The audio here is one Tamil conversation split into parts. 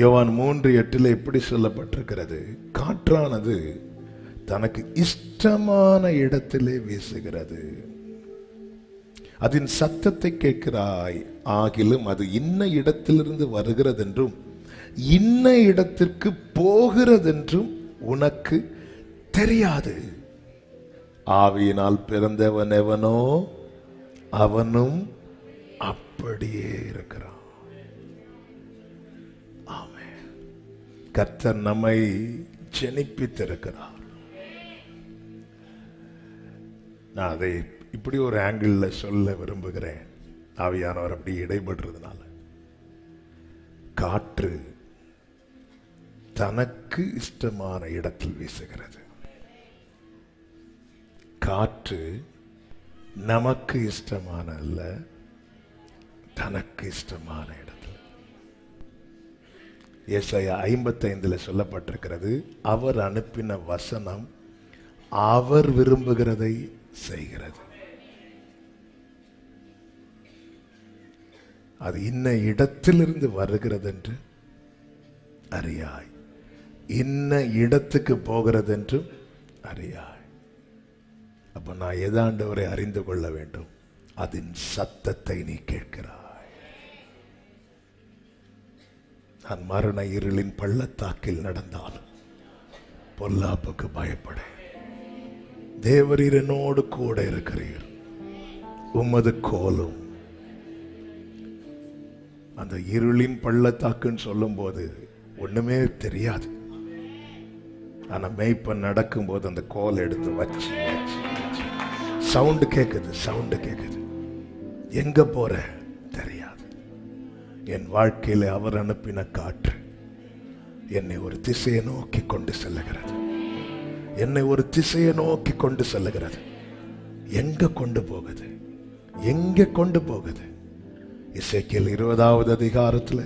யோவான் 3:8 இப்படி சொல்லப்பட்டிருக்கிறது, காற்றானது தனக்கு இஷ்டமான இடத்திலே வீசுகிறது, அதன் சத்தத்தை கேட்கிறாய், ஆகிலும் அது இன்ன இடத்திலிருந்து வருகிறதென்றும் இன்ன இடத்திற்கு போகிறதென்றும் உனக்கு தெரியாது. ஆவியினால் பிறந்தவன் எவனோ அவனும் அப்படியே இருக்கிறான். ஆமென். கர்த்தர் நம்மை ஜெனிப்பித்திருக்கிறார். நான் அதை இப்படி ஒரு ஆங்கிள் சொல்ல விரும்புகிறேன். ஆவியானவர் அப்படி இடைபடுறதுனால, காற்று தனக்கு இஷ்டமான இடத்தில் வீசுகிறது, காற்று நமக்கு இஷ்டமான அல்ல, தனக்கு இஷ்டமான இடத்தில். ஏசாயா 55 சொல்லப்பட்டிருக்கிறது, அவர் அனுப்பின வசனம் அவர் விரும்புகிறதை செய்கிறது. அது இன்ன இடத்திலிருந்து வருகிறது என்று அறியாய், இன்ன இடத்துக்கு போகிறது என்று அறியாய். அப்ப நான் எதாண்டவரை அறிந்து கொள்ள வேண்டும், அதன் சத்தத்தை நீ கேட்கிறாய். நான் மரண இருளின் பள்ளத்தாக்கில் நடந்தாலும் பொல்லாப்புக்கு பயப்படேன், தேவரீர் என்னோடு கூட இருக்கிறீர், உமது கோலும். அந்த இருளின் பள்ளத்தாக்குன்னு சொல்லும் போது ஒண்ணுமே தெரியாது. ஆனா மேய்ப்பன் நடக்கும் போது அந்த கோல் எடுத்து வச்சு சவுண்டு கேக்குது. எங்க போற தெரியாது. என் வாழ்க்கையில அவர் அனுப்பின காற்று என்னை ஒரு திசையை நோக்கி கொண்டு செல்லுகிறது, என்னை ஒரு திசையை நோக்கி கொண்டு செல்லுகிறது. எங்க கொண்டு போகுது, எங்க கொண்டு போகுது? எசேக்கியேல் 20வது அதிகாரத்துல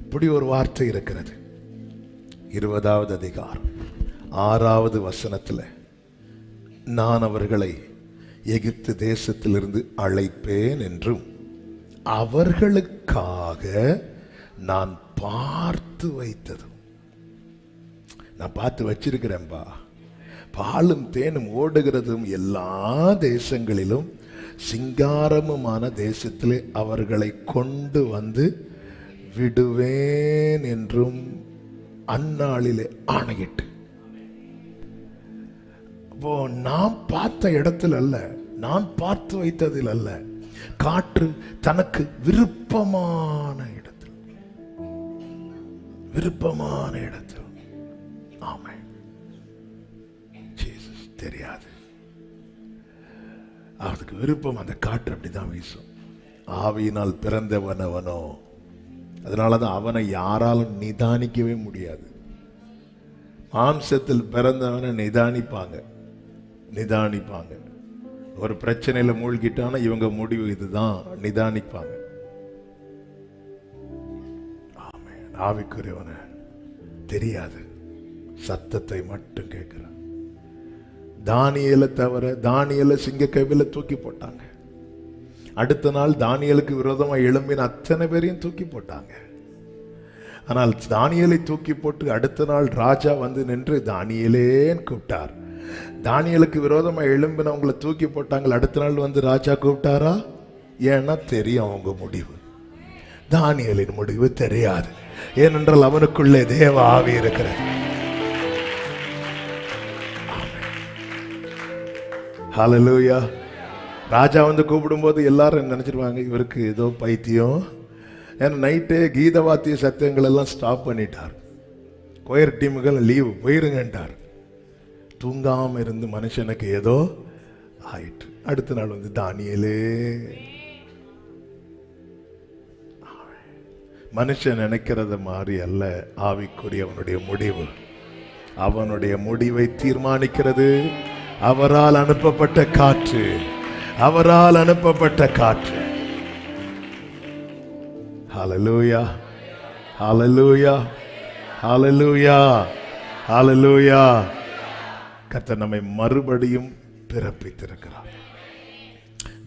இப்படி ஒரு வார்த்தை இருக்கிறது. 20வது அதிகாரம் 6வது வசனத்துல, நான் அவர்களை எகிப்து தேசத்திலிருந்து அழைப்பேன் என்றும் அவர்களுக்காக நான் பார்த்து வைத்ததும். நான் பார்த்து வச்சிருக்கிறேன்பா, பாலும் தேனும் ஓடுகிறதும் எல்லா தேசங்களிலும் சிங்காரமுமான தேசத்திலே அவர்களை கொண்டு வந்து விடுவேன் என்றும் அந்நாளிலே ஆணையிட்டு. அப்போ நான் பார்த்த இடத்தில் அல்ல, நான் பார்த்து வைத்ததில் அல்ல, காற்று தனக்கு விருப்பமான இடத்தில், விருப்பமான இடத்தில். ஆமென். ஜீசஸ் தெரியாது, அவருக்கு விருப்பம். அந்த காற்று அப்படிதான் வீசும். ஆவியினால் பிறந்தவன் அவனோ, அதனாலதான் அவனை யாராலும் நிதானிக்கவே முடியாது. மாம்சத்தில் பிறந்தவனை நிதானிப்பாங்க. ஒரு பிரச்சனையில மூழ்கிட்டானா இவங்க முடிவு இதுதான், நிதானிப்பாங்க. ஆமென். ஆவிக்குரியவனை தெரியாது, சத்தத்தை மட்டும் கேட்கிறான். தானியேலை தவிர, தானியேலை சிங்கக்கவில தூக்கி போட்டாங்க. அடுத்த நாள் தானியேலுக்கு விரோதமா எழும்பின அத்தனை பேரையும் தூக்கி போட்டாங்க. ஆனால் தானியேலை தூக்கி போட்டு அடுத்த நாள் ராஜா வந்து நின்று தானியேலேன்னு கூப்பிட்டார். தானியேலுக்கு விரோதமா எழும்பினவங்களை தூக்கி போட்டாங்க. அடுத்த நாள் வந்து ராஜா கூப்பிட்டாரா? ஏன்னா தெரியும் அவங்க முடிவு. தானியேலின் முடிவு தெரியாது, ஏனென்றால் அவனுக்குள்ளே தேவ ஆவி இருக்கிறது. ஹல்லேலூயா. ராஜா வந்து கூப்பிடும்போது எல்லாரும் நினைச்சிருவாங்க இவருக்கு ஏதோ பைத்தியம். ஏன்னா நைட்டே கீத வாத்திய சத்தியங்கள் எல்லாம் ஸ்டாப் பண்ணிட்டார். கொயர் டீமுகள் லீவு போயிருங்கன்றார். தூங்காம இருந்து மனுஷனுக்கு ஏதோ ஆயிட்டு. அடுத்த நாள் வந்து தானியேலே. மனுஷன் நினைக்கிறத மாதிரி அல்ல ஆவிக்குரிய அவனுடைய முடிவு. அவனுடைய முடிவை தீர்மானிக்கிறது அவரால் அனுப்பப்பட்ட காற்று, அவரால் அனுப்பப்பட்ட காற்று. ஹல்லேலூயா, ஹல்லேலூயா, ஹல்லேலூயா, ஹல்லேலூயா. கர்த்தர் நம்மை மறுபடியும் பிறப்பித்திருக்கிறார்,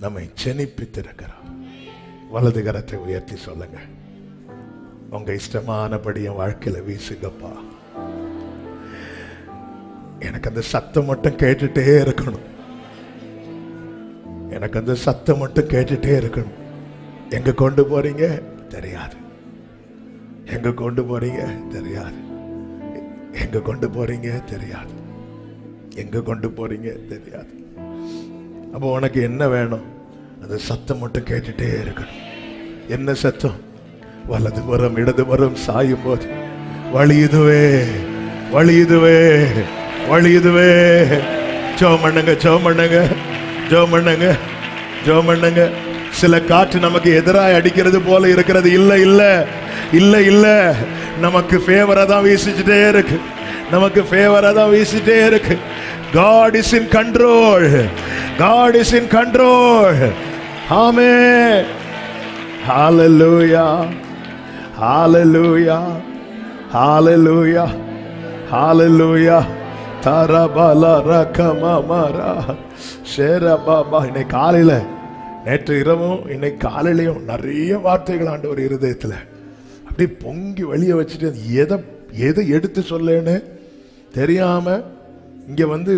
நம்மை ஜெனிப்பித்திருக்கிறார். வலது கரத்தை உயர்த்தி சொல்லுங்க, உங்க இஷ்டமானபடி என் வாழ்க்கையில வீசுங்கப்பா. எனக்கு அந்த சத்தம் மட்டும் கேட்டுட்டே இருக்கணும். எனக்கு அந்த சத்தம் மட்டும் கேட்டுட்டே இருக்கணும். எங்க கொண்டு போறீங்க தெரியாது, எங்க கொண்டு போறீங்க தெரியாது, எங்க கொண்டு போறீங்க தெரியாது, எங்க கொண்டு போறீங்க தெரியாது. அப்போ உனக்கு என்ன வேணும்? அந்த சத்தம் மட்டும் கேட்டுட்டே இருக்கணும். என்ன சத்தம்? வலது புறம் இடது புறம் சாயும் போது வழி இதுவே, வழி இதுவே, வழி இதுவே. ஜெபம் பண்ணுங்க, ஜெபம் பண்ணுங்க, ஜெபம் பண்ணுங்க, ஜெபம் பண்ணுங்க. சில காற்று நமக்கு எதிராக அடிக்கிறது போல இருக்கிறது. இல்ல இல்ல இல்ல இல்ல, நமக்கு ஃபேவரா தான் வீசிட்டே இருக்கு, நமக்கு ஃபேவரா தான் வீசிட்டே இருக்கு. God is in control, God is in control. Amen. Hallelujah, hallelujah, hallelujah, hallelujah. Tarabala rakamamara sherababa. இன்னை காலையில, நேற்று இரவும் இன்னைக்கு காலையிலையும் நிறைய வார்த்தைகள் ஆண்டவர் இருதயத்தில் அப்படி பொங்கி வெளியே வச்சுட்டு எதை எதை எடுத்து சொல்லேன்னு தெரியாம இங்க வந்து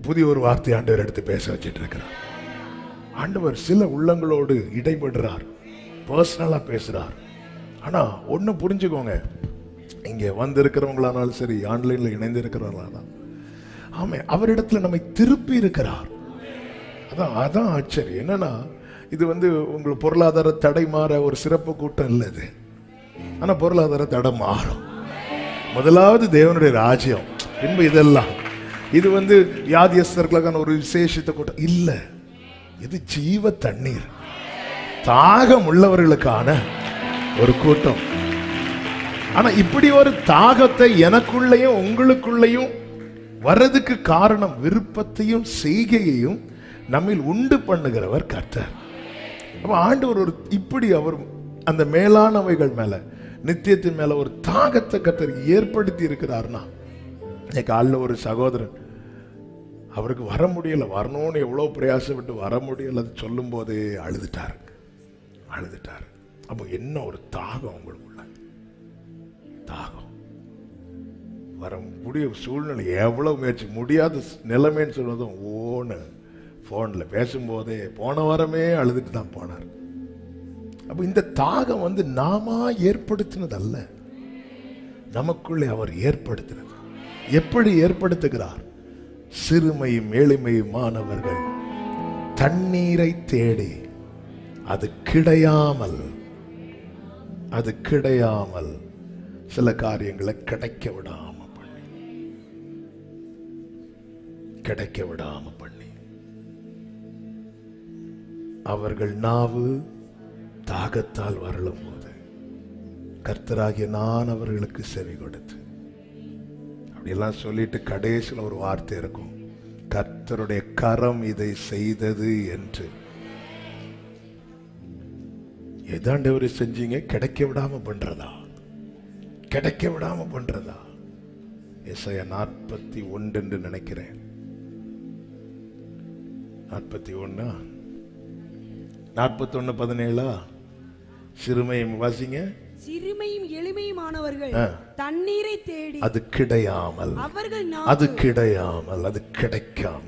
புதிய ஒரு வார்த்தை ஆண்டவர் எடுத்து பேச வச்சுட்டு இருக்கிறார். ஆண்டவர் சில உள்ளங்களோடு இடைபடுறார், பர்சனலா பேசுறார். ஆனா ஒண்ணு புரிஞ்சுக்கோங்க, இங்க வந்து இருக்கிறவங்களானாலும் சரி, ஆன்லைன்ல இணைந்து இருக்கிறவங்களானாலும், ஆமே, அவரிடத்துல நம்மை திருப்பி இருக்கிறார். அதான் ஆச்சரியம். என்னன்னா, இது வந்து உங்களுக்கு பொருளாதார தடை மாற ஒரு சிறப்பு கூட்டம் இல்லை இது. ஆனா பொருளாதார தடை மாறும். முதலாவது தேவனுடைய ராஜ்யம், பின்பு இதெல்லாம். இது வந்து வியாதியஸ்தர்களுக்கான ஒரு விசேஷித்த கூட்டம் இல்ல, இது ஜீவ தண்ணீர், தாகம் உள்ளவர்களுக்கான ஒரு கூட்டம். ஆனா இப்படி ஒரு தாகத்தை எனக்குள்ளேயும் உங்களுக்குள்ளேயும் வர்றதுக்கு காரணம் விருப்பத்தையும் செய்கையையும் நம்மில் உண்டு பண்ணுகிறவர் கர்த்தர். அப்ப ஆண்டவர் ஒரு இப்படி அவர் அந்த மேலானவைகள் மேல, நித்தியத்தின் மேல ஒரு தாகத்தை கர்த்தர் ஏற்படுத்தி இருக்கிறார்னா, காலைல ஒரு சகோதரன், அவருக்கு வர முடியல, வரணும்னு எவ்வளவு பிரயாசப்பட்டு வர முடியல, அது சொல்லும் போதே அழுதுட்டாரு. அப்போ என்ன ஒரு தாகம் உங்களுக்குள்ள, தாகம் வர முடிய சூழ்நிலை, எவ்வளவு முயற்சி முடியாத நிலைமைன்னு சொல்வதும் ஓன்னு போன்ல பேசும்போதே போன வாரமே அழுதுட்டு தான் போனார். அப்ப இந்த தாகம் வந்து நாம ஏற்படுத்தினது அல்ல, நமக்குள்ளே அவர் ஏற்படுத்தினது. எப்படி ஏற்படுத்துகிறார்? சிறுமையும் எளிமையுமானவர்கள் தண்ணீரை தேடி அது கிடையாமல் சில காரியங்களை கிடைக்க விடாம பண்ணி அவர்கள் நாவு தாகத்தால் வரலும் போது கர்த்தராகிய நான் அவர்களுக்கு செவி கொடுத்து, அப்படியெல்லாம் சொல்லிட்டு கடைசியில் ஒரு வார்த்தை இருக்கும், கர்த்தருடைய கரம் இதை செய்தது என்று. எதாண்டவரை செஞ்சீங்க? கிடைக்க விடாம பண்றதா? எஸ்ஐயா 41 என்று நினைக்கிறேன், 41:17. சிறுமையும் வாசிங்க. சிறுமையும் எளிமையுமானவர்கள் தண்ணீரை தேடி அது கிடையாமல், அது கிடைக்காம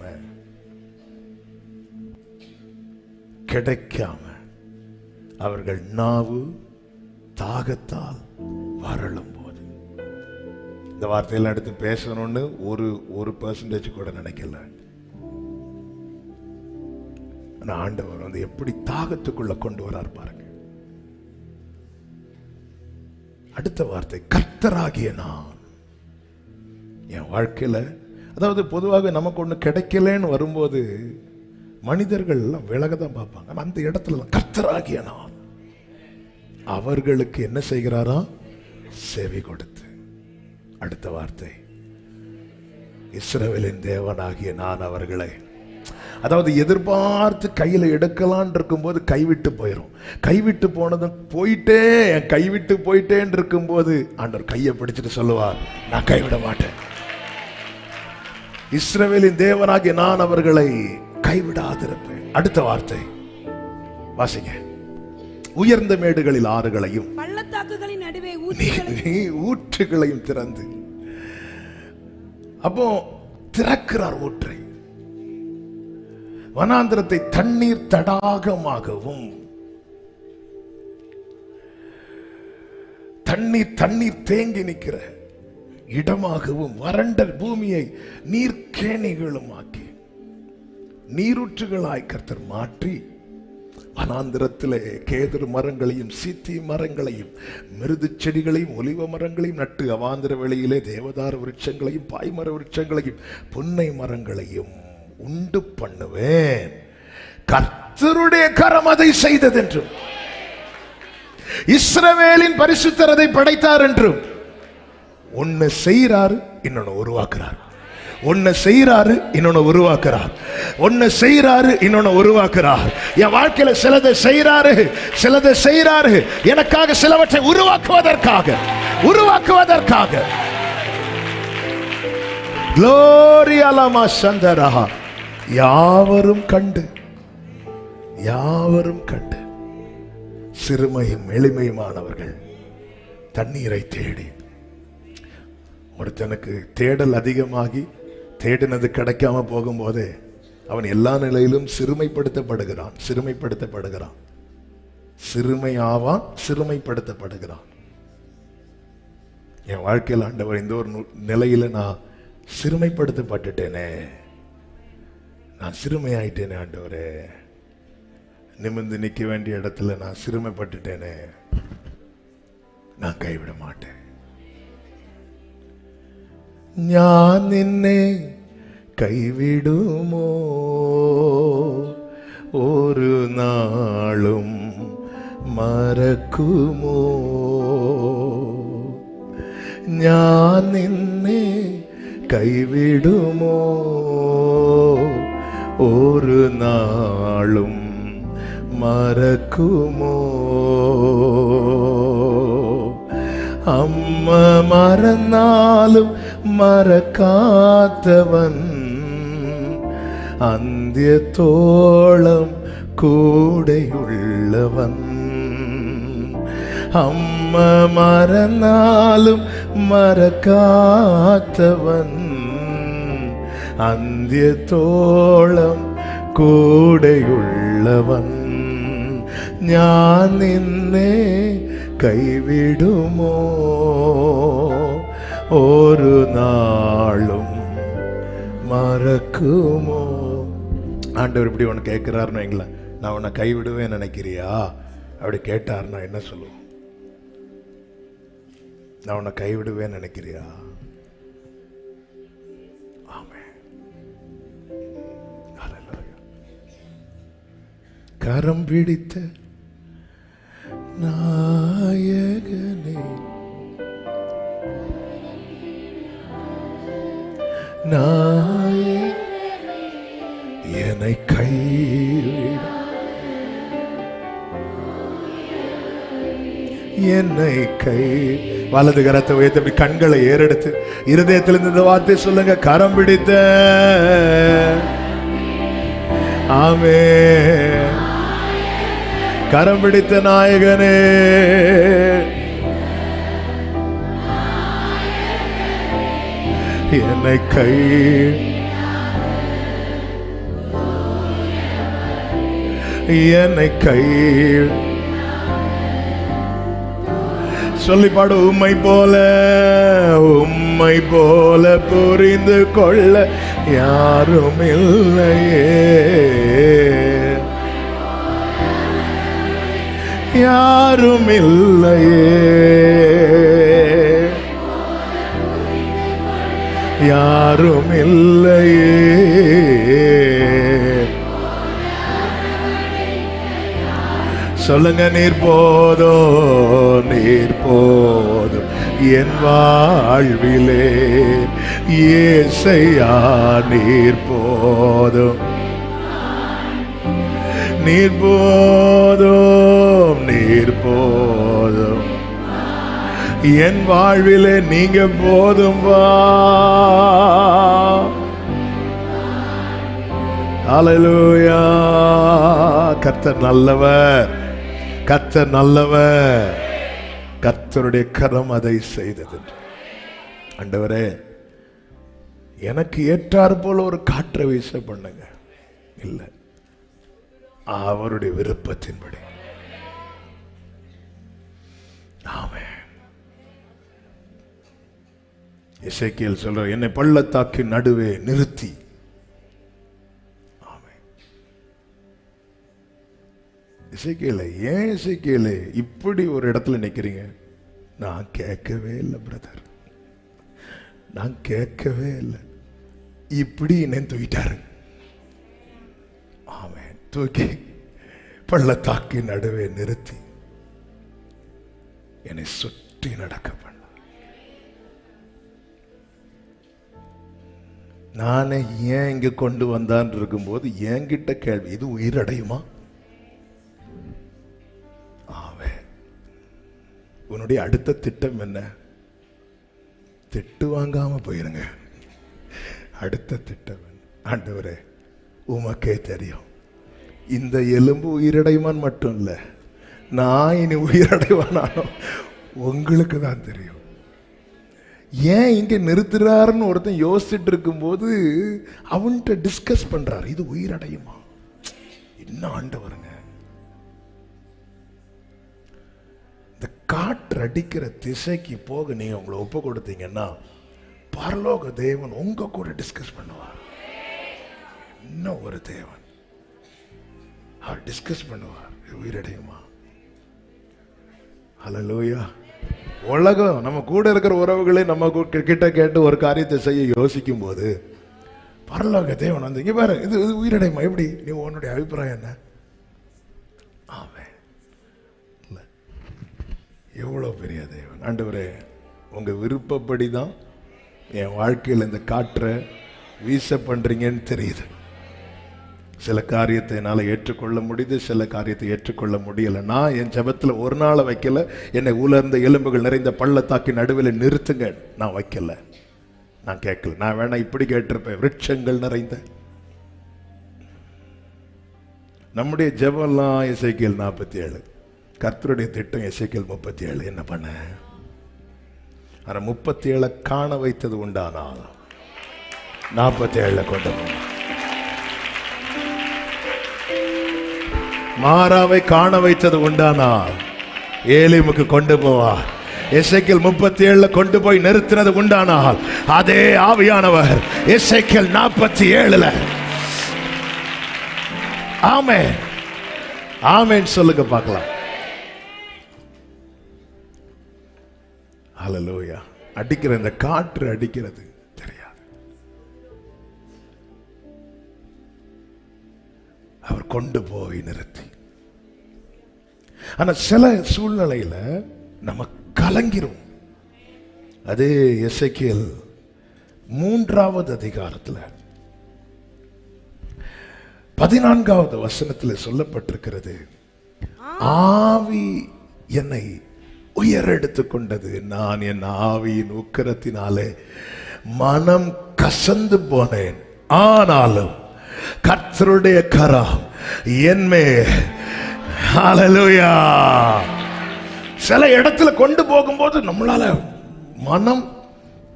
அவர்கள் நாவு தாகத்தால் வரலும் போது. இந்த வார்த்தையெல்லாம் எடுத்து பேசணும்னு ஒரு % கூட நினைக்கல. ஆண்டவர் வந்து எப்படி தாகத்துக்குள்ள கொண்டு வரார் பாருங்க. அடுத்த வார்த்தை, கர்த்தராகிய நான். என் வாழ்க்கையில, அதாவது பொதுவாக நமக்கு ஒண்ணு கிடைக்கலன்னு வரும்போது மனிதர்கள் எல்லாம் விலகதான் பார்ப்பாங்க. அந்த இடத்துல கர்த்தராகிய நான் அவர்களுக்கு என்ன செய்கிறாரா? செவி கொடுத்து. அடுத்த வார்த்தை, இஸ்ரவேலின் தேவனாகிய நான் அவர்களை, அதாவது எதிர்பார்த்து கையில எடுக்கலான் இருக்கும்போது கைவிட்டு போனதும் கைவிட்டு போயிட்டேன் இருக்கும்போது ஆண்டவர் கையை பிடிச்சிட்டு சொல்லுவார், நான் கைவிட மாட்டேன். இஸ்ரவேலின் தேவனாகிய நான் அவர்களை கைவிடாதிருப்பேன். அடுத்த வார்த்தை வாசிங்க. உயர்ந்த மேடுகளில் ஆறுகளையும் ஊற்றுகளையும் திறந்து. அப்போ திறக்கிறார் ஊற்றை. வனாந்திரத்தை தண்ணீர் தடாகமாகவும், தண்ணீர் தேங்கி நிற்கிற இடமாகவும், வறண்ட பூமியை நீர்க்கேணிகளும் ஆக்கி நீரூற்றுகளாய் கர்த்தர் மாற்றி, வனாந்திரத்திலே கேதுரு மரங்களையும் சீத்தி மரங்களையும் மிருது செடிகளையும் ஒலிவ மரங்களையும் நட்டு, அவாந்திர வெளியிலே தேவதார விருட்சங்களையும் பாய்மர விருட்சங்களையும் புன்னை மரங்களையும் உண்டு பண்ணுவேன். கர்த்தருடைய கரம் அதை செய்தது என்றும், இஸ்ரவேலின் பரிசுத்தர் அதை படைத்தார் என்றும். ஒன்னு செய்யறாரு, இன்னொன்னு உருவாக்குறார். ஒன்னு செய்யறாரு, இன்னொன்னு உருவாக்குறார். ஒன்னு செய்யறாரு, இன்னொன்னு உருவாக்குறார். என் வாழ்க்கையில சிலதை செய்யறாரு எனக்காக, சிலவற்றை உருவாக்குவதற்காக. Gloria lama sandaraha. யாவரும் கண்டு சிறுமையும் எளிமையுமானவர்கள் தண்ணீரை தேடி. ஒருத்தனுக்கு தேடல் அதிகமாகி தேடினது கிடைக்காம போகும்போதே அவன் எல்லா நிலையிலும் சிறுமைப்படுத்தப்படுகிறான். சிறுமைப்படுத்தப்படுகிறான். என் வாழ்க்கையில் ஆண்டவர் இந்த ஒரு நிலையில நான் சிறுமைப்படுத்தப்பட்டுட்டேனே, நான் சிறுமையாயிட்டேனே ஆண்டவரே, நிமிர்ந்து நிற்க வேண்டிய இடத்துல நான் சிறுமைப்பட்டுட்டேனே, நான் கைவிட மாட்டேன். ഞാൻ നിന്നെ കൈവിടുമോ ഒരു നാളും മറക്കുമോ? ഞാൻ നിന്നെ കൈവിടുമോ ഒരു നാളും മറക്കുമോ? അമ്മ മറന്നാലും മറക്കാത്തവൻ അന്ത്യത്തോളം കൂടെയുള്ളവൻ. അമ്മ മറന്നാലും മറക്കാത്തവൻ അന്ത്യത്തോളം കൂടെയുള്ളവൻ. ഞാൻ നിന്നെ கைவிடுமோ ஒரு நாளும் மறக்குமோ? ஆண்டவர் இப்படி உன்னை கேட்கிறாருன்னு வைங்களேன், நான் உன்னை கைவிடுவேன் நினைக்கிறியா? அப்படி கேட்டாருன்னா என்ன சொல்லுவோம்? நான் உன்னை கைவிடுவேன் நினைக்கிறியா? ஆமென். ஹல்லேலூயா. கரம் பிடித்த நாயகனே, என்னை கைவிட, என்னை கை. வலது கரத்தை உயர்த்தி அப்படி கண்களை ஏறெடுத்து இருதயத்திலிருந்து இந்த வார்த்தை சொல்லுங்க. கரம் பிடித்த, ஆமென், கரம் பிடித்த நாயகனே, என்னை கை, என்னை கை. சொல்லி பாடு. உம்மை போல புரிந்து கொள்ள யாரும் இல்லையே, யாரும் இல்லையே, யாரும் இல்லையே. சொல்லுங்க. நீர் போதும் என் வாழ்விலே, ஏசையா நீர் போதும், நீர் போதும் என் வாழ்விலே, நீங்க போதும் வா. ஹல்லேலூயா. கர்த்தர் நல்லவர், கர்த்தர் நல்லவர். கர்த்தருடைய கரம் அதை செய்தது. ஆண்டவரே, எனக்கு ஏற்றாறு போல ஒரு காற்றை வீச பண்ணுங்க. இல்லை, அவருடைய விருப்பத்தின்படி. ஆமென். எசேக்கியேல் சொல்ற, என்னை பள்ளத்தாக்கின் நடுவே நிறுத்தி. ஆமென். எசேக்கியேல், ஏன் எசேக்கியேல் இப்படி ஒரு இடத்துல நிக்கிறீங்க? நான் கேட்கவே இல்லை பிரதர், நான் கேட்கவே இல்லை. இப்படி என்ன தூக்கிட்டாரு. ஆமென். தூக்கி பள்ளத்தாக்கின் நடுவே நிறுத்தி என்னை சுற்றி நடக்க பண்ண. நானே ஏன் இங்க கொண்டு வந்தான் இருக்கும்போது என்கிட்ட கேள்வி, இது உயிரடையுமா? ஆமென். உன்னுடைய அடுத்த திட்டம் என்ன? திட்டு வாங்காம போயிருங்க. அடுத்த திட்டம் ஆண்டவரே உமக்கே தெரியும். இந்த எலும்பு உயிரடைவான் மட்டும் இல்லை, நான் இனி உயிரடைவானோ உங்களுக்கு தான் தெரியும். ஏன் இங்க நிறுத்துறாருன்னு ஒருத்தன் யோசிச்சுட்டு இருக்கும்போது அவன்கிட்ட டிஸ்கஸ் பண்றாரு, இது உயிரடையுமா? என்ன ஆண்டவருங்க, இந்த காற்று அடிக்கிற திசைக்கு போக நீங்க உங்களை ஒப்பு கொடுத்தீங்கன்னா பரலோக தேவன் உங்க கூட டிஸ்கஸ் பண்ணுவார். இன்னும் ஒரு தேவன் அவர் டிஸ்கஸ் பண்ணுவார், உயிரடையுமா? ஹல்லேலூயா. உலகம் நம்ம கூட இருக்கிற உறவுகளை நம்ம கிட்ட கேட்டு ஒரு காரியத்தை செய்ய யோசிக்கும் போது பரலோக தேவன் வந்து இங்க பாரு, இது உயிரடையுமா? எப்படி? நீ உன்னுடைய அபிப்பிராயம் என்ன? ஆமென். எவ்வளவு பெரிய தேவன். ஆண்டவரே, உங்க விருப்பப்படி தான் என் வாழ்க்கையில் இந்த காற்றை வீச பண்றீங்கன்னு தெரியுது. சில காரியத்தை என்னால் ஏற்றுக்கொள்ள முடியுது, சில காரியத்தை ஏற்றுக்கொள்ள முடியலை. நான் என் ஜெபத்தில் ஒரு நாளை வைக்கல, என்னை உலர்ந்த எலும்புகள் நிறைந்த பள்ளத்தாக்கி நடுவில் நிறுத்துங்க, நான் வைக்கல, நான் கேட்கல. நான் வேணா இப்படி கேட்டிருப்பேன், விருட்சங்கள் நிறைந்த. நம்முடைய ஜெபம்லாம் எசேக்கியேல் 47, கர்த்தருடைய திட்டம் எசேக்கியேல் 37. என்ன பண்ண? ஆனா 37 காண வைத்தது உண்டானால் 47 கொண்டு போ. மாறாவை காண வைத்தது உண்டானால் ஏலிமுக்கு கொண்டு போவார். எசேக்கியேல் 37 கொண்டு போய் நிறுத்தினது உண்டானால் அதே ஆவியானவர் எசேக்கியேல் 47. ஆமென். ஆமென் சொல்லுங்க பார்க்கலாம். ஹல்லேலூயா. அடிக்கிற இந்த காற்று அடிக்கிறது தெரியாது, அவர் கொண்டு போய் நிறுத்தி. ஆனா சில சூழ்நிலையில நம்ம கலங்கிரும். அதே எசேக்கியேல் 3வது அதிகாரத்துல 14வது வசனத்துல சொல்லப்பட்டிருக்கிறது, ஆவி என்னை உயரெடுத்துக் கொண்டது, நான் என் ஆவியின் உக்கிரத்தினாலே மனம் கசந்து போனேன், ஆனாலும் கர்த்தருடைய கரம் என்மேல். ஹல்லேலூயா. சில இடத்துல கொண்டு போகும்போது நம்மளால மனம்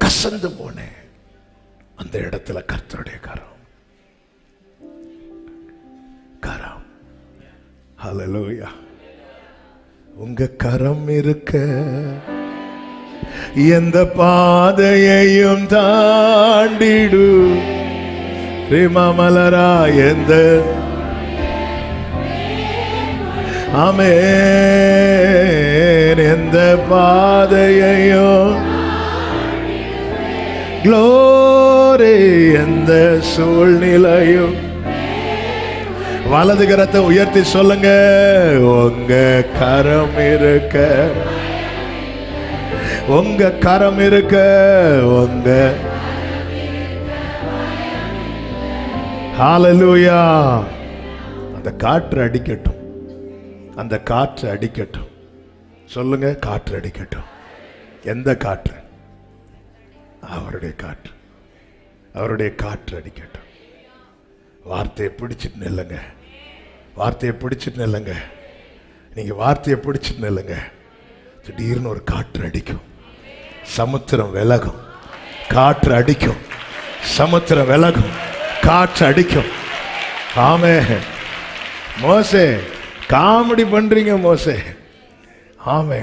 கசந்து போனேன், அந்த இடத்துல கர்த்தருடைய கரம். ஹல்லேலூயா. உங்க கரம் இருக்க எந்த பாதையையும் தாண்டிடு. மலரா எந்த ஆமென், எந்த பாதையையும் க்ளோரி, எந்த சூழ்நிலையும். வலது கரத்தை உயர்த்தி சொல்லுங்க, உங்க கரம் இருக்க, உங்க கரம் இருக்க, உங்க. ஹல்லேலூயா. அந்த காற்று அடிக்கட்டும், அந்த காற்று அடிக்கட்டும். சொல்லுங்க, காற்று அடிக்கட்டும். எந்த காற்று? அவருடைய காற்று. அவருடைய காற்று அடிக்கட்டும். வார்த்தையை பிடிச்சிட்டு நில்லுங்க, வார்த்தையை பிடிச்சிட்டு நில்லுங்க. நீங்க வார்த்தையை பிடிச்சிட்டு நில்லுங்க. திடீர்னு ஒரு காற்று அடிக்கும், சமுத்திரம் விலகும். காற்று அடிக்கும், சமுத்திரம் விலகும், காற்று அடிக்கும். ஆமே. மோசே காமெடி பண்றீங்க மோசே. ஆமே.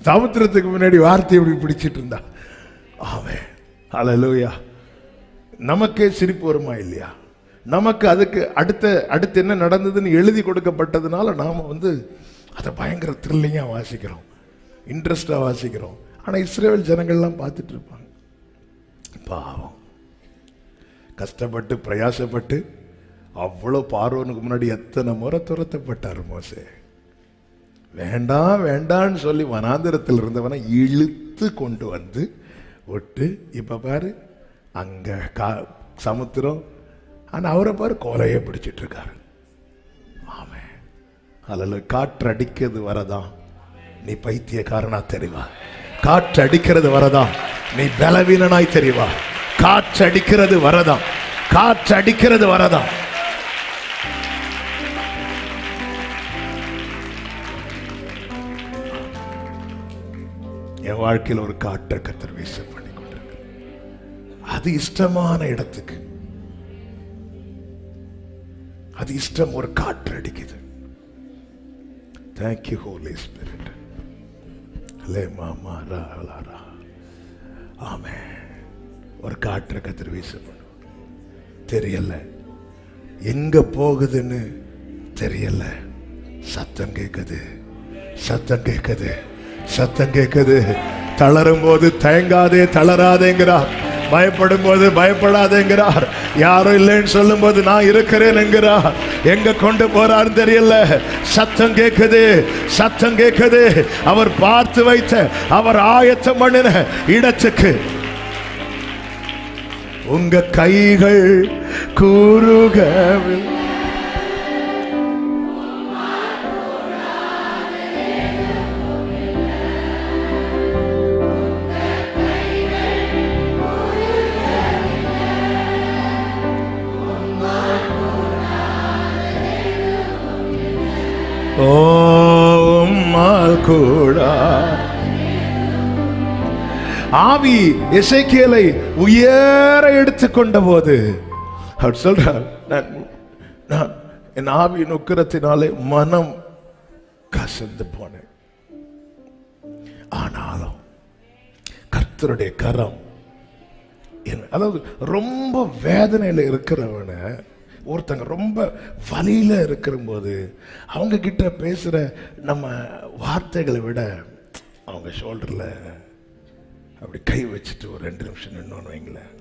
சமுத்திரத்துக்கு முன்னாடி வார்த்தை எப்படி பிடிச்சிட்டு இருந்தா. ஆமே. ஹல்லேலூயா. நமக்கே சிரிப்பு வருமா இல்லையா? நமக்கு அதுக்கு அடுத்து என்ன நடந்ததுன்னு எழுதி கொடுக்கப்பட்டதுனால நாம அதை பயங்கர த்ரில்லிங்கா வாசிக்கிறோம், இன்ட்ரெஸ்டா வாசிக்கிறோம். ஆனா இஸ்ரவேல் ஜனங்கள்லாம் பார்த்துட்டு இருப்பாங்க. பாவம், கஷ்டப்பட்டு பிரயாசப்பட்டு அவ்வளோ பார்வோனுக்கு முன்னாடி எத்தனை முறை துரத்தப்பட்டார் மோசே. வேண்டாம் வேண்டான்னு சொல்லி வனாந்திரத்தில் இருந்தவனை இழுத்து கொண்டு வந்து விட்டு இப்ப பாரு அங்க சமுத்திரம். ஆனா அவரை பாரு கோலையே பிடிச்சிட்டு இருக்காரு. ஆமே. அதில் காற்று அடிக்கிறது வரதான் நீ பைத்தியக்காரனா தெரிவா. காற்று அடிக்கிறது வரதான் நீ பலவீனனாய் தெரிவா. காற்று அடிக்கிறது வரதான், காற்று அடிக்கிறது வரதான். என் வாழ்க்கையில் ஒரு காற்றை கர்த்தர் வீச பண்ணி கொண்டிருக்கிறார். அது இஷ்டமான இடத்துக்கு, அது இஷ்டம். ஒரு காற்று அடிக்குது. Thank you Holy Spirit. லே மாமா ரா லா ரா. ஆமென். ஒரு காற்றை கர்த்தர் வீச பண்ணு. தெரியல எங்க போகுதுன்னு தெரியல. சத்தம் கேட்குது, சத்தம் கேட்குது, சத்தம் கேட்குது. தளரும் போது தயங்காதே தளராதேங்கிறார். பயப்படும் போது பயப்படாதேங்கிறார். யாரும் இல்லைன்னு சொல்லும் போது நான் இருக்கிறேன் என்கிறார். எங்க கொண்டு போறாரு தெரியல. சத்தம் கேட்குது, சத்தம் கேட்குது. அவர் பார்த்து வைத்த, அவர் ஆயத்தம் பண்ணின இடத்துக்கு உங்க கைகள் கூறுகவில் கூட. ஆவி எசேக்கியேலை உயர எடுத்துக்கொண்ட போது அவர் சொல்றார், என் ஆவி நுக்கிரத்தினாலே மனம் கசந்து போனேன். ஆனாலும் கர்த்தருடைய கரம், அதாவது ரொம்ப வேதனையில இருக்கிறவன, ஒருத்தங்க ரொம்ப வலியில இருக்கிற போது அவங்க கிட்ட பேசுற நம்ம வார்த்தைகளை விட அவங்க ஷோல்டர்ல அப்படி கை வச்சுட்டு ஒரு 2 நிமிஷம் நின்னோன்னு வைங்களேன்.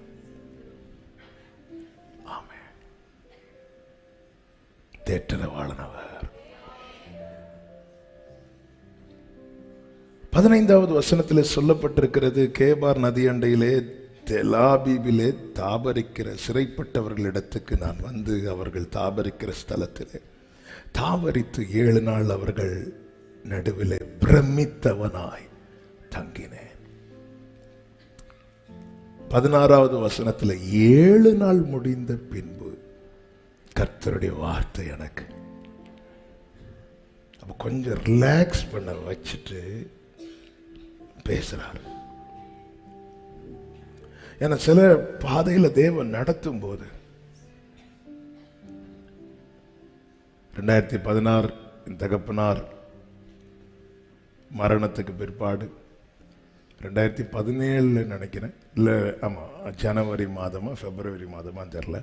ஆமே. தேற்றரவாளனவர். 15வது வசனத்தில் சொல்லப்பட்டிருக்கிறது, கேபார் நதி அண்டையிலே தெலாபீபிலே தாபரிக்கிற சிறைப்பட்டவர்களிடத்துக்கு நான் வந்து அவர்கள் தாபரிக்கிற ஸ்தலத்திலே தாபரித்து 7 நாள் அவர்கள் நடுவிலே பிரமித்தவனாய் தங்கினேன். 16வது வசனத்தில் 7 நாள் முடிந்த பின்பு கர்த்தருடைய வார்த்தை எனக்கு அப்ப கொஞ்சம் ரிலாக்ஸ் பண்ண வச்சுட்டு பேசுறாரு. ஏன்னா சில பாதையில தேவன் நடத்தும் போது 2016 தகப்பனார் மரணத்துக்கு பிற்பாடு 2017 நினைக்கிறேன், இல்லை ஆமா ஜனவரி மாதமா பிப்ரவரி மாதமா தெரியல,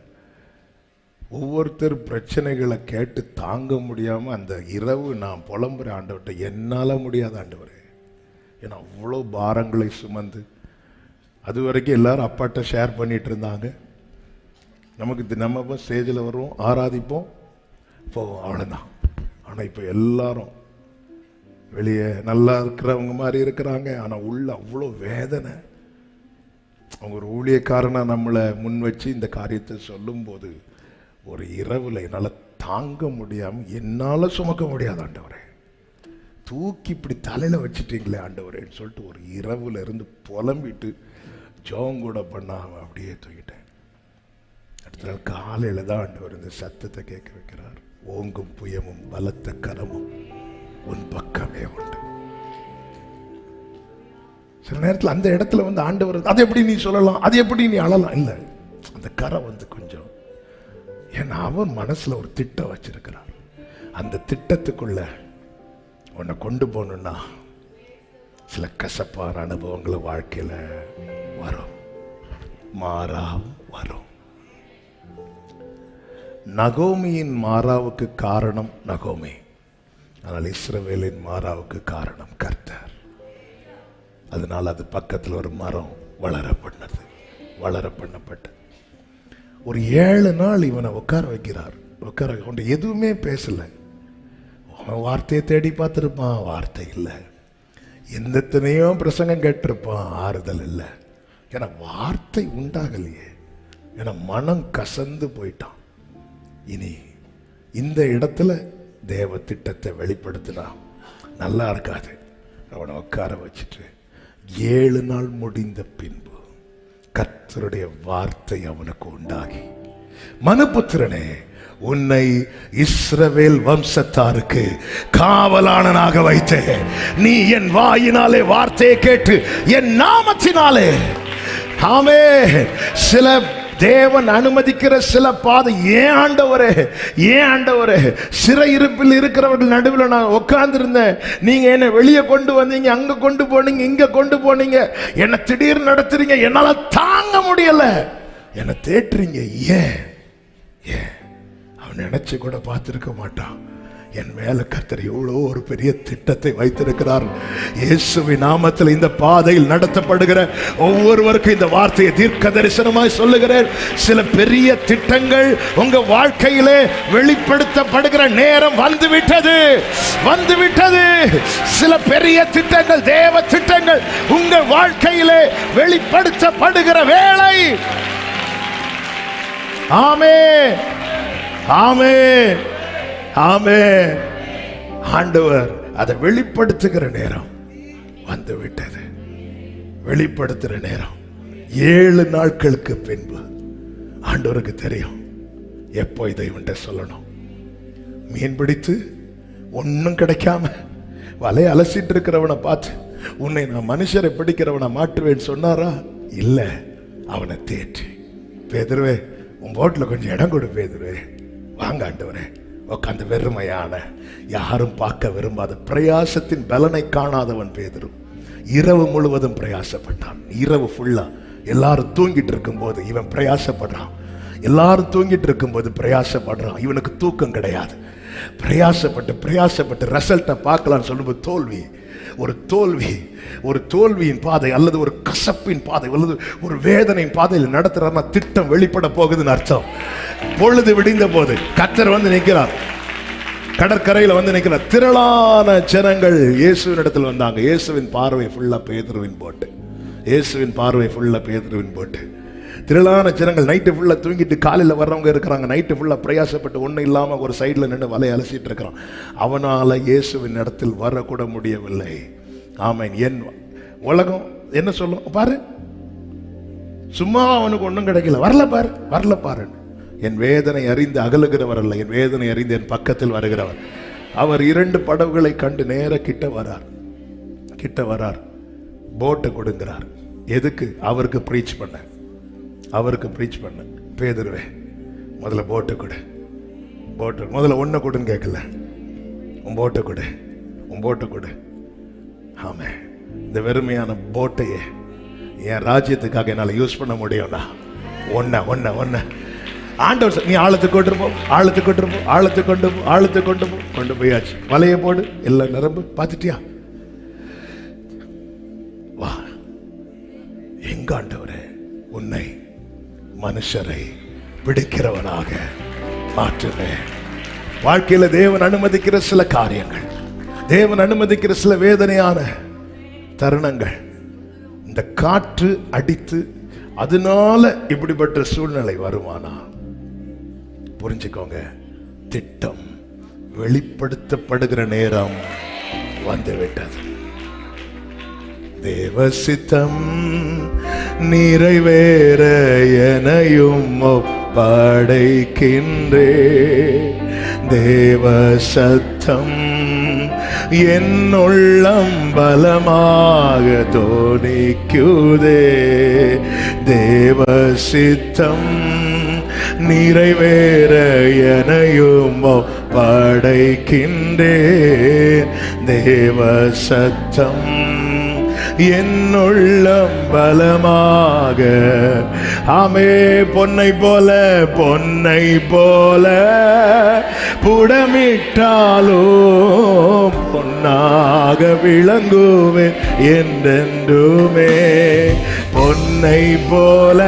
ஒவ்வொருத்தர் பிரச்சனைகளை கேட்டு தாங்க முடியாம அந்த இரவு நான் புலம்புற ஆண்டவர்கிட்ட, என்னால முடியாத ஆண்டவரே, ஏன்னா அவ்வளோ பாரங்களை சுமந்து. அது வரைக்கும் எல்லாரும் அப்பாட்ட ஷேர் பண்ணிட்டு இருந்தாங்க. நமக்கு நம்ம ஸ்டேஜில் வருவோம், ஆராதிப்போம், போவோம், அவ்வளோதான். ஆனால் இப்போ எல்லாரும் வெளியே நல்லா இருக்கிறவங்க மாதிரி இருக்கிறாங்க, ஆனால் உள்ள அவ்வளோ வேதனை. அவங்க ஒரு ஊழியக்காரனாக நம்மளை முன் வச்சு இந்த காரியத்தை சொல்லும்போது ஒரு இரவில் என்னால் தாங்க முடியாமல், என்னால் சுமக்க முடியாது ஆண்டவரே, தூக்கி இப்படி தலையில் வச்சுட்டீங்களே ஆண்டவரேன்னு சொல்லிட்டு ஒரு இரவுல இருந்து புலம்பிட்டு ஜோம் கூட பண்ணாமல் அப்படியே தூக்கிட்டேன். அடுத்த நாள் காலையில் தான் ஆண்டவர் இந்த சத்தத்தை கேட்க வைக்கிறார், ஓங்கும் புயமும் பலத்த கரமும் உன் பக்கமே உண்டு. சில நேரத்தில் அந்த இடத்துல வந்து ஆண்டவர் அது எப்படி நீ சொல்லலாம், அது எப்படி நீ அழலாம், இல்லை அந்த கரை வந்து கொஞ்சம், ஏன்னா அவன் மனசுல ஒரு திட்டம் வச்சிருக்கிறார். அந்த திட்டத்துக்குள்ள உன்னை கொண்டு போகணும்னா சில கசப்பான அனுபவங்களை வாழ்க்கையில வரும், மாறாவும் வரும். நகோமியின் மாறாவுக்கு காரணம் நகோமி, ஆனால் இஸ்ரவேலின் மாறாவுக்கு காரணம் கர்த்தர். அதனால் அது பக்கத்தில் ஒரு மரம் வளர பண்ணப்பட்டு ஒரு 7 நாள் இவனை உட்கார வைக்கிறார். உட்கார கொண்டு எதுவுமே பேசல. வார்த்தையை தேடி பார்த்துருப்பான், வார்த்தை இல்லை. எத்தனையோ பிரசங்கம் கேட்டிருப்பான், ஆறுதல் இல்லை. ஏன்னா வார்த்தை உண்டாகலையே, ஏன்னா மனம் கசந்து போயிட்டான். இனி இந்த இடத்துல தேவ திட்டத்தை வெளிப்படுத்தினா நல்லா இருக்காது. அவனை உட்கார வச்சுட்டு 7 நாள் முடிந்த பின்பு கர்த்தருடைய வார்த்தை அவனுக்கு உண்டாகி, மனுபுத்திரனே, உன்னை இஸ்ரவேல் வம்சத்தாருக்கு காவலாளனாக வைத்தேன். நீ என் வாயினாலே வார்த்தையை கேட்டு என் நாமத்தினாலே. ஆமென். சில தேவன் அனுமதிக்கிற சில பாதை, ஏன் ஆண்டவரே சிறையிருப்பில் இருக்கிறவர்கள் நடுவில் நான் உட்கார்ந்து இருந்தேன். நீங்க என்ன வெளியே கொண்டு வந்தீங்க, அங்க கொண்டு போனீங்க, இங்க கொண்டு போனீங்க, என்ன திடீர்னு நடத்துறீங்க, என்னால தாங்க முடியல, என்ன தேட்டுறீங்க. ஏன் அவன் நினைச்சு கூட பார்த்திருக்க மாட்டான். என் மேல கர்த்தர் எவ்வளோ ஒரு பெரிய திட்டத்தை வைத்திருக்கிறார். இயேசுவின் நாமத்தில் இந்த பாதையில் நடத்தப்படுகிற ஒவ்வொருவருக்கும் இந்த வார்த்தையை தீர்க்க தரிசனமாய் சொல்லுகிறேன். சில பெரிய திட்டங்கள் உங்க வாழ்க்கையிலே வெளிப்படுத்தப்படுகிற நேரம் வந்துவிட்டது. சில பெரிய திட்டங்கள், தேவ திட்டங்கள் உங்கள் வாழ்க்கையிலே வெளிப்படுத்தப்படுகிற வேளை. ஆமென், ஆமென், ஆமென். ஆண்டவர் அதை வெளிப்படுத்துகிற நேரம் வந்து விட்டது. வெளிப்படுத்துகிற நேரம் 7 நாட்களுக்கு பின்பு ஆண்டவருக்கு தெரியும் எப்போ இதை இவன்ட்ட சொல்லணும். மீன் பிடித்து ஒன்னும் கிடைக்காம வலையை அலசிட்டு இருக்கிறவனை பார்த்து உன்னை நான் மனுஷரை பிடிக்கிறவனை மாட்டுவேன்னு சொன்னாரா? இல்ல, அவனை தேற்றி, பேதுருவே உன் போட்டில் கொஞ்சம் இடம் கொடு பேதுருவே, வாங்க ஆண்டவரே உட்காந்து. வெறுமையான, யாரும் பார்க்க விரும்பாத, பிரயாசத்தின் பலனை காணாதவன் பேதுரு இரவு முழுவதும் பிரயாசப்பட்டான். இரவு ஃபுல்லா எல்லாரும் தூங்கிட்டு இருக்கும் போது இவன் பிரயாசப்படுறான். எல்லாரும் தூங்கிட்டு இருக்கும் போது பிரயாசப்படுறான். இவனுக்கு தூக்கம் கிடையாது. பிரயாசப்பட்டு ரிசல்ட்டை பார்க்கலான்னு சொல்லும்போது தோல்வி. ஒரு தோல்வியின் பாதை அல்லது ஒரு கசப்பின் பாதை அல்லது ஒரு வேதனையின் பாதையில் நடத்துறாருன்னா திட்டம் வெளிப்பட போகுதுன்னு அர்த்தம். பொழுது விடிந்த போது கர்த்தர் வந்து நிற்கிறார், கடற்கரையில் வந்து நிற்கிறார். திரளான ஜனங்கள் இயேசுவின் இடத்தில் வந்தாங்க. இயேசுவின் பார்வை ஃபுல்லா பேதுருவின் போட்டு. திரளான ஜனங்கள் நைட்டு ஃபுல்லா தூங்கிட்டு காலையில் வர்றவங்க இருக்கிறாங்க. நைட்டு ஃபுல்லா பிரயாசப்பட்டு ஒன்றும் இல்லாமல் ஒரு சைடில் நின்று வலையை அலசிட்டு இருக்கிறான். அவனால் இயேசுவின் இடத்தில் வரக்கூட முடியவில்லை. ஆமென். என் உலகம் என்ன சொல்லும் பாரு, சும்மா அவனுக்கு ஒன்றும் கிடைக்கல, வரல பாரு. என் வேதனை அறிந்து அகலுகிறவர் அல்ல, என் வேதனை அறிந்து என் பக்கத்தில் வருகிறவர். அவர் 2 படகுகளை கண்டு நேர கிட்ட வரார். போட்டை கொடுங்கிறார். எதுக்கு? அவருக்கு ப்ரீச் பண்ண. பேதுருவே முதல்ல போட்டை கொடு, முதல்ல ஒன்றை கொடுன்னு கேட்கல, உன் போட்டை கொடு. ஆமே, இந்த வெறுமையான போட்டையே என் ராஜ்யத்துக்காக என்னால் யூஸ் பண்ண முடியும்னா ஒன்ன ஆண்டவர் நீ ஆழத்துக்கு கொண்டு போயாச்சு. வலையை போடு, எல்லாம் நிரம்பு. பார்த்துட்டியா? வா. எங்க ஆண்டவரே உன்னை மனுஷரை பிடிக்கிறவனாக மாற்றுவேன். வாழ்க்கையில தேவன் அனுமதிக்கிற சில காரியங்கள், தேவன் அனுமதிக்கிற சில வேதனையான தருணங்கள், இந்த காற்று அடித்து அதனால இப்படிப்பட்ட சூழ்நிலை வருமானா புரிஞ்சுக்கோங்க, திட்டம் வெளிப்படுத்தப்படுகிற நேரம் வந்துவிட்டது. தேவ சித்தம் நிறைவேற எனையும் ஒப்படைக்கின்றே. தேவ சத்தம் என் உள்ளம் பலமாக தோணிக்குதே. தேவ சித்தம் நிறைவேற எனையும் படைக்கின்றேன். தேவ சத்தம் என் உள்ளம் பலமாக. ஆமே, பொன்னை போல புடமிட்டாலும் பொன்னாக விளங்குவேன் என்றென்றுமே. பொன்னை போல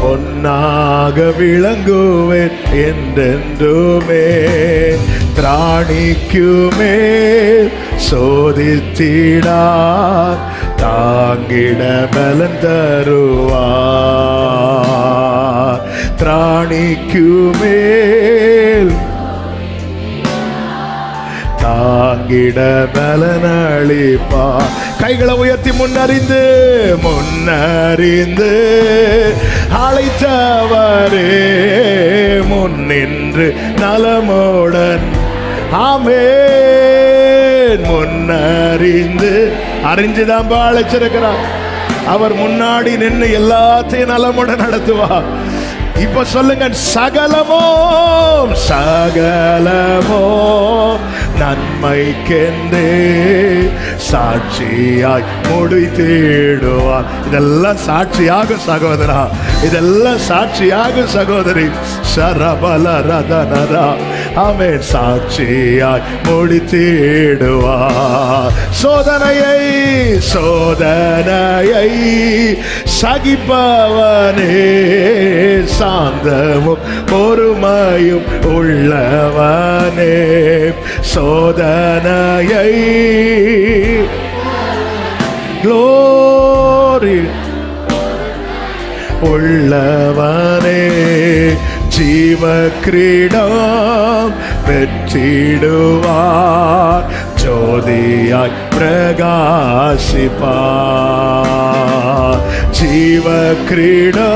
பொன்னாக விளங்குவேன் என்றென்றுமே. திராணிக்குமே சோதித்திடார் தாங்கிட பலன் தருவார். திராணிக்குமேல் தாங்கிட பலனளிப்பார். கைகளை உயர்த்தி முன்னறிந்து அழைத்தவரே முன்னின்று நலமுடன். ஆமென். அறிஞ்சுதான் அழைச்சிருக்கிறார். அவர் முன்னாடி நின்று எல்லாத்தையும் நலமுடன் நடத்துவார். இப்ப சொல்லுங்க, சகலமோ நன்மைக்கென்றே சாட்சியாய் முடித்திடுவார். இதெல்லாம் சாட்சியாக சகோதரா, இதெல்லாம் சாட்சியாக சகோதரி. சரபல ரதனரா. ஆமென். சாட்சியாய் முடித்திடுவார். சோதனையை சகிப்பவனே சாந்தமும் பொறுமையும் உள்ளவனே. சோதனையை க்ளோரி உள்ளவனே. ஜீவ கிரீடம் பெற்றிடுவார். ஜோதியாய் பிரகாசிப்பார். ஜீவ கிரீடம்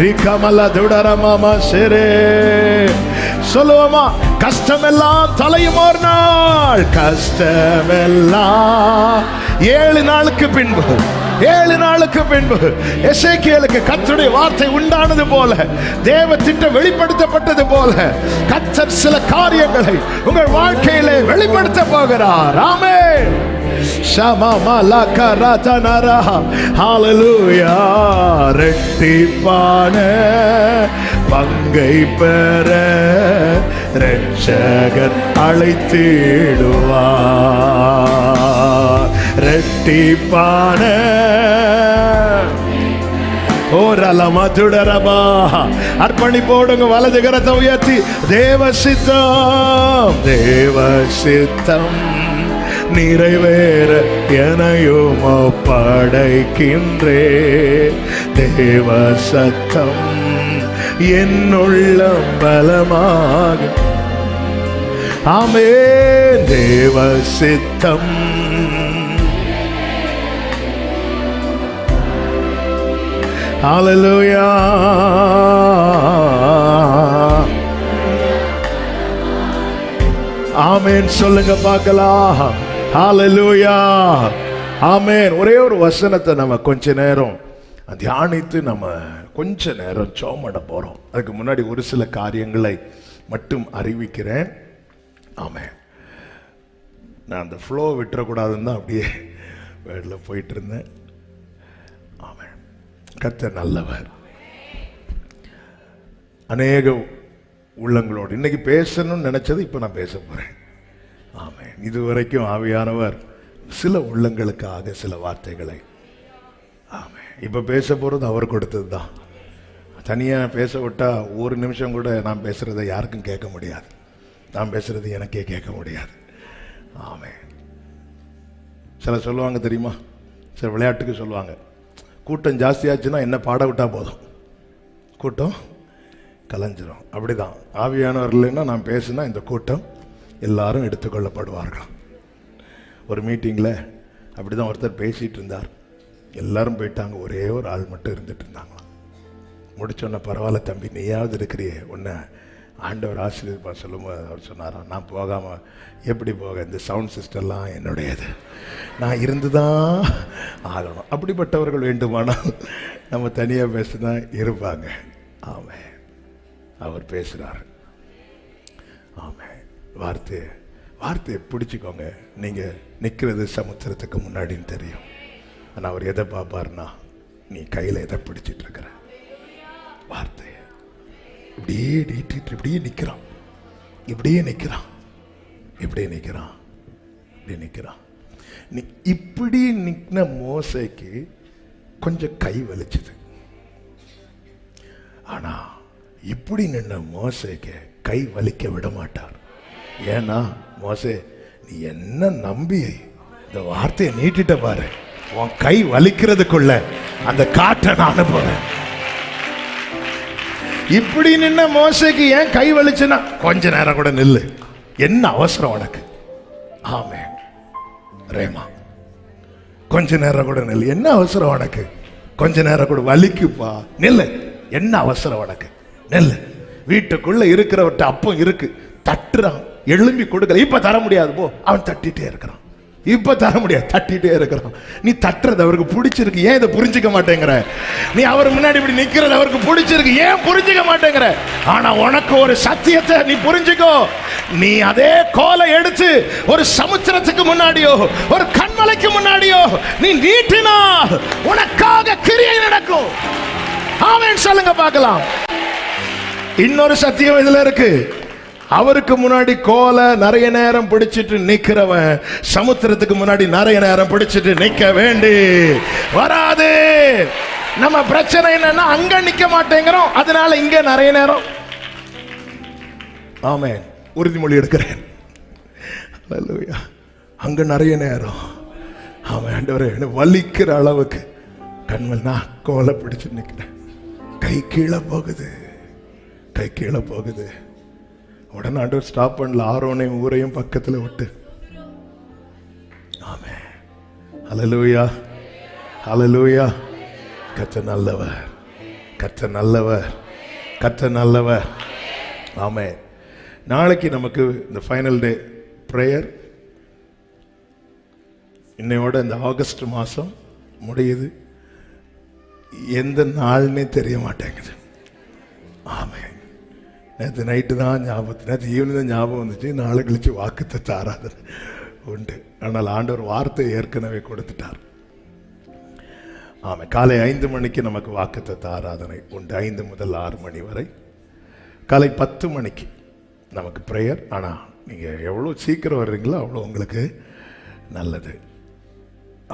ரிகமல துடரமாமா சிரே. சொல்லுவோமா? கஷ்டமெல்லாம் தலையும் ஒரு நாள். கஷ்டமெல்லாம் 7 நாளுக்கு பின்பு எசேக்கியேலுக்கு கர்த்தருடைய வார்த்தை உண்டானது போல, தேவ திட்டம் வெளிப்படுத்தப்பட்டது போல, கர்த்தர் சில காரியங்களை உங்கள் வாழ்க்கையிலே வெளிப்படுத்த போகிறார். ஆமென். ஹல்லேலூயா. இரட்டிப்பான பங்கை பெற இரட்சகர் அழைத்திடுவார். இரட்டிப்பான ஓரலமதுடரபா. அர்ப்பணி போடுங்க. வலது கரத்தை உயர்த்தி தேவ சித்தம் நிறைவேற எனையும் படைக்கின்றேன். தேவ சத்தம் என் உள்ளம் பலமாக. ஆமென். தேவ சித்தம் ஹல்லேலூயா. ஆமென். சொல்லுங்க பார்க்கலாம். ஹல்லேலூயா. ஆமென். ஒரே ஒரு வசனத்தை நம்ம கொஞ்ச நேரம் தியானித்து நம்ம கொஞ்ச நேரம் ஜெபம் போறோம். அதுக்கு முன்னாடி ஒரு சில காரியங்களை மட்டும் அறிவிக்கிறேன். ஆமென். நான் அந்த ஃப்ளோ விட்டுறக்கூடாதுன்னு தான் அப்படியே வேர்டில் போயிட்டு இருந்தேன். ஆமென். கர்த்தர் நல்லவர். அநேக உள்ளங்களோடு இன்னைக்கு பேசணும்னு நினைச்சது இப்போ நான் பேச போறேன். ஆமென். இதுவரைக்கும் ஆவியானவர் சில உள்ளங்களுக்காக சில வார்த்தைகளை, ஆமென், இப்போ பேச போகிறது அவர் கொடுத்தது தான். தனியாக பேச விட்டால் ஒரு நிமிஷம் கூட நான் பேசுகிறத யாருக்கும் கேட்க முடியாது. நான் பேசுகிறது எனக்கே கேட்க முடியாது. ஆமென். சில சொல்லுவாங்க தெரியுமா, சில விளையாட்டுக்கு சொல்லுவாங்க, கூட்டம் ஜாஸ்தியாச்சுன்னா என்ன பாட விட்டால் போதும், கூட்டம் கலைஞ்சிரும். அப்படி தான் ஆவியானவர் இல்லைன்னா நான் பேசுனா இந்த கூட்டம் எல்லாரும் எடுத்துக்கொள்ளப்படுவார்கள். ஒரு மீட்டிங்கில் அப்படி தான் ஒருத்தர் பேசிகிட்டு இருந்தார். எல்லாரும் போயிட்டாங்க, ஒரே ஒரு ஆள் மட்டும் இருந்துட்டு இருந்தாங்களாம். முடிச்சோன்ன, பரவாயில்ல தம்பி, நீயாவது இருக்கிறியே, உன்னை ஆண்டவர் ஆசீர்வதிப்பா சொல்லும்போது அவர் சொன்னாராம், நான் போகாமல் எப்படி போக, இந்த சவுண்ட் சிஸ்டம்லாம் என்னுடையது, நான் இருந்து தான் ஆகணும். அப்படிப்பட்டவர்கள் வேண்டுமானால் நம்ம தனியாக பேசினா இருப்பாங்க. ஆமே, அவர் பேசுகிறார். ஆமே, வார்த்தையை பிடிச்சிக்கோங்க. நீங்கள் நிற்கிறது சமுத்திரத்துக்கு முன்னாடின்னு தெரியும். ஆனால் அவர் எதை பார்ப்பார்னா, நீ கையில் எதை பிடிச்சிட்டு இருக்கிற வார்த்தையை. இப்படியே நீட்டிட்டு இப்படியே நிற்கிறான், இப்படியே நிற்கிறான், இப்படியே நிற்கிறான், இப்படி நிற்கிறான். நீ இப்படி நிற்கின மோசைக்கு கொஞ்சம் கை வலிச்சுது. ஆனா இப்படி நின்ன மோசைக்கு கை வலிக்க விட மாட்டார். ஏன்னா, மோசே நீ என்ன நம்பி இந்த வார்த்தையை நீட்டிட்ட பாரு, உன் கை வலிக்கிறதுக்குள்ள அந்த காற்றை நான் அனுப்புறேன். இப்படி நின்ன மோசைக்கு ஏன் கை வலிச்சுன்னா, கொஞ்ச நேரம் கூட நில்லு, என்ன அவசரம் உனக்கு? ஆமே ரேமா, கொஞ்ச நேரம் கூட நில்லு, என்ன அவசரம் உனக்கு? கொஞ்ச நேரம் கூட வலிக்குப்பா, நில்லு, என்ன அவசரம் உனக்கு? நெல் வீட்டுக்குள்ள இருக்கிறவர்கிட்ட அப்பம் இருக்கு, தட்டுறான், எழும்பி கொடுக்கல, இப்ப தர முடியாது போ, அவன் தட்டிட்டே இருக்கிறான், இப்ப தர முடியாது, தட்டிட்டே இருக்கிறான். நீ தட்டுறது அவருக்கு பிடிச்சிருக்கு, ஏன் இதை புரிஞ்சுக்க மாட்டேங்கிற? நீ அவர் முன்னாடி இப்படி நிக்கிறது அவருக்கு பிடிச்சிருக்கு, ஏன் புரிஞ்சுக்க மாட்டேங்கிற? ஆனா உனக்கு ஒரு சத்தியத்தை நீ புரிஞ்சுக்கோ. நீ அதே கோலை எடுத்து ஒரு சமுத்திரத்துக்கு முன்னாடியோ ஒரு கண்மலைக்கு முன்னாடியோ நீ நீட்டினா உனக்காக கிரியை நடக்கும். ஆமென் சொல்லுங்க பார்க்கலாம். இன்னொரு சத்தியம் இதுல இருக்கு. அவருக்கு முன்னாடி கோலை நிறைய நேரம் பிடிச்சிட்டு நிக்கிறவன் சமுத்திரத்துக்கு முன்னாடி நிறைய நேரம் பிடிச்சிட்டு நிக்க வேண்டி வராது. நம்ம பிரச்சனை என்னன்னா, அங்க நிக்க மாட்டேங்கிறோம், அதனால இங்க நிறைய நேரம். ஆமென், உறுதிமொழி எடுக்கிறேன். அல்லேலூயா. அங்க நிறைய நேரம். ஆமென் ஆண்டவரே, வலிக்கிற அளவுக்கு கண்மல் நான் கோலை பிடிச்சு நிக்கிறேன், கை கீழே போகுது, கை கீழே போகுது. உடனே ஆண்டவர் ஸ்டாப் பண்ணல, ஆரோனையும் ஊரையும் பக்கத்தில் விட்டு. ஆமென், ஹல்லேலூயா, ஹல்லேலூயா. கர்த்தர் நல்லவர், கர்த்தர் நல்லவர், கர்த்தர் நல்லவர். ஆமென். நாளைக்கு நமக்கு இந்த ஃபைனல் டே ப்ரேயர். இன்னையோட இந்த ஆகஸ்ட் மாதம் முடியுது. எந்த நாள்னே தெரிய மாட்டேங்குது. ஆமென். நேற்று நைட்டு தான் ஞாபகம், நேற்று ஈவினிங் தான் ஞாபகம் வந்துச்சு, நாளை கழிச்சு வாக்குத்தத்த ஆராதனை உண்டு. ஆனால் ஆண்டவர் வார்த்தை ஏற்கனவே கொடுத்துட்டார். ஆமாம், காலை 5 மணிக்கு நமக்கு வாக்குத்தத்த ஆராதனை உண்டு, 5 முதல் 6 மணி வரை. காலை 10 மணிக்கு நமக்கு ப்ரேயர். ஆனால் நீங்கள் எவ்வளோ சீக்கிரம் வர்றீங்களோ அவ்வளோ உங்களுக்கு நல்லது.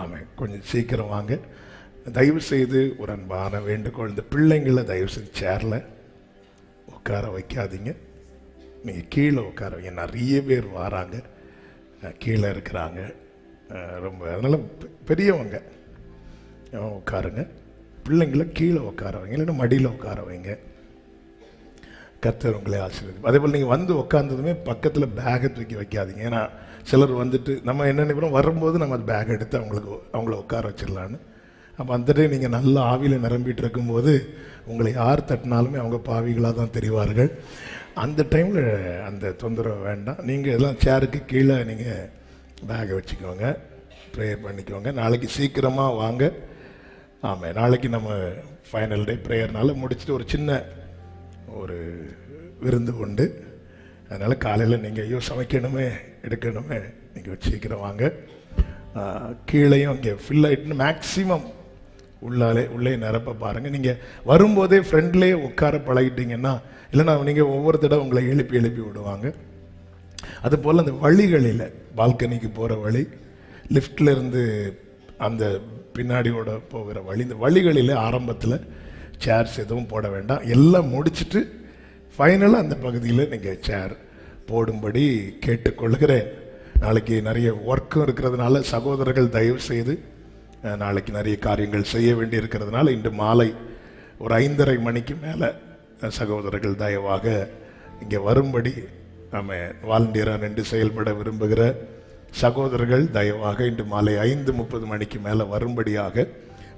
ஆமாம், கொஞ்சம் சீக்கிரம் வாங்க. தயவு செய்து ஒரு அன்பான வேண்டுகோள், இந்த பிள்ளைங்களை தயவு செய்து சேரில் உட்கார வைக்காதீங்க, நீங்கள் கீழே உட்கார வைங்க. நிறைய பேர் வராங்க, கீழே இருக்கிறாங்க ரொம்ப, அதனால் பெரியவங்க உட்காருங்க, பிள்ளைங்களை கீழே உட்கார வைங்க, இல்லைன்னா மடியில் உட்கார வைங்க. கர்த்தர் உங்களை ஆசீர்வதிப்பார். அதே போல் நீங்கள் வந்து உட்காந்ததுமே பக்கத்தில் பேகை தூக்கி வைக்காதீங்க. ஏன்னா சிலர் வந்துட்டு நம்ம என்ன நினைக்கிறோம், வரும்போது நம்ம அந்த பேக் எடுத்து அவங்கள உட்கார வச்சிடலான்னு. அப்போ அந்த டே நீங்கள் நல்ல ஆவியில் நிரம்பிட்டு இருக்கும்போது உங்களை யார் தட்டினாலுமே அவங்க பாவிகளாக தான் தெரிவார்கள். அந்த டைமில் அந்த தொந்தரவு வேண்டாம். நீங்கள் எல்லாம் சேருக்கு கீழே நீங்கள் பேகை வச்சுக்கோங்க, ப்ரேயர் பண்ணிக்கோங்க. நாளைக்கு சீக்கிரமாக வாங்க. ஆமாம், நாளைக்கு நம்ம ஃபைனல் டே ப்ரேயர்னால முடிச்சுட்டு ஒரு சின்ன ஒரு விருந்து உண்டு. அதனால் காலையில் நீங்கள் ஐயோ சமைக்கணுமே எடுக்கணுமே, நீங்கள் சீக்கிரம் வாங்க. கீழேயும் அங்கே ஃபில் ஆகிட்டுன்னு மேக்ஸிமம் உள்ளே நிரப்ப பாருங்கள். நீங்கள் வரும்போதே ஃப்ரெண்ட்லேயே உட்கார பழகிட்டீங்கன்னா, இல்லைன்னா நீங்கள் ஒவ்வொரு தடவை உங்களை எழுப்பி விடுவாங்க. அதுபோல் அந்த வழிகளில் பால்கனிக்கு போகிற வழி, லிஃப்டில் இருந்து அந்த பின்னாடியோட போகிற வழி, இந்த வழிகளில் ஆரம்பத்தில் சேர்ஸ் எதுவும் போட வேண்டாம். எல்லாம் முடிச்சுட்டு ஃபைனலாக அந்த பகுதியில் நீங்கள் சேர் போடும்படி கேட்டுக்கொள்கிறேன். நாளைக்கு நிறைய ஒர்க்கும் இருக்கிறதுனால சகோதரர்கள் தயவு செய்து, நாளைக்கு நிறைய காரியங்கள் செய்ய வேண்டி இருக்கிறதுனால இன்று மாலை ஒரு 5:30 மணிக்கு மேலே சகோதரர்கள் தயவாக இங்கே வரும்படி, நம்ம வாலண்டியராக நின்று செயல்பட விரும்புகிற சகோதரர்கள் தயவாக இன்று மாலை 5:30 மணிக்கு மேலே வரும்படியாக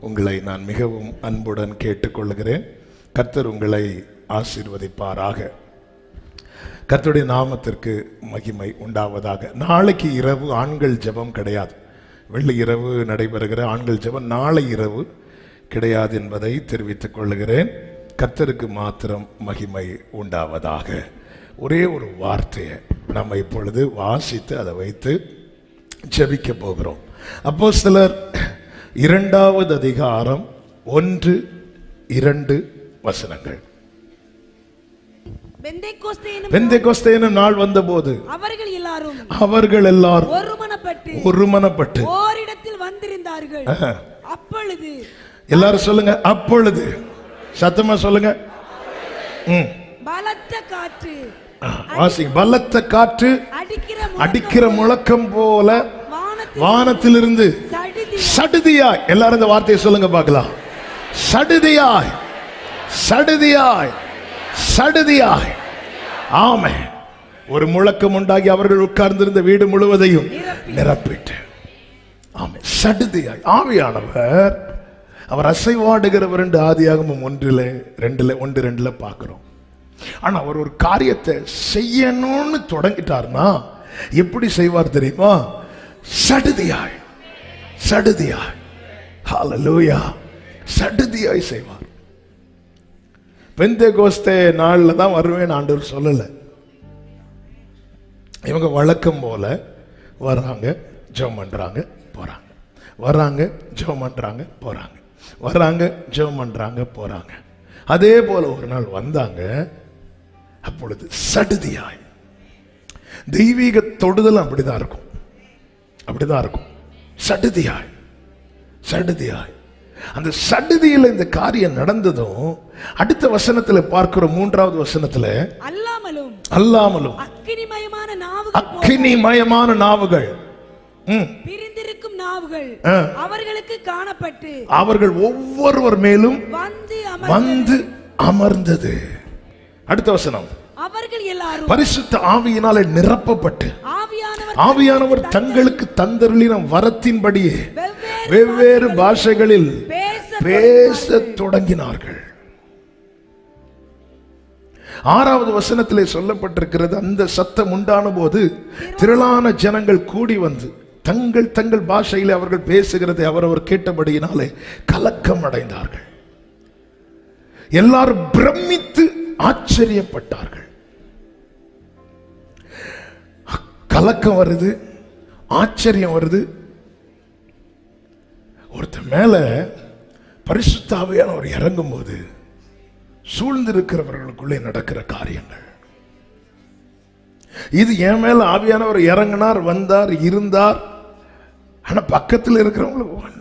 உங்களை நான் மிகவும் அன்புடன் கேட்டுக்கொள்கிறேன். கர்த்தர் உங்களை ஆசீர்வதிப்பாராக. கர்த்தருடைய நாமத்திற்கு மகிமை உண்டாவதாக. நாளைக்கு இரவு ஆண்கள் ஜெபம் கிடையாது. வெள்ளி இரவு நடைபெறுகிற ஆண்கள் ஜெபம் நாளை இரவு கிடையாது என்பதை தெரிவித்துக் கொள்ளுகிறேன். கர்த்தருக்கு மாத்திரம் மகிமை உண்டாவதாக. ஒரே ஒரு வார்த்தையை நம்ம இப்பொழுது வாசித்து அதை வைத்து ஜெபிக்க போகிறோம். அப்போஸ்தலர் 2வது அதிகாரம் 1-2 வசனங்கள். பெந்தெகோஸ்தே என்னும் நாள் வந்தபோது அவர்கள் எல்லாரும் ஒருமனப்பட்டு ஓரிடத்தில் வந்திருந்தார்கள். அப்பொழுது எல்லாரும் சொல்லுங்க, அப்பொழுது சத்தமா சொல்லுங்க. பலத்த காற்று வாசிங்க. பலத்த காற்று அடிக்கிற முழக்கம் போல வானத்திலிருந்து சடுதியாய், எல்லாரும் இந்த வார்த்தையை சொல்லுங்க பார்க்கலாம். சடுதியாய், சடுதியாய், சடுதியாய். ஆமென். ஒரு முழக்கம் உண்டாகி அவர்கள் உட்கார்ந்திருந்த வீடு முழுவதையும் நிரப்பிட்டு. ஆமென். சடுதியாய். ஆவியானவர் அவர் அசைவாடுகிறவர் என்று ஆதியாகமம் 1:2 பார்க்கிறோம். ஆனா அவர் ஒரு காரியத்தை செய்யணும்னு தொடங்கிட்டார்னா எப்படி செய்வார் தெரியுமா? சடுதியாய், சடுதியாய். ஹல்லேலூயா. சடுதியாய் செய்வார். பெந்தெகோஸ்தே நாள்ல தான் வருவேன் ஆண்டவர் சொல்லல. இவங்க வழக்கம் போல வராங்க, ஜெபம் பண்றாங்க, போறாங்க. வராங்க, ஜெபம் பண்றாங்க, போறாங்க. வராங்க, ஜெபம் பண்றாங்க, போறாங்க. அதே போல ஒரு நாள் வந்தாங்க. அப்பொழுது சடுதியாய். தெய்வீக தொடுதல் அப்படிதான் இருக்கும், அப்படிதான் இருக்கும். சடுதியாய், சடுதியாய். அந்த சடுதியில் இந்த காரியம் நடந்ததும் அடுத்த வசனத்துல பார்க்கிற 3வது வசனத்துல அல்லாமலும் அக்கினிமயமான நாவுகள் பிரிந்திருக்கும் நாவுகள் அவர்களுக்கு காணப்பட்டு அவர்கள் ஒவ்வொருவர் மேலும் வந்து அமர்ந்தது. அடுத்த வசனம், அவர்கள் எல்லாரும் பரிசுத்த ஆவியினாலே நிரப்பப்பட்டு ஆவியானவர் தங்களுக்கு தந்தருளின வரத்தின்படியே வெவ்வேறு பாஷைகளில் பேசத் தொடங்கினார்கள். 6வது வசனத்திலே சொல்லப்பட்டிருக்கிறது, அந்த சத்தம் உண்டான போது திரளான ஜனங்கள் கூடி வந்து தங்கள் தங்கள் பாஷையிலே அவர்கள் பேசுகிறதை அவரவர் கேட்டபடியினாலே கலக்கம் அடைந்தார்கள். எல்லாரும் பிரமித்து ஆச்சரியப்பட்டார்கள். கலக்கம் வருது, ஆச்சரியம் வருது. ஒருத்தர் மேல பரிசுத்த ஆவியானவர் இறங்கும் போது சூழ்ந்திருக்கிறவர்களுக்குள்ளே நடக்கிற காரியங்கள். இது என் மேல ஆவியானவர் இறங்கினார், வந்தார், இருந்தார். ஆனா பக்கத்தில் இருக்கிறவங்களுக்கு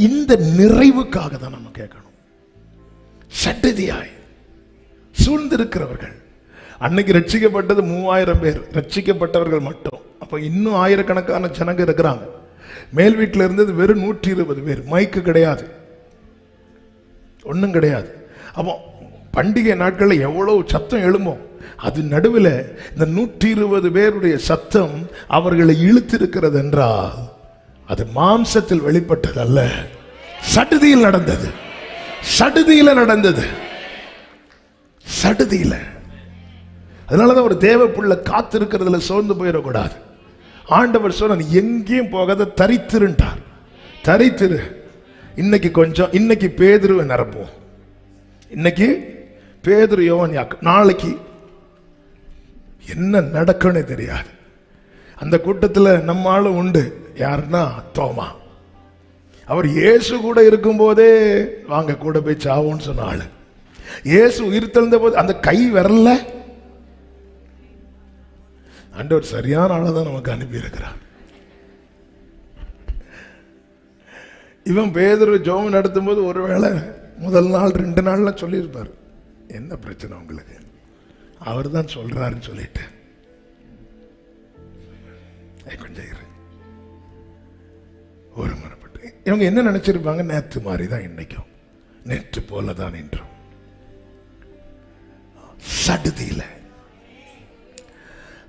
இந்த நிறைவுக்காக தான் நம்ம கேட்கணும். சடுதியாய் சூழ்ந்திருக்கிறவர்கள். அன்னைக்கு ரட்சிக்கப்பட்டது 3000 பேர், ரட்சிக்கப்பட்டவர்கள் மட்டும். அப்ப இன்னும் ஆயிரக்கணக்கான ஜனங்க இருக்கிறாங்க. மேல் வீட்டில் இருந்தது வெறும் 120 பேர். மைக்கு கிடையாது, ஒன்றும் கிடையாது. அப்போ பண்டிகை நாட்களில் எவ்வளவு சத்தம் எழும்போம். அது நடுவில் இந்த 120 பேருடைய சத்தம் அவர்களை இழுத்திருக்கிறது என்றால் அது மாம்சத்தில் வெளிப்பட்டது அல்ல, சடுதியில் நடந்தது. சடுதியில நடந்தது, சடுதியில. அதனாலதான் ஒரு தேவ புள்ள காத்திருக்கிறதுல சோர்ந்து போயிடக்கூடாது. ஆண்டவர் சொன்ன எங்கேயும் போகாத தரித்திருண்டார். தரித்திரு. இன்னைக்கு கொஞ்சம், இன்னைக்கு பேதுருவை நிரப்புவோம். இன்னைக்கு பேதுரு, யோவான், யாக்கோபு. நாளைக்கு என்ன நடக்கும்னே தெரியாது. அந்த கூட்டத்தில் நம்ம ஆளும் உண்டு. யாருன்னா தோமா. அவர் இயேசு கூட இருக்கும் போதே வாங்க கூட போய் சாவோன்னு சொன்ன ஆளு. இயேசு உயிர் தெழுந்த போது அந்த கை வரல. ஆண்டவர் சரியான ஆளை தான் நமக்கு அனுப்பி இருக்கிறார். இவன் பேதுரு ஜெபம் நடத்தும் போது ஒருவேளை முதல் நாள் 2 நாள்ல சொல்லியிருப்பார், என்ன பிரச்சனை உங்களுக்கு, அவர் தான் சொல்றாருன்னு சொல்லிட்டு கொஞ்சம் ஒரு மனப்பட்டு. இவங்க என்ன நினைச்சிருப்பாங்க, நேற்று மாதிரி தான் இன்னைக்கும், நேற்று போலதான் இன்றும். சடுதியில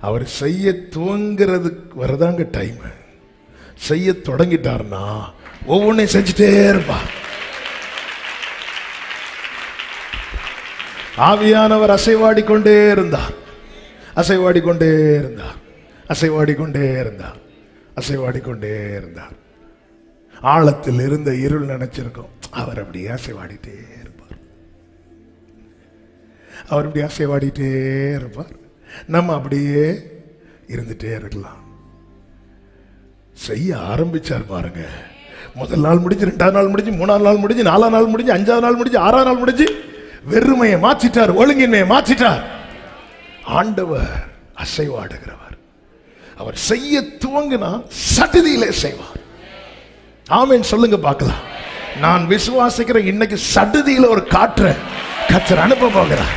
அவர் செய்ய துவங்கிறதுக்கு வரதாங்க டைம். செய்ய தொடங்கிட்டார்னா ஒவ்வொன்றையும் செஞ்சுட்டே இருப்பா. ஆவியானவர் அசைவாடிக்கொண்டே இருந்தார், அசைவாடிக்கொண்டே இருந்தார், அசைவாடிக்கொண்டே இருந்தார், அசைவாடிக்கொண்டே இருந்தார். ஆழத்தில் இருந்த இருள் நினைச்சிருக்கோம், அவர் அப்படியே அசைவாடிட்டே இருப்பார், அவர் அப்படியே அசைவாடிட்டே இருப்பார். நம்ம அப்படியே இருந்துட்டே இருக்கலாம். செய்ய ஆரம்பிச்சார் பாருங்க. முதல் நாள் முடிஞ்சு, 2ஆம் நாள் முடிஞ்சு, 3ஆம் நாள் முடிஞ்சு, 4ஆம் நாள் முடிஞ்சு, 5ஆம் நாள் முடிஞ்சு, 6ஆம் நாள் முடிஞ்சு, வெறுமையை மாற்றிட்டார், ஒழுங்கின்மையை மாற்றிட்டார். ஆண்டவர் அசைவாடுகிறவர். அவர் செய்ய துவங்கினா சடுதியிலே செய்வார். ஆமென் சொல்லுங்க பார்க்கலாம். நான் விசுவாசிக்கிறேன், இன்னைக்கு சடுதியில ஒரு காற்றை கர்த்தர் அனுப்ப போகிறார்.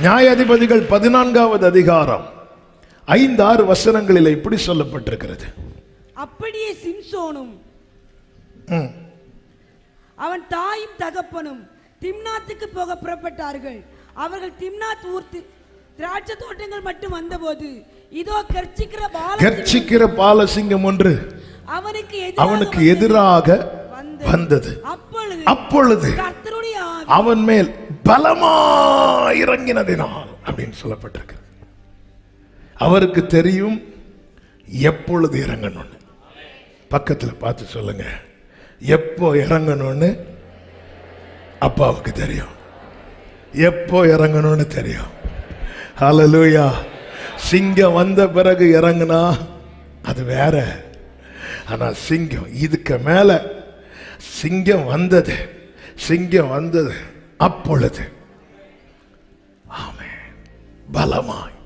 நியாயாதிபதிகள் 14வது அதிகாரம் 5-6 வசனங்களில் இப்படி சொல்லப்பட்டிருக்கிறது. அப்படியே சிம்சோனும் அவன் தாயும் தகப்பனும் திம்னாத்துக்கு போக புறப்பட்டார்கள். அவர்கள் திம்னாத் ஊர் திராட்சை தோட்டங்கள் மட்டும் வந்தபோது இதோ கர்ச்சிக்கிற பாலசிங்கம் ஒன்று அவனுக்கு எதிராக வந்தது. அப்பொழுது அவன் மேல் பலமா இறங்கினதினால் அப்படின்னு சொல்லப்பட்டிருக்கு. அவருக்கு தெரியும் எப்பொழுது இறங்கணும்னு. பக்கத்துல பார்த்து சொல்லுங்க, எப்போ இறங்கணும்னு அப்பாவுக்கு தெரியும், எப்போ இறங்கணும்னு தெரியும். ஹல்லேலூயா. சிங்கம் வந்த பிறகு இறங்குனா அது வேற. ஆனா சிங்கம் இதுக்கு மேல சிங்கம் வந்தது, சிங்கம் வந்தது அப்பொழுது ஆமென் பலமாய்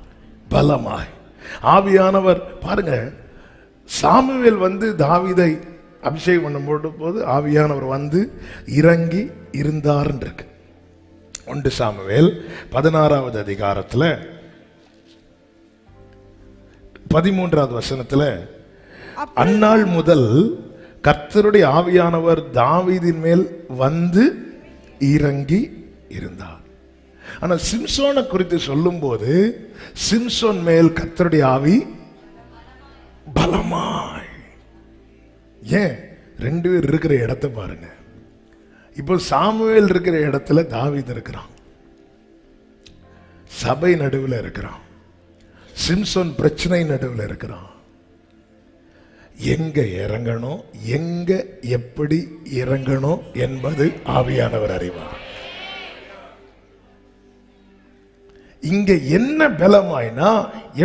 பலமாய் ஆவியானவர் பாருங்க. சாமுவேல் வந்து தாவீதை அபிஷேகம் பண்ணும் போது ஆவியானவர் வந்து இறங்கி இருந்தார் இருக்கு. 1 சாமுவேல் 16வது அதிகாரத்தில் 13வது வசனத்தில், அந்நாள் முதல் கர்த்தருடைய ஆவியானவர் தாவீதின் மேல் வந்து இறங்கி இருந்தார். ஆனா சிம்சோனை குறித்து சொல்லும் போது சிம்சோன் மேல் கர்த்தருடைய ஆவி பலமாய். ஏன்? 2 பேர் இருக்கிற இடத்தை பாருங்க. இப்போ சாமுவேல் இருக்கிற இடத்துல தாவீது இருக்கிறான், சபை நடுவில் இருக்கிறான். சிம்சோன் பிரச்சனை நடுவில் இருக்கிறான். எங்க இறங்கணும், எங்க எப்படி இறங்கணும் என்பது ஆவியானவர் அறிவார். இங்க என்ன பலமாய்னா,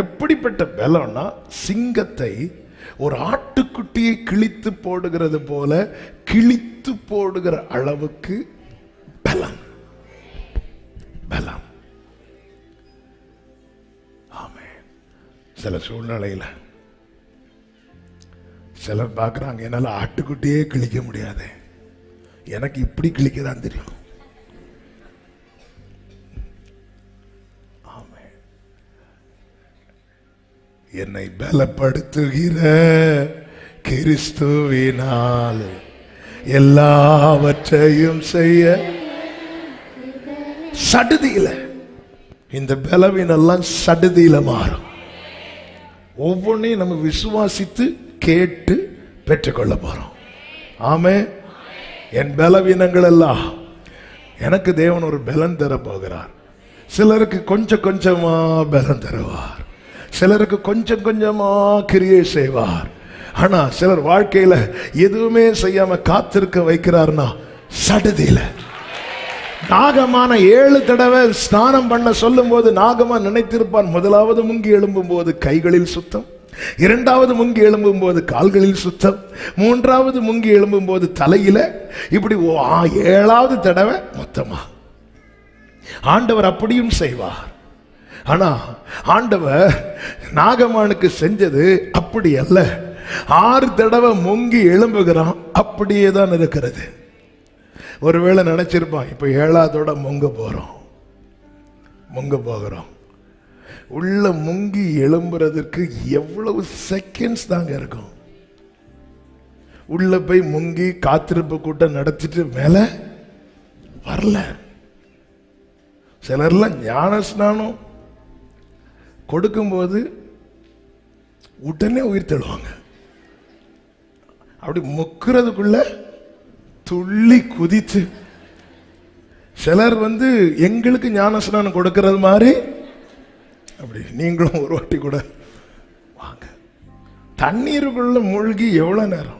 எப்படிப்பட்ட பலம்னா, சிங்கத்தை ஒரு ஆட்டுக்குட்டியை கிழித்து போடுகிறது போல கிழித்து போடுகிற அளவுக்கு பலம். பலம். ஆமென். சில சூழ்நிலையில சிலர் பார்க்குறாங்க, என்னால் ஆட்டுக்குட்டியே கிழிக்க முடியாது, எனக்கு இப்படி கிழிக்கதான் தெரியும். ஆமென். என்னை பலப்படுத்துகிற கிறிஸ்துவினால் எல்லாவற்றையும் செய்ய. சடுதியில இந்த பலவீனெல்லாம் சடுதியில மாறும். ஒவ்வொன்றையும் நம்ம விசுவாசித்து கேட்டு பெற்றுக்கொள்ள போறோம். ஆமே. என் பலவீனங்கள் எல்லாம் எனக்கு தேவன் ஒரு பலன் தர போகிறார். சிலருக்கு கொஞ்சம் கொஞ்சமா பலன் தருவார், சிலருக்கு கொஞ்சம் கொஞ்சமா கிரியை செய்வார். ஆனா சிலர் வாழ்க்கையில எதுவுமே செய்யாம காத்திருக்க வைக்கிறார்னா சடுதியில. நாகமான 7 தடவை ஸ்நானம் பண்ண சொல்லும் போது நாகமா நினைத்திருப்பான், முதலாவது முங்கி எழும்பும் போது கைகளில் சுத்தம், 2வது முங்கி எழும்பும் போது கால்களில் சுத்தம், 3வது முங்கி எழும்பும் போது தலையில, இப்படி 7வது தடவை மொத்தமா. ஆண்டவர் அப்படியும் செய்வார். ஆனா ஆண்டவர் நாகமானுக்கு செஞ்சது அப்படி அல்ல. 6 தடவை முங்கி எழும்புகிறான், அப்படியே தான் இருக்கிறது. ஒருவேளை நினைச்சிருப்பான், இப்ப 7வதோட முங்க போகிறோம். உள்ள முங்கி எழும்புறதுக்கு எவ்வளவு செகண்ட்ஸ் தாங்க இருக்கும். உள்ள போய் முங்கி காத்திருப்பு கூட்டம் நடத்திட்டு மேல வரல. சிலர்லாம் ஞான ஸ்நானம் கொடுக்கும்போது உடனே உயிர் தள்ளுவாங்க. அப்படி முக்கிறதுக்குள்ள துள்ளி குதித்து, சிலர் எங்களுக்கு ஞானஸ்நானம் கொடுக்கிறது மாதிரி அப்படி நீங்களும் ஒரு வாட்டி கூட வாங்க. தண்ணீருக்குள்ள மூழ்கி எவ்வளவு நேரம்?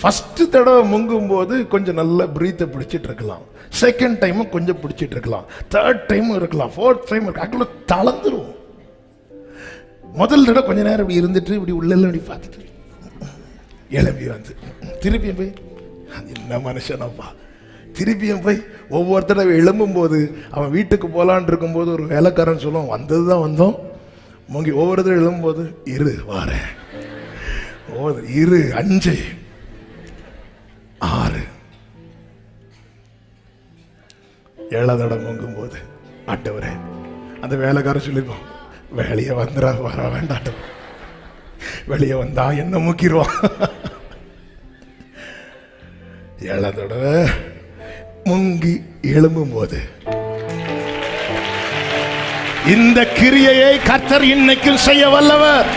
ஃபர்ஸ்ட் தடவை முங்கும் போது கொஞ்சம் நல்லா பிரீத்தை பிடிச்சிட்டு இருக்கலாம், செகண்ட் டைம் கொஞ்சம் பிடிச்சிட்டு இருக்கலாம், தேர்ட் டைம் இருக்கலாம், ஃபோர்த் டைம் இருக்கலாம், தளர்ந்துரும். முதல் தடவை கொஞ்ச நேரம் இப்படி இருந்துட்டு இப்படி உள்ள இப்படி பார்த்துட்டு எழுப்பி திருப்பியும் போய், என்ன மனுஷனப்பா, திருப்பியும் போய் ஒவ்வொரு தடவை எழும்பும் போது அவன் வீட்டுக்கு போலான் இருக்கும் போது ஒரு வேலைக்காரன் சொல்லுவான், வந்ததுதான் வந்தோம் மூங்கி. ஒவ்வொரு தடவை எழும்பும் போது இரு வாரேன், இரு 5 6 7 தடவை முங்கும் போது, ஆண்டவரே, அந்த வேலைக்காரன் சொல்லிருப்பான், வெளியே வந்துடா, வர வேண்டாம், வெளியே வந்தா என்ன முக்கிடுவான். 7 தடவை முங்கி எழும்பும் போது, இந்த கிரியையை கர்த்தர் இன்னைக்கும் செய்ய வல்லவர்.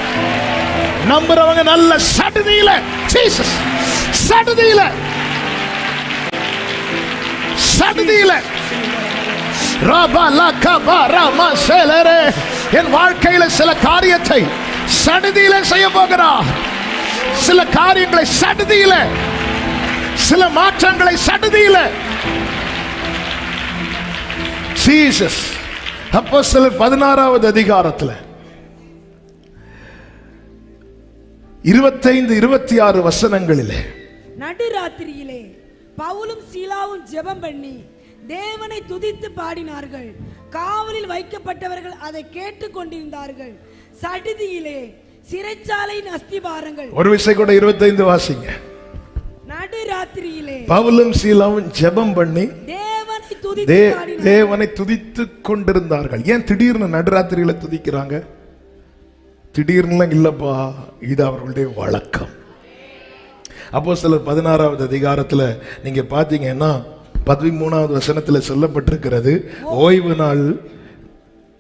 நம்புறவங்க நல்ல சடுதியில, ஜீசஸ் சடுதியில சடுதியில என் வாழ்க்கையில சில காரியத்தை சடுதியில செய்ய போகிறார். சில காரியங்களை சடுதியில, சில மாற்றங்களை சடுதியில. ஜீசஸ் அப்போஸ்தலர் 16வது அதிகாரத்தில் 25 26 வசனங்களிலே, நடுராத்திரியிலே பவுலும் சீலாவும் ஜெபம் பண்ணி தேவனை துதித்து பாடினார்கள். காவலில் வைக்கப்பட்டவர்கள் அதை கேட்டுக் கொண்டிருந்தார்கள். சடுதியிலே சிறைச்சாலையின் அஸ்திபாரங்கள். ஒரு விஷயம் கூட 25 வாசிங்க. நடுராத்திரியிலே பவுலும் சீலாவும் ஜெபம் பண்ணி தேவனை துதித்து கொண்டிருந்தார்கள். ஏன் திடீர்னு நடுராத்திரியில துதிக்கிறாங்க? திடீர்னு இல்லப்பா, இது அவர்களுடைய வழக்கம். அப்போஸ்தலர் 16வது அதிகாரத்தில் நீங்க பாத்தீங்கன்னா 13வது வசனத்தில் சொல்லப்பட்டிருக்கிறது, ஓய்வு நாள்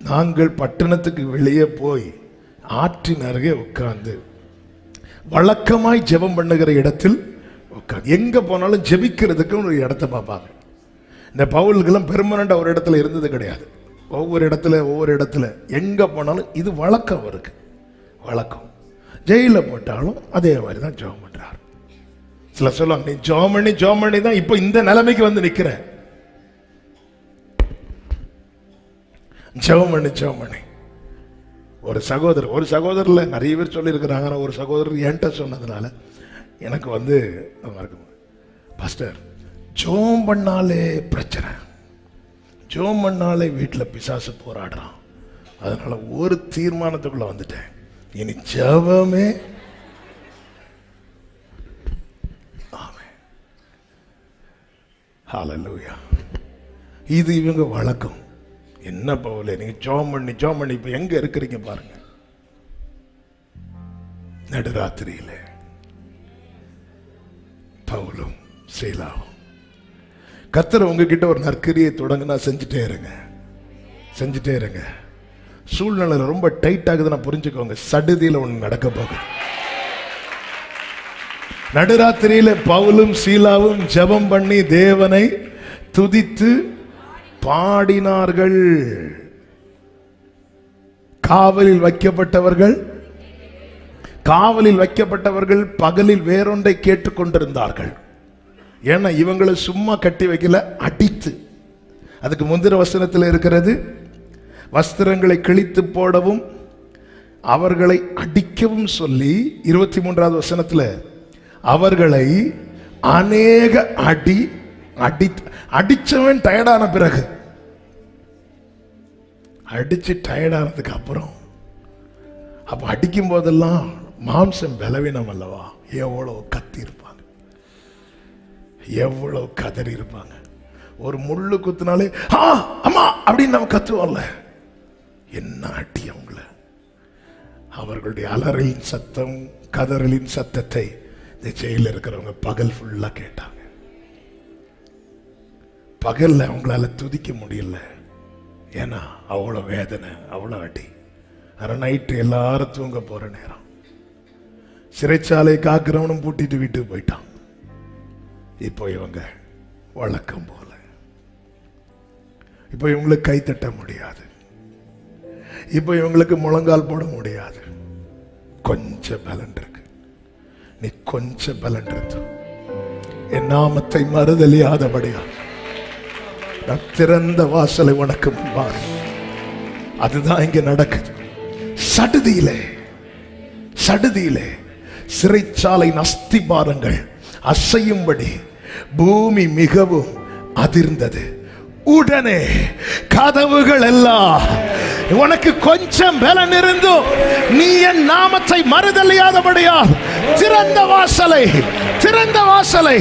நாங்கள் பட்டணத்துக்கு வெளியே போய் ஆற்றின் அருகே உட்கார்ந்து வழக்கமாய் ஜெபம் பண்ணுகிற இடத்தில் உட்கார்ந்து, எங்க போனாலும் ஜெபிக்கிறதுக்கு ஒரு இடத்தை பார்ப்பாங்க. இந்த பவுலுக்கெல்லாம் பெர்மனண்டா ஒரு இடத்துல இருந்தது கிடையாது. ஒவ்வொரு இடத்துல எங்க போனாலும் இது வழக்கம் இருக்கு. வழக்கம் ஜெயில போட்டாலும் அதே மாதிரி தான் ஜெபம் பண்றாரு. சில சொல்லுவாங்க, நீ ஜெபம் பண்ணி தான் இப்போ இந்த நிலைமைக்கு வந்து நிக்கிற. ஜெபம் பண்ணி ஒரு சகோதரர்ல நிறைய பேர் சொல்லி இருக்கிறாங்க. ஒரு சகோதரர் என்கிட்ட சொன்னதுனால எனக்கு பாஸ்டர், ஜெபம் பண்ணாலே பிரச்சனை, ஜெபம் பண்ணாலே வீட்டில் பிசாசு போராடுறான். அதனால ஒரு தீர்மானத்துக்குள்ள வந்துட்டேன், இனி ஜெபமே. ஆமென், ஹல்லேலூயா. இது இவங்க வழக்கம். என்ன பவுலே, நீங்க ஜெபம் பண்ணி இப்ப எங்க இருக்கிறீங்க பாருங்க. நடுராத்திரியில பவுலும் சீலாவும். கர்த்தர் உங்ககிட்ட ஒரு நற்கிரியை தொடங்கினா செஞ்சுட்டே இருங்க. சூழ்நிலை ரொம்ப டைட் ஆகுதுன்னா புரிஞ்சுக்கோங்க, சடுதியில ஒண்ணு நடக்க போகுது. நடுராத்திரியில பவுலும் சீலாவும் ஜெபம் பண்ணி தேவனை துதித்து பாடினார்கள். காவலில் வைக்கப்பட்டவர்கள் பகலில் வேறொன்றை கேட்டுக்கொண்டிருந்தார்கள். ஏன்னா இவங்களை சும்மா கட்டி வைக்கல, அடித்து. அதுக்கு முந்திர வசனத்தில் இருக்கிறது, வஸ்திரங்களை கிழித்து போடவும் அவர்களை அடிக்கவும் சொல்லி 23வது வசனத்தில் அவர்களை அநேக அடிச்சவன் டயர்டான பிறகு, அடிச்சு டயர்டானதுக்கு அப்புறம், அப்ப அடிக்கும் போதெல்லாம் மாம்சம் பலவீனம் அல்லவா, எவ்வளவு கத்தி இருப்பாங்க, எவ்வளவு கதறி இருப்பாங்க. ஒரு முள்ளு குத்துனாலே அம்மா அப்படின்னு நம்ம கத்துவோம்ல, என்ன அடி அவங்கள. அவர்களுடைய அலறலின் சத்தம், கதறலின் சத்தத்தை இந்த ஜெயில இருக்கிறவங்க பகல் ஃபுல்லா கேட்டாங்க. பகல்ல அவங்களால துதிக்க முடியல, ஏன்னா அவ்வளவு வேதனை, அவ்வளவு அடி. ஆனா நைட்டு எல்லாரும் தூங்க போற நேரம், சிறைச்சாலை காக்கிறவனும் பூட்டிட்டு வீட்டுக்கு போயிட்டான். இப்போ இவங்க வழக்கம் போல. இப்போ இவங்களுக்கு கை தட்ட முடியாது, இப்போ இவங்களுக்கு முழங்கால் போட முடியாது. கொஞ்சம் பலன் இருக்கு. நீ கொஞ்சம் பலன் இருந்து என் நாமத்தை மறுதலியாதபடியா நான் திறந்த வாசலை உனக்கு முன்பாக. அதுதான் இங்க நடக்குது. சடுதியிலே சிறைச்சாலை அஸ்திபாரங்கள் அசையும்படி பூமி மிகவும் அதிர்ந்தது. உடனே கதவுகள் எல்லாம், உனக்கு கொஞ்சம் பலன் இருந்தும் நீ என் நாமத்தை மறுதலியாதபடியால் திறந்த வாசலை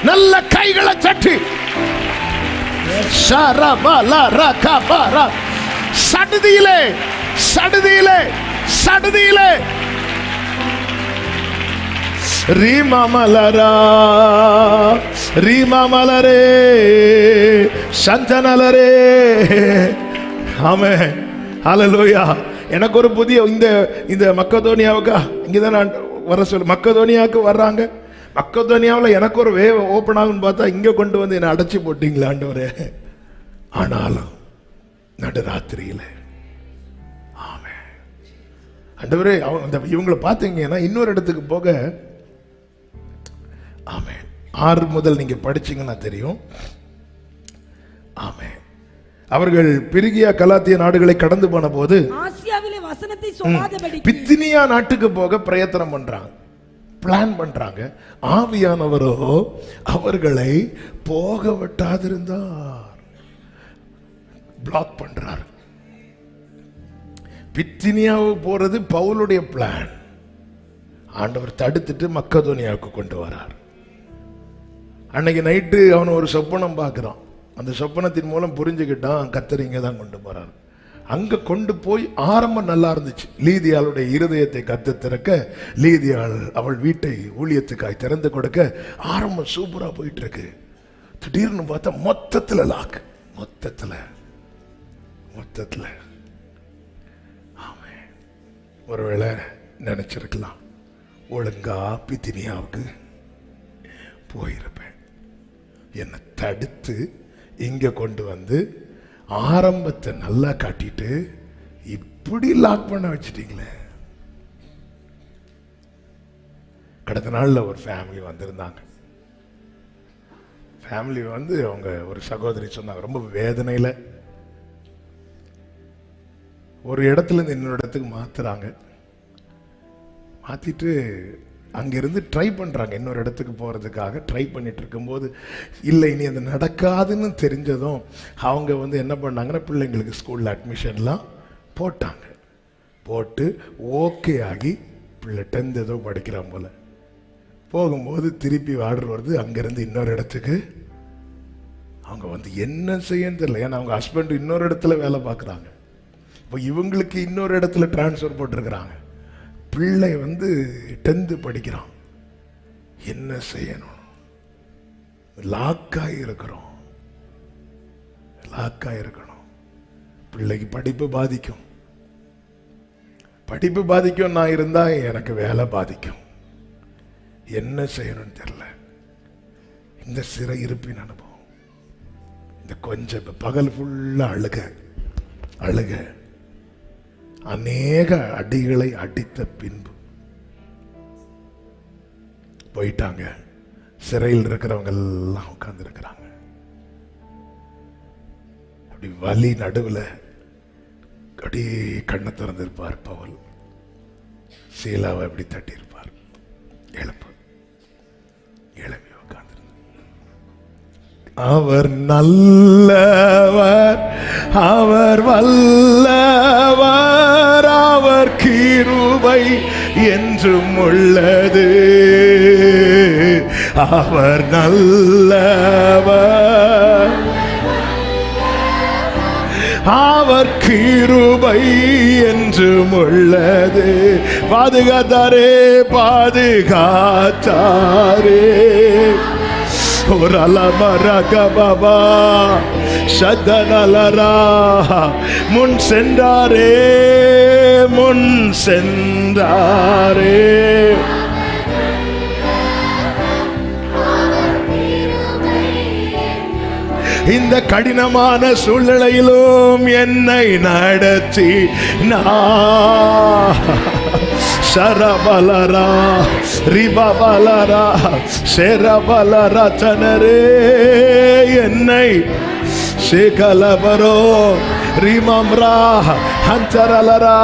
நல்ல கைகளை தட்டி சடுதியிலே ரீமா மலரே சந்தனலரே. ஆமென், ஹல்லேலூயா. எனக்கு ஒரு புதிய இந்த மக்கதோனியாவுக்கு இங்கதான் நான் வர சொல்ல, மக்கதோனியாவுக்கு வர்றாங்க. மக்கதோனியாவில் எனக்கு ஒரு வேவ் ஓப்பன் ஆகுன்னு பார்த்தா இங்க கொண்டு வந்து என்னை அடைச்சி போட்டீங்களா ஆண்டவரே. ஆனாலும் நடுராத்திரியில ஆமென் ஆண்டவரே, இவங்களை பார்த்தீங்கன்னா இன்னொரு இடத்துக்கு போக, ஆமென், 6 முதல் நீங்க படிச்சீங்கன்னா தெரியும். ஆமென். அவர்கள் பிரிகியா கலாத்திய நாடுகளை கடந்து போன போது ஆசியாவிலே வசனத்தை சொல்லாதபடி பித்தினியா நாட்டுக்கு போக பிரயத்தனம் பண்றாங்க, பிளான் பண்றாங்க. ஆவியானவரோ அவர்களை போக விட்டாதிருந்தார், பிளாக் பண்றார். பித்தினியாவுக்கு போறது பவுலுடைய பிளான். ஆண்டவர் தடுத்துட்டு மக்கதோனியாவுக்கு கொண்டு வரார். அன்னைக்கு நைட்டு அவன் ஒரு சொப்பனம் பார்க்கிறான். அந்த சொப்பனத்தின் மூலம் புரிஞ்சுக்கிட்டான் கர்த்தர் இங்கே தான் கொண்டு போறார். அங்க கொண்டு போய் ஆரம்பம் நல்லா இருந்துச்சு. லீதியாளுடைய இருதயத்தை கர்த்தர் திறக்க, லீதியாள் அவள் வீட்டை ஊழியத்துக்காய் திறந்து கொடுக்க ஆரம்பம் சூப்பரா போயிட்டு இருக்கு. திடீர்னு பார்த்தா மொத்தத்துல லாக், மொத்தத்துல ஆமென். ஒருவேளை நினைச்சிருக்கலாம், ஒழுங்கா பித்தினியாவுக்கு போயிருப்பேன், என்னை தடுத்து இங்க கொண்டு வந்து ஆரம்பத்தை நல்லா காட்டிட்டு இப்படி லாக் பண்ண வச்சிட்டீங்களே. கடந்த நாள்ல ஒரு ஃபேமிலி வந்திருந்தாங்க. ஃபேமிலி வந்து அவங்க ஒரு சகோதரி சொன்னாங்க, ரொம்ப வேதனையில ஒரு இடத்துல இருந்து இன்னொரு இடத்துக்கு மாத்துறாங்க. மாத்திட்டு அங்கிருந்து ட்ரை பண்றாங்க, இன்னொரு இடத்துக்கு போறதுக்காக ட்ரை பண்ணிட்டு இருக்கும்போது இல்லை இனி அது நடக்காதுன்னு தெரிஞ்சதும் அவங்க வந்து என்ன பண்ணாங்கன்னா பிள்ளைங்களுக்கு ஸ்கூல்ல அட்மிஷன்லாம் போட்டாங்க. போட்டு ஓகே ஆகி பிள்ளை 10th ஏதோ படிக்கிறான் போல. போகும்போது திருப்பி ஆர்டர் வருது அங்கிருந்து இன்னொரு இடத்துக்கு. அவங்க வந்து என்ன செய்யன்னு தெரியல, ஏன்னா அவங்க ஹஸ்பண்ட் இன்னொரு இடத்துல வேலை பார்க்குறாங்க. இப்போ இவங்களுக்கு இன்னொரு இடத்துல டிரான்ஸ்ஃபர் போட்டிருக்கிறாங்க. பிள்ளை வந்து 10th படிக்கிறான். என்ன செய்யணும்? லாக்காக இருக்கணும். பிள்ளைக்கு படிப்பு பாதிக்கும். நான் இருந்தா எனக்கு வேலை பாதிக்கும். என்ன செய்யணும்னு தெரியல. இந்த சிறை இருப்பின் அனுபவம், இந்த கொஞ்சம் பகல் ஃபுல்லா அழுக அநேக அடிகளை அடித்த பின்பு போயிட்டாங்க. சிறையில் இருக்கிறவங்க எல்லாம் உட்கார்ந்து இருக்கிறாங்க. அப்படி வலி நடுவில் அப்படியே கண்ணை திறந்திருப்பார் பவுல். சீலாவை அப்படி தட்டியிருப்பார், எழுப்பி உட்கார்ந்து. அவர் நல்லவர், அவர் வல்லவர், அவர் கிருபை என்றும் உள்ளது. அவர் நல்லவர், அவர் கிருபை என்றும் உள்ளது. பாதுகாத்தாரே ஒரு அலமரக பாபா சதனலரா முன் சென்றாரே. இந்த கடினமான சூழ்நிலையிலும் என்னை நடத்தி சரபலரா ரிபபலரா செரபலரா தனரே என்னை சேகலபரோ ரிமம்ரா ஹந்தரலரா.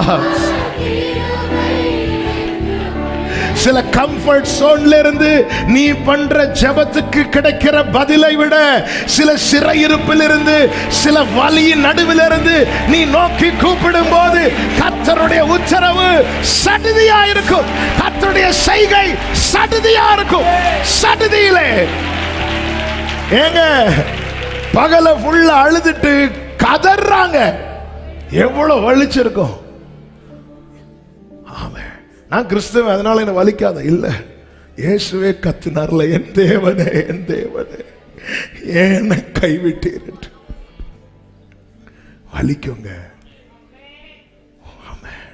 சில கம்ஃபர்ட் சோன்ல இருந்து நீ பண்ற ஜெபத்துக்கு கிடைக்கிற பதிலை விட சில சிறையிருப்பில் இருந்து சில வலியின் நடுவில் இருந்து நீ நோக்கி கூப்பிடும் போது கர்த்தருடைய உத்தரவு சடுதியா இருக்கும். கர்த்தருடைய செய்கை சடுதியா இருக்கும். சடுதியிலே ஏங்க பகல ஃபுல்லா அழுதுட்டு கதறாங்க, எவ்வளவு வலிச்சிருக்கும். ஆமென். நான் கிறிஸ்தவன் அதனால என்ன வலிக்காத இல்ல, இயேசுவே கத்தினார்ல, என் தேவனே என் தேவனே ஏன் கைவிட்டீர் என்று. வலிக்குங்க. ஆமென்.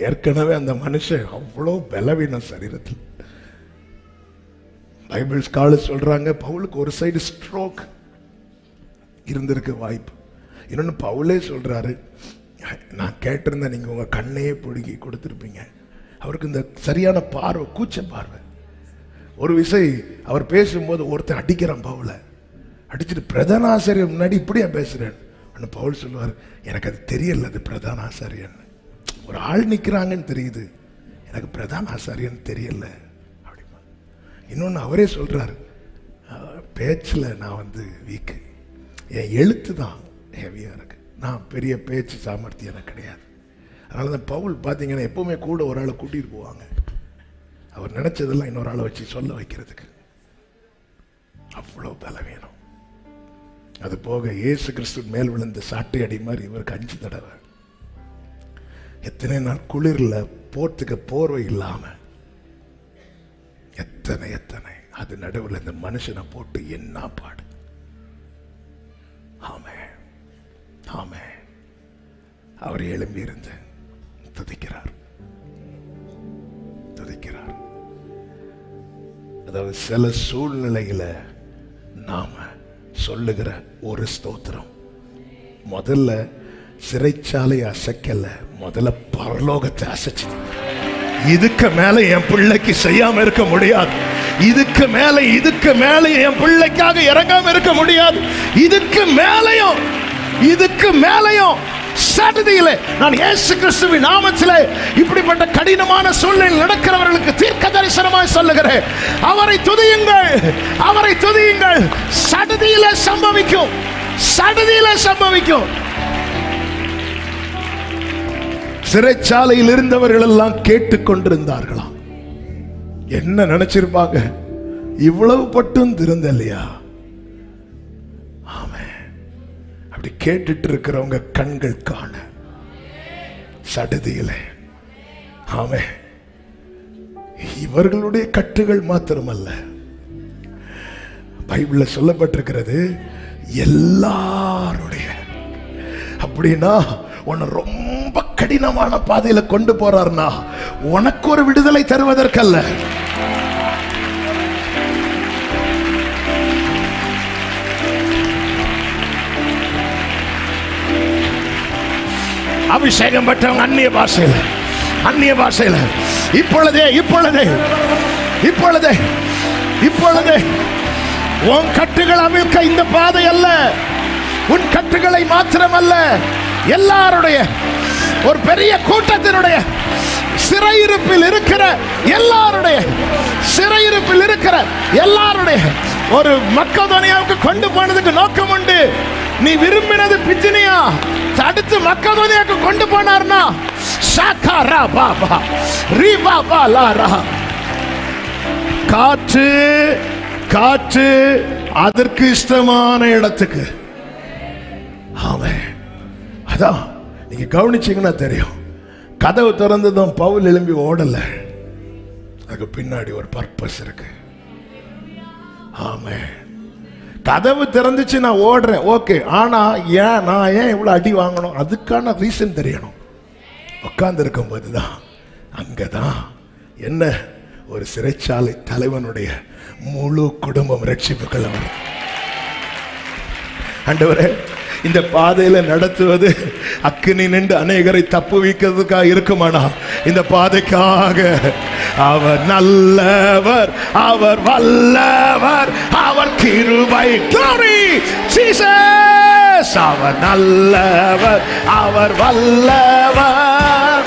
ஏற்கனவே அந்த மனுஷன் அவ்வளவு பலவீனம் சரீரத்தில். பைபிள் ஸ்காலர் சொல்றாங்க பவுலுக்கு ஒரு சைடு ஸ்ட்ரோக் இருந்திருக்க வாய்ப்பு. இன்னொன்னு பவுலே சொல்றாரு, நான் கேட்டிருந்தேன் நீங்க உங்க கண்ணையே பிடுங்கி கொடுத்திருப்பீங்க. அவருக்கு இந்த சரியான பார்வை, கூச்ச பார்வை. ஒரு விசை அவர் பேசும்போது ஒருத்தர் அடிக்கிறான் பவுல, அடிச்சுட்டு பிரதான ஆசிரியர் முன்னாடி இப்படியா பேசுறேன். பவுல் சொல்லுவார், எனக்கு அது தெரியல, அது பிரதான ஆசாரியன். ஒரு ஆள் நிற்கிறாங்கன்னு தெரியுது, எனக்கு பிரதான ஆசாரியன் தெரியல அப்படிமா. இன்னொன்று அவரே சொல்றாரு, பேச்சில் நான் வீக்கு, என் எழுத்து தான் ஹெவியாக இருக்கு, நான் பெரிய பேச்சு சாமர்த்தியம் எனக்கு கிடையாது. அதனால தான் பவுல் பார்த்தீங்கன்னா எப்பவுமே கூட ஒரு ஆளை கூட்டிகிட்டு போவாங்க, அவர் நினைச்சதெல்லாம் இன்னொரு ஆளை வச்சு சொல்ல வைக்கிறதுக்கு. அவ்வளோ பலவீனம். அது போக இயேசு கிறிஸ்து மேல் விழுந்த சாட்டை அடி மாதிரி இவருக்கு 5 தடவை. எத்தனை நாள் குளிர்ல போர்த்துக்க போர்வை இல்லாம, எத்தனை எத்தனை அது நடுவில் இந்த மனுஷனை போட்டு என்ன பாடு. ஆமென் ஆமென். அவர் எழும்பி இருந்து துதிக்கிறார் துதிக்கிறார். அதாவது சில சூழ்நிலையில நாம சொல்லுகிற ஒரு ஸ்தோத்திரம் முதல்ல சிறைச்சாலை அசைக்கல, முதல்ல பரலோகத்தை அசைச்சு. இதுக்கு மேல என் பிள்ளைக்கு செய்யாம இருக்க முடியாது, இதுக்கு மேல என் பிள்ளைக்காக இறங்காம இருக்க முடியாது, இதுக்கு மேலையும் சடுதியிலே நான் இயேசு கிறிஸ்துவின் நாமத்திலே இப்படிப்பட்ட கடினமான சூழ்நிலை நடக்கிறவர்களுக்கு தீர்க்க தரிசனமாய் சொல்லுகிறேன், அவரை துதியுங்கள். சடுதியிலே சம்பவிக்கும். சிறைச்சாலையில் இருந்தவர்கள் எல்லாம் கேட்டுக்கொண்டிருந்தார்களாம். என்ன நினைச்சிருப்பாங்க, இவ்வளவு பட்டும் திருந்தலையா? ஆமென். அப்படி கேட்டுட்டு இருக்கிறவங்க கண்கள் காண சடுதியில. ஆமென். இவர்களுடைய கட்டுகள் மாத்திரமல்ல, பைபிள்ல சொல்லப்பட்டிருக்கிறது எல்லாருடைய. அப்படின்னா உன்னை ரொம்ப கடினமான பாதையில கொண்டு போறார்னா உனக்கு ஒரு விடுதலை தருவதற்கல்ல, அபிஷேகம் பெற்றவங்க அந்நிய பாஷையில இப்பொழுதே உன் கட்டுகள் அவிழ்க்க இந்த பாதை அல்ல, உன் கட்டுகளை மாத்திரமல்ல, எல்லாருடைய ஒரு பெரிய கூட்டத்தினுடைய சிறையிருப்பில் இருக்கிற எல்லாருடைய ஒரு மக்கதோனியாவுக்கு கொண்டு போனதுக்கு நோக்கம் உண்டு. நீ விரும்பினது பிச்சினியா, தடுத்து மக்கதோனியாவுக்கு கொண்டு போனார்னா ஷாகாரா பாபா ரீபாபா லாரா. காற்று அதற்கு இஷ்டமான இடத்துக்கு. ஆமென். அதான் நீங்க கவனிச்சீங்கன்னா தெரியும், கதவு திறந்ததும் பவுல் எழும்பி ஓடல, அதுக்கு பின்னாடி ஒரு பர்பஸ் இருக்கு. ஆமென். கதவு திறந்துச்சு, நான் ஓடுறேன், ஓகே. ஆனா நான் ஏன் இவ்வளவு அடி வாங்கணும், அதுக்கான ரீசன் தெரியணும். உட்கார்ந்து இருக்கும் போதுதான் அங்கதான் என்ன ஒரு சிறைச்சாலை தலைவனுடைய முழு குடும்பம் ரட்சிப்புக்குள்ள வரும். ஆண்டவரே, இந்த பாதையில நடத்துவது அக்கினி நின்று அநேகரை தப்புவிக்கிறதுக்காக இருக்குமானா இந்த பாதைக்காக அவர் நல்லவர், அவர் வல்லவர், அவர் கிருபை. Glory Jesus. அவர் நல்லவர், அவர் வல்லவர்.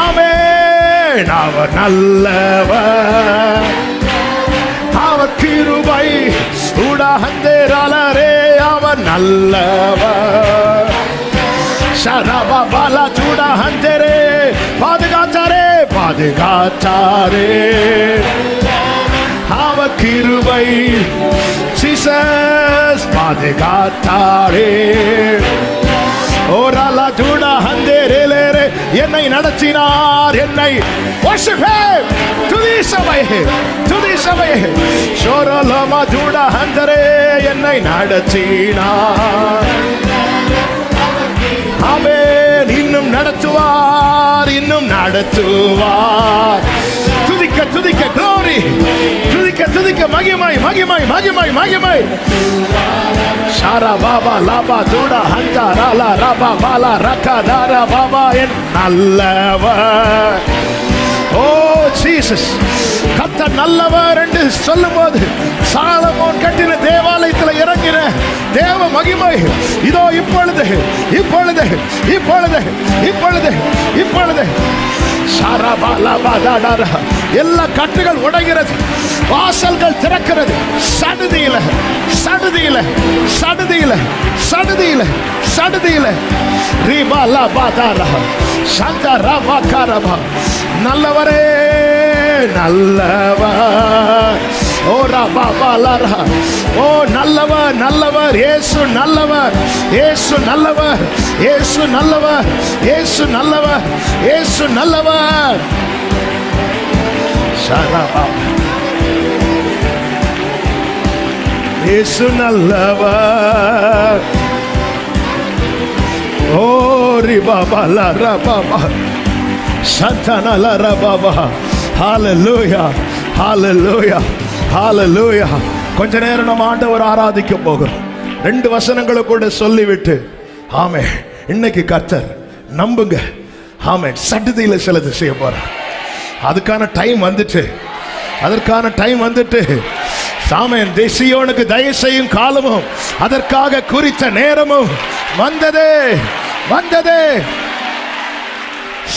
ஆமென். அவர் நல்லவர், அவர் கிருபை. உடஹந்தேராலரே, அவர் நல்லவர். ஷரபபல சுடஹந்தரே, பாதுகாத்தாரே, பாதுகாத்தாரே. அவர் கிருபை. ஜீசஸ் பாதுகாத்தாரே. ஓராலா ஜூடா ஹந்தேரேலேரே, என்னை நடத்தினார், என்னை worship him. துதி சபை, துதி சபை. ஷோரலமா ஜூடா ஹந்தரே, என்னை நடத்தினார். ஆமென். இன்னும் நடத்துவார், இன்னும் நடத்துவார். துதிக்க துதிக்க glory, துதிக்க துதிக்க மகிமை மகிமை மகிமை மகிமை. ஷாரா பாபா லாபா தூடா ஹந்தா ராலா ராபா பாலா ரக்கா தாரா பாபா. என் நல்லவர். ஓ ஜீசஸ், கர்த்தர் நல்லவர் என்று சொல்லும்போது சாலமோன் கட்டின தேவாலயத்தில் இறங்கின தேவ மகிமை இதோ இப்பொழுது இப்பொழுது இப்பொழுது இப்பொழுது இப்பொழுது எல்லா கட்டுகள் உடைகிறது, வாசல்கள் திறக்கிறது. சடுதியில சடுதியில சடுதியில சடுதியில சடுதியில ரீபா லா பாதாரா சந்தா ரபா கரபா. நல்லவரே நல்லவர். ஓ ரபா பாலாரா. ஓ நல்லவர் நல்லவர். இயேசு நல்லவர், இயேசு நல்லவர், இயேசு நல்லவர், இயேசு நல்லவர், இயேசு நல்லவர். ஷரபா. இயேசு நல்லவர். ஓ ரிபாபா லா ரபாபா சந்தனா லா ரபாபா. ஹalleluya ஹalleluya ஹalleluya. கொஞ்ச நேரம் நம்ம ஆண்டவர் ஆராதிக்க போகிறோம். 2 வசனங்களை கூட சொல்லிவிட்டு ஆமென். இன்னைக்கு கர்த்தர் நம்புங்க, ஆமென், சடுதியில சிலது செய்ய போறார். அதுக்கான டைம் வந்துட்டு, அதற்கான டைம் வந்துட்டு. ஆமென். தேசியோனுக்கு தயவு செய்யும் காலமும் அதற்காக குறித்த நேரமும் வந்ததே வந்ததே.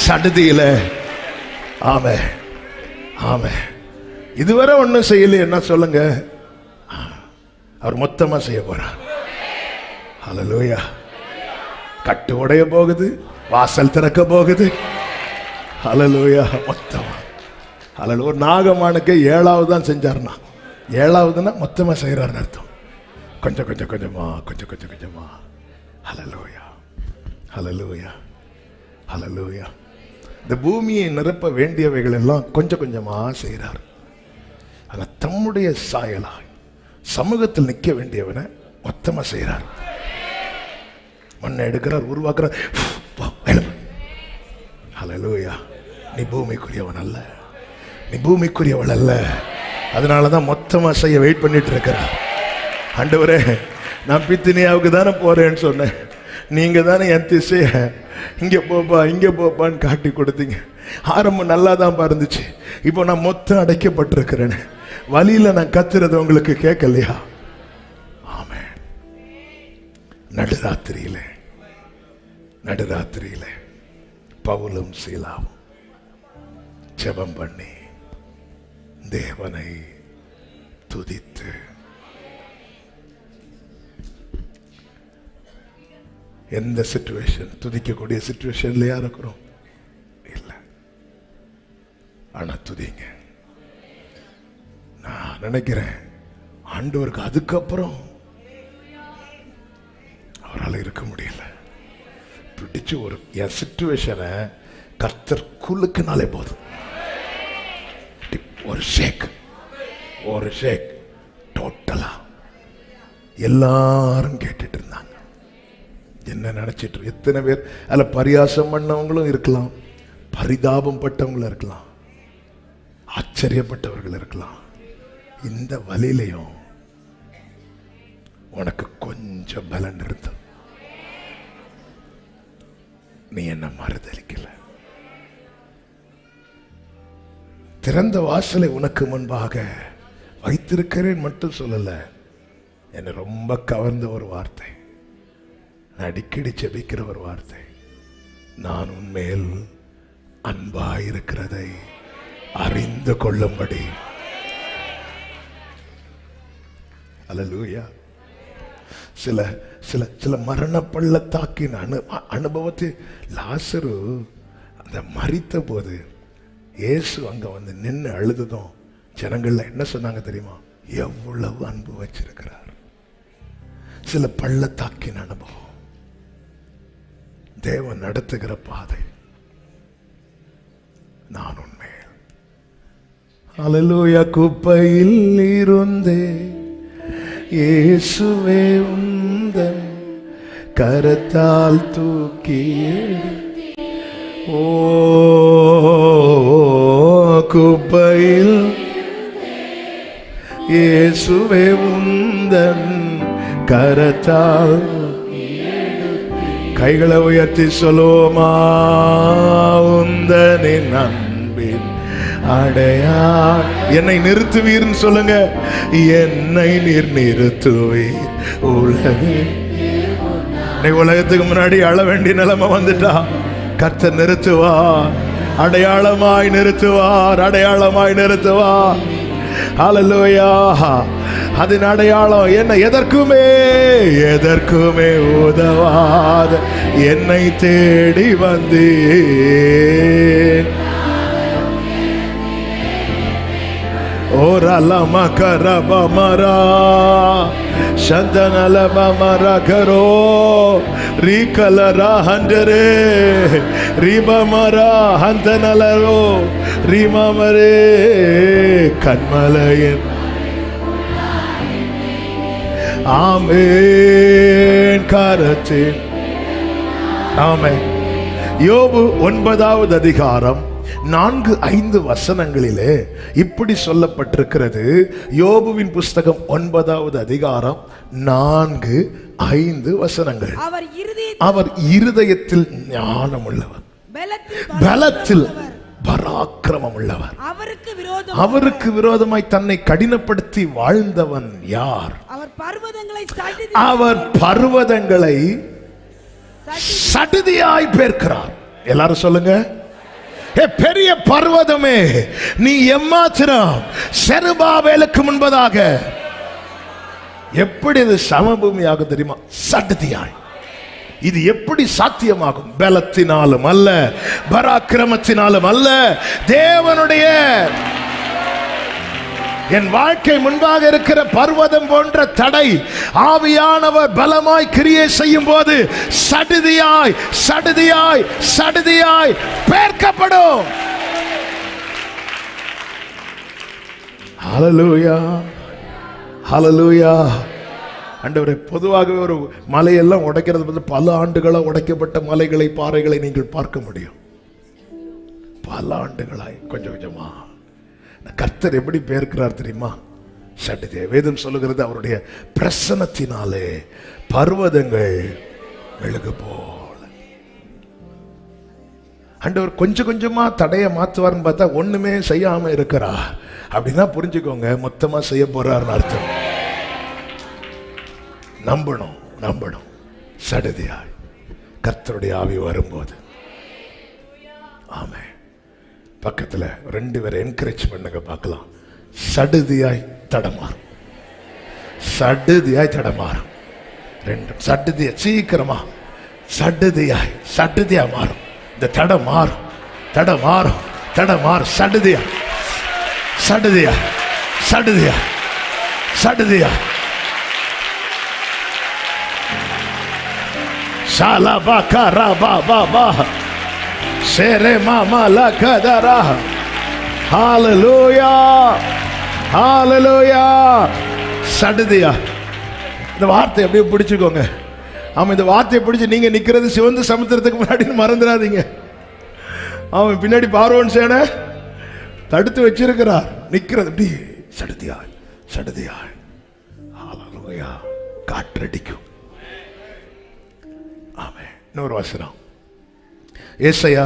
சடுதியில ஆமென் ஆமென். இதுவரை ஒன்றும் செய்யல, என்ன சொல்லுங்க, அவர் மொத்தமா செய்ய போறார். ஹல்லேலூயா. கட்டு உடைய போகுது, வாசல் திறக்க போகுது. ஹல்லேலூயா. மொத்தமா. ஹல்லேலூயா. ஒரு நாகமானுக்கு 7வது தான் செஞ்சார்னா, 7வதுன்னா மொத்தமா செய்யறாருன்னு அர்த்தம். கொஞ்சம் கொஞ்சம் கொஞ்சமா கொஞ்சம் கொஞ்சம் கொஞ்சமா. ஹல்லேலூயா ஹல்லேலூயா ஹல்லேலூயா. இந்த பூமியை நிரப்ப வேண்டியவைகள் எல்லாம் கொஞ்சம் கொஞ்சமா செய்கிறார். ஆனா தம்முடைய சாயலாய் சமூகத்தில் நிற்க வேண்டியவனை மொத்தமா செய்கிறார். மண்ணை எடுக்கிறார், உருவாக்குறார். ஹல்லேலூயா. நீ பூமிக்குரியவன் அல்ல, நீ பூமிக்குரியவள் அல்ல. அதனாலதான் மொத்தமா செய்ய வெயிட் பண்ணிட்டு இருக்கிறார். ஆண்டவரே, நான் பித்தினியாவுக்கு தானே போறேன்னு சொன்னேன், நீங்க தானே என் திசைய இங்க போப்பா இங்க போப்பான்னு காட்டி கொடுத்தீங்க. ஆரம்பம் நல்லா தான் இருந்துச்சு, இப்போ நான் மொத்தம் அடைக்கப்பட்டிருக்கிறேன். வழியில நான் கத்துறது உங்களுக்கு கேட்கலையா? ஆமென். நடுராத்திரியில நடுராத்திரியில பவுலும் சீலாவும் ஜெபம் பண்ணி தேவனை துதித்து, எந்த சிச்சுவேஷன், துதிக்கக்கூடிய சிச்சுவேஷன்லயா இருக்கிறோம்? இல்லை. ஆனா துதிங்க. நான் நினைக்கிறேன் ஆண்டவருக்கு அதுக்கப்புறம் அவரால் இருக்க முடியல. பிடிச்சு ஒரு என் சிச்சுவேஷனை கர்த்தர் குலுக்குனாலே போதும், ஒரு ஷேக், ஒரு ஷேக், டோட்டலா எல்லாரும் கேட்டுட்டு இருந்தாங்க. என்ன நினைச்சிட்டு, எத்தனை பேர் அதுல பரியாசம் பண்ணவங்களும் இருக்கலாம், பரிதாபம் பட்டவங்களும் இருக்கலாம், ஆச்சரியப்பட்டவர்கள் இருக்கலாம். இந்த வழியிலையும் உனக்கு கொஞ்சம் பலன் இருந்தது, நீ என்ன மறுதலிக்கல. திறந்த வாசலை உனக்கு முன்பாக வைத்திருக்கிறேன் மட்டும் சொல்லல, என்னை ரொம்ப கவர்ந்த ஒரு வார்த்தை, நான் அடிக்கடி ஜெபிக்கிற ஒரு வார்த்தை, நான் உன்மேல் அன்பாயிருக்கிறதை அறிந்து கொள்ளும்படி. அல்லேலூயா. சில சில சில மரண பள்ளத்தாக்கின் அனுபவத்தை லாசரு அந்த மரித்த போது இயேசு அங்க வந்து நின்று அழுததும் ஜனங்கள்ல என்ன சொன்னாங்க தெரியுமா? எவ்வளவு அன்பு வச்சிருக்கிறார். சில பள்ளத்தாக்கின் அனுபவம், தேவன் நடத்துகிற பாதை, நான் உண்மையில் அல்லேலூயா. குப்பையில் இருந்தே இயேசுவே உந்தன் கரத்தால் தூக்கி, ஓ குப்பையில் இயேசுவே உந்தன் கரத்தால், கைகளை உயர்த்தி சொல்லுவோமா, உந்தனின் அன்பின் அடையா. என்னை நிறுத்துவீர்னு சொல்லுங்க, என்னை நீர் நிறுத்துவீர். உலகத்துக்கு முன்னாடி அழ வேண்டிய நிலைமை வந்துட்டா, கர்த்தர் நிறுத்துவார், அடையாளமாய் நிறுத்துவார், அடையாளமாய் நிறுத்துவார். ஹல்லேலூயா. அதன் அடையாளம் என்ன? எதற்குமே எதற்குமே உதவாத என்னை தேடி வந்தேன். ஓரலமா கரபமரா சந்தனலபமரா கரோ ரீகலரா ஹண்டரே ரீபமரா ஹந்தனலரோ ரீமமரே கண்மலையின். ஆமென். கரத்தின். ஆமென். யோபு 9வது அதிகாரம் 4-5 வசனங்களிலே இப்படி சொல்லப்பட்டிருக்கிறது. யோபுவின் புஸ்தகம் 9வது அதிகாரம் 4-5 வசனங்கள். அவர் இருதயத்தில் ஞானம் உள்ளவர், பலத்தில் பராக்கிரமம் உள்ளவர், அவருக்கு விரோதமாய் தன்னை கடினப்படுத்தி வாழ்ந்தவன் யார்? அவர் பர்வதங்களை சடுதியாய் பேர்க்கிறார். எல்லாரும் சொல்லுங்க, பெரிய பர்வதமே நீ எம்மாத்திரம் செருபாபேலுக்கு முன்பதாக. எப்படி இது சமபூமியாக தெரியுமா? சடுதியாய். இது எப்படி சாத்தியமாகும்? பலத்தினாலும் அல்ல, பராக்கிரமத்தினாலும் அல்ல, தேவனுடைய. என் வாழ்க்கை முன்பாக இருக்கிற பர்வதம் போன்ற தடை ஆவியானவர் பலமாய் கிரியை செய்யும் போது சடுதியாய் சடுதியாய் சடுதியாய் பேர்க்கப்படும். ஹல்லேலூயா, ஹல்லேலூயா. ஆண்டவரே, பொதுவாகவே ஒரு மலையெல்லாம் உடைக்கிறது வந்து பல ஆண்டுகளாக உடைக்கப்பட்ட மலைகளை, பாறைகளை நீங்கள் பார்க்க முடியும். பல ஆண்டுகளாய் கொஞ்சம் கொஞ்சமா கர்த்தர் எப்படி பேர்க்கிறார் தெரியுமா? சடுதியாய். வேதம் சொல்லுகிறது, அவருடைய பிரசன்னத்தினாலே பர்வதங்கள் மெழுகு போல. ஆண்டவர் கொஞ்சம் கொஞ்சமா தடைய மாத்துவார்னு பார்த்தா ஒண்ணுமே செய்யாம இருக்கிறார் அப்படின்னா புரிஞ்சுக்கோங்க, மொத்தமா செய்ய போறாருன்னு அர்த்தம். நம்பணும், நம்பணும். சடுதியாய் கர்த்தருடைய ஆவி வரும்போது. ஆமென். பக்கத்துல 2 பேரை என்கரேஜ் பண்ணுங்க பார்க்கலாம். சடுதியாய் தடமாறும், சடுதியாய் தடமாறும். 2 சடுதியா சீக்கிரமா சடுதியாய் சடுதியா மாறும். இந்த தடம் மாறும், தடம் மாறும், தடம் மாறும். சடுதியா சடுதியா சடுதியா சடுதியா. ஷாலா பாக்கா ரா பா பா பா ஷேரே மாமா லகதரா. ஹல்லேலூயா, ஹல்லேலூயா. சடுதியா. இந்த வார்த்தை அப்படியே பிடிச்சுக்கோங்க. ஆமா, இந்த வார்த்தையை பிடிச்சு நீங்க நிக்கிறது சிவந்த சமுத்திரத்துக்கு முன்னாடி மறந்துடாதீங்க. அவன் பின்னாடி பார்வோன் சேனை தடுத்து வச்சிருக்கிறார். நிக்கிறது இப்படி சடுதியா சடுதியா. ஹல்லேலூயா. காற்றடிக்கும். ஆமே. இன்னொரு வசனம் ஏசாயா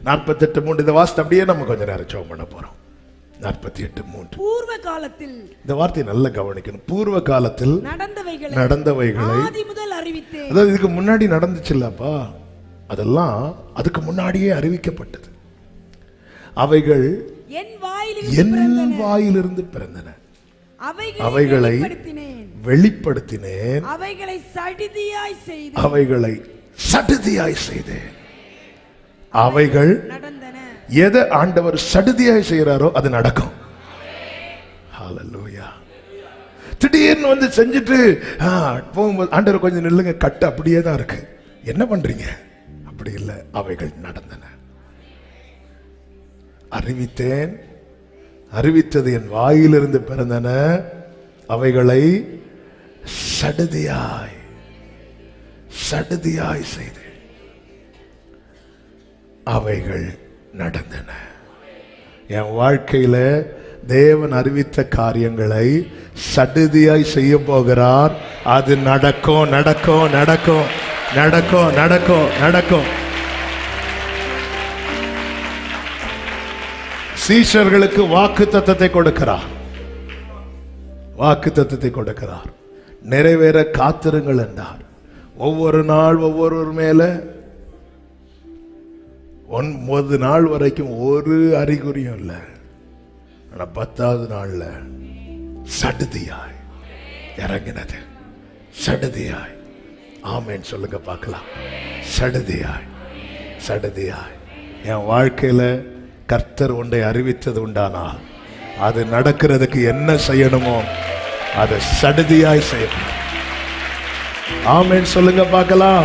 48:3. இந்த வாசத்தை அப்படியே நம்ம கொஞ்ச நேரம் ஜெபம் பண்ண போறோம். 48:3. பூர்வ காலத்தில், இந்த வார்த்தையை நல்லா கவனிக்கணும். பூர்வ காலத்தில் நடந்தவைகளை ஆதி முதல் அறிவித்தேன். அதாவது இதுக்கு முன்னாடி நடந்துச்சுல்லப்பா, அதெல்லாம் அதுக்கு முன்னாடியே அறிவிக்கப்பட்டது. அவைகள் என் வாயிலிருந்து பிறந்தன. அவைகளை வெளிப்படுத்தினேன். அவைகளை சடுதியாய் செய்தேன். அவைகள் நடந்தன. எதை ஆண்டவர் சடுதியாய் செய்யறாரோ அது நடக்கும். ஹல்லேலூயா. திடீர்னு வந்து செஞ்சுட்டு போகும்போது ஆண்டவர் கொஞ்சம் நில்லுங்க, கட்டு அப்படியே தான் இருக்கு, என்ன பண்றீங்க? அப்படி இல்லை, அவைகள் நடந்தன. அறிவித்தேன், அறிவித்தது என் வாயிலிருந்து பிறந்தன. அவைகளை சடுதியாய் செய்தேன். அவைகள் நடந்தன. என் வாழ்க்கையில தேவன் அறிவித்த காரியங்களை சடுதியாய் செய்ய போகிறார். அது நடக்கும், நடக்கும், நடக்கும், நடக்கும், நடக்கும், நடக்கும். சீஷர்களுக்கு வாக்குத்தத்தத்தை கொடுக்கிறார். வாக்குத்தத்தத்தை கொடுக்கிறார். நிறைவேற காத்திருங்கள் என்றார். ஒவ்வொரு நாள் ஒவ்வொரு மேல 9 நாள் வரைக்கும் ஒரு அறிகுறியும் இல்லை. ஆனா 10வது நாள்ல சடுதியாய் இறங்கினது. சடுதியாய். ஆமென் சொல்லுங்க பார்க்கலாம். சடுதியாய், சடுதியாய். என் வாழ்க்கையில கர்த்தர் ஒன்றை அறிவித்தது உண்டானால் அது நடக்கிறதுக்கு என்ன செய்யணுமோ அதை சடுதியாய் செய்யணும். ஆமென் சொல்லுங்க பார்க்கலாம்.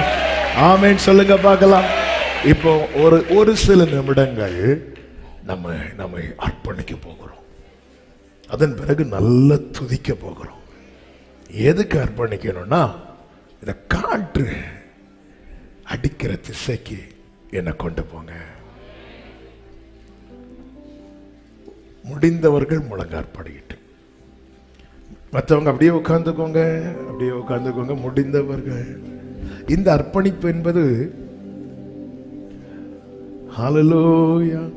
ஆமென் சொல்லுங்க பார்க்கலாம். இப்போ ஒரு சில நிமிடங்கள் நம்மை அர்ப்பணிக்க போகிறோம். அதன் பிறகு நல்ல துதிக்க போகிறோம். எதுக்கு அர்ப்பணிக்கணும்னா, இந்த காற்று அடிக்கிற திசைக்கு என்னை கொண்டு போங்க. முடிந்தவர்கள் முழங்காற்படிக்கிட்டு, மற்றவங்க அப்படியே உட்கார்ந்துக்கோங்க, அப்படியே உட்கார்ந்துக்கோங்க. முடிந்தவர்கள். இந்த அர்ப்பணிப்பு என்பது Hallelujah.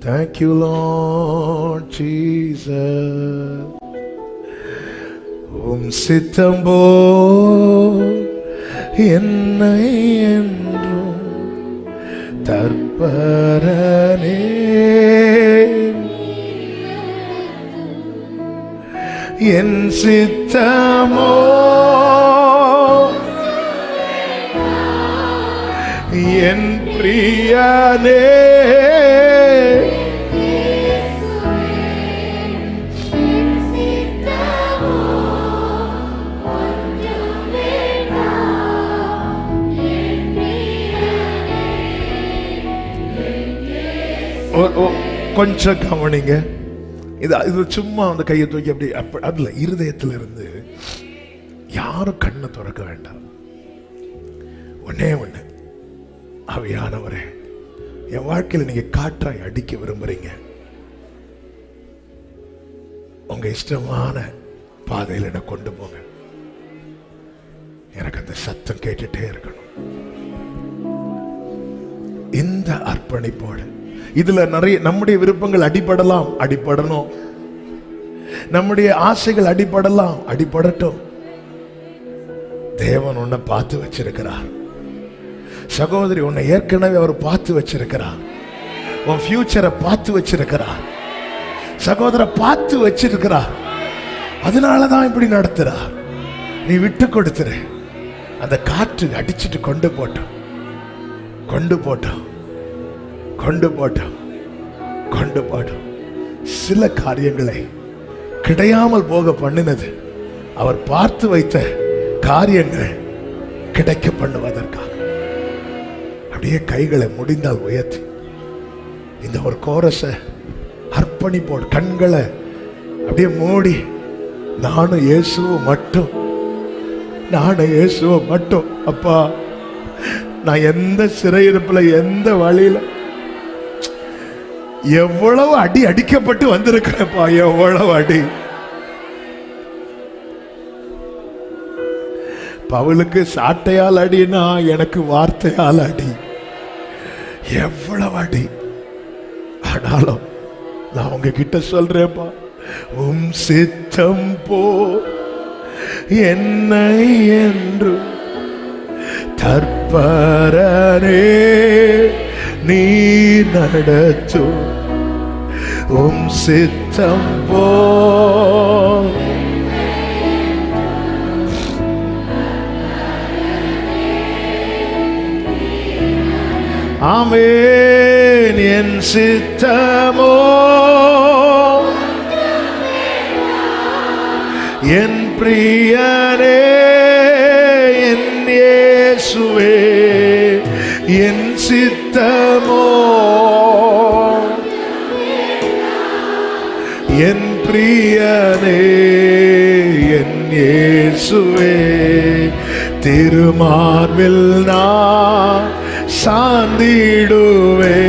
Thank you, Lord Jesus. சித்தம் போல் என்னை என்றும் தற்பரனே, என் சித்தமோ என் பிரியனே, கொஞ்சம் கவனிங்க. இது சும்மா அந்த கையை தூக்கி அப்படி அதுல இருதயத்துல இருந்து யாரும் கண்ணை திறக்க வேண்டாம். ஒன்னே ஒண்ணு, ஆவியானவரே, என் வாழ்க்கையில நீங்க காற்றாய் அடிக்க விரும்புறீங்க. உங்க இஷ்டமான பாதையில் என்ன கொண்டு போங்க. எனக்கு அந்த சத்தம் கேட்டுட்டே இருக்கணும். இந்த அர்ப்பணிப்போடு இதுல நிறைய நம்முடைய விருப்பங்கள் அடிபடணும். நம்முடைய ஆசைகள் அடிபடட்டும். தேவன் உன்னை பார்த்து வச்சிருக்கிறார். சகோதரி, உன்னை ஏற்கனவே அவர் பார்த்து வச்சிருக்கிறார். உன் ஃபியூச்சரை பார்த்து வச்சிருக்கிறார். சகோதர பார்த்து வச்சிருக்கிறார். அதனாலதான் இப்படி நடத்துறார். நீ விட்டு கொடுத்துரு. அந்த காற்று அடிச்சுட்டு கொண்டு போட்டோம். சில காரியங்களை கிடையாமல் போக பண்ணினது அவர் பார்த்து வைத்த காரியங்கள் கிடைக்க பண்ணுவதற்காக. அப்படியே கைகளை முடிந்தால் உயர்த்தி இந்த ஒரு கோரஸ அர்ப்பணிப்போடு கண்களை அப்படியே மூடி, நானும் இயேசுவை மட்டும் அப்பா, நான் எந்த சிறையிருப்புல எந்த வழியில எவ்வளவு அடிக்கப்பட்டு வந்திருக்கிறேன்ப்பா. எவ்வளவு அடி பவுலுக்கு சாட்டையால் அடினா எனக்கு வார்த்தையால் அடி. எவ்வளவு அடி. ஆனாலும் நான் உங்ககிட்ட சொல்றேன்ப்பா, உம் சித்தம் போ என்னை என்று தற்பரனே நீ நடத்து. உம் சித்தம் போ ஆமென். என் சித்தமோ என் பிரியனே என் இயேசுவே, என் சித்தமோ என் பிரியனே என் இயேசுவே, திருமார்பில் நான் சாந்திடுவே.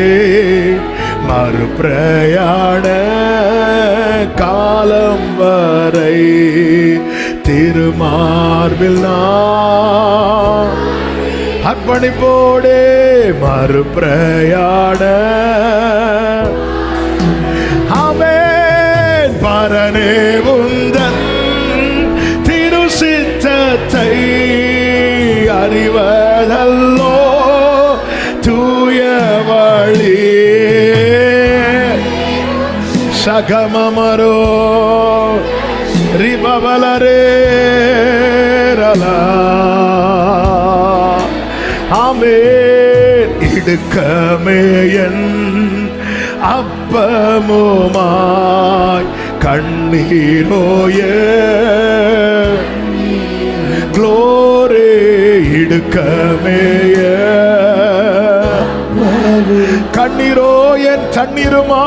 மறுபிரயாண காலம் வரை திருமார்பில் நான் அர்ப்பணிப்போடே மறுபிரயாண. ஆமென். பரனே உந்தன் திரு சித்தத்தை அறிவதல்லோ தூய வழி. சகமமரோ ரிபவலரே ரலா. ஆமென். இடுக்கமேயன் அப்பமுமாய் கண்ணீரோய க்ளோரே. இடுக்கமேய கண்ணீரோ என் தண்ணீருமா.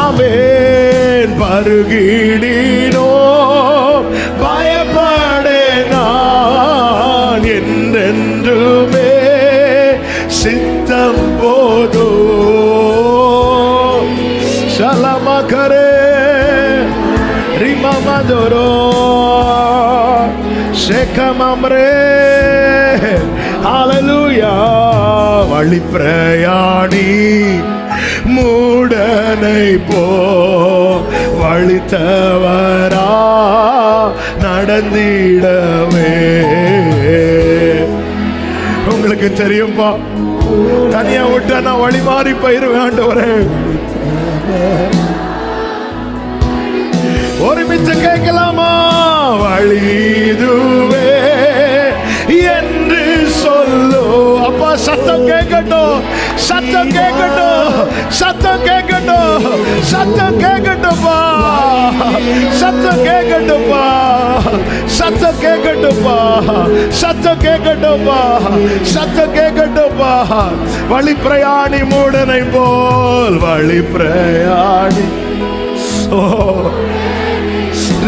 ஆமென். பருகிடினோ பயப்படே நான் என்றென்றுமே சித்தம் போதோ. சலமகரே ரிமமதோரோ ஷேகமம்ரே. ஹல்லேலூயா. வழி பிரயாணி மூடனை போ வழி தவறா நடந்திடவே. உங்களுக்கு தெரியும்பா, தனியா விட்டா நான் வழி மாறி போயிருவேன். ஆண்டவரே, ஒருமிச்சு கேட்கலாமா? வழி இதுவே என்று சொல்லு. அப்பா சத்தம் கேட்கட்டும், சத்தம் கேட்கட்டும், சத்தம் கேட்கட்டும், சத்தம் கேட்கட்டும்பா, சத்தம் கேட்கட்டும்பா, சத்தம் கேட்கட்டும்பா, சத்தம் கேட்கட்டும்பா, சத்தம் கேட்கட்டும்பா. வழி பிரயாணி மூடனை போல் வழி பிரயாணி. ஓ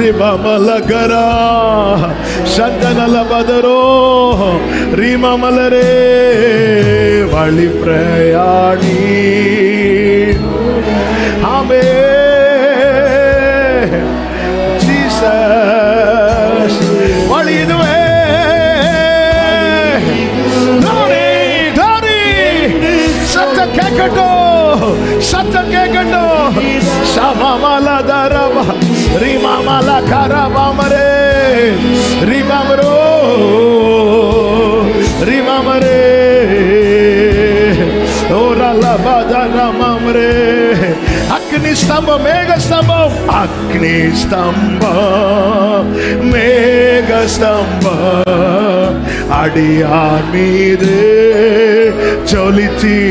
ரிமமலகரா சந்தனல பதரோ ரிமமலரே. வழி பிரயாணி. ஆமென். ஜீசஸ். வழி இதுவே. சத்தம் கேட்கட்டும், சத்தம் கேட்கட்டும். சமமல தரவா ரிமமல கரவமரே ரிமமரோ ரிமமரே ஓரல பதரமமரே. அக்னி ஸ்தம்பம் மேக ஸ்தம்பம், அக்னி ஸ்தம்பம் மேக ஸ்தம்பம் அடியார் மீது ஜொலித்திடட்டும்.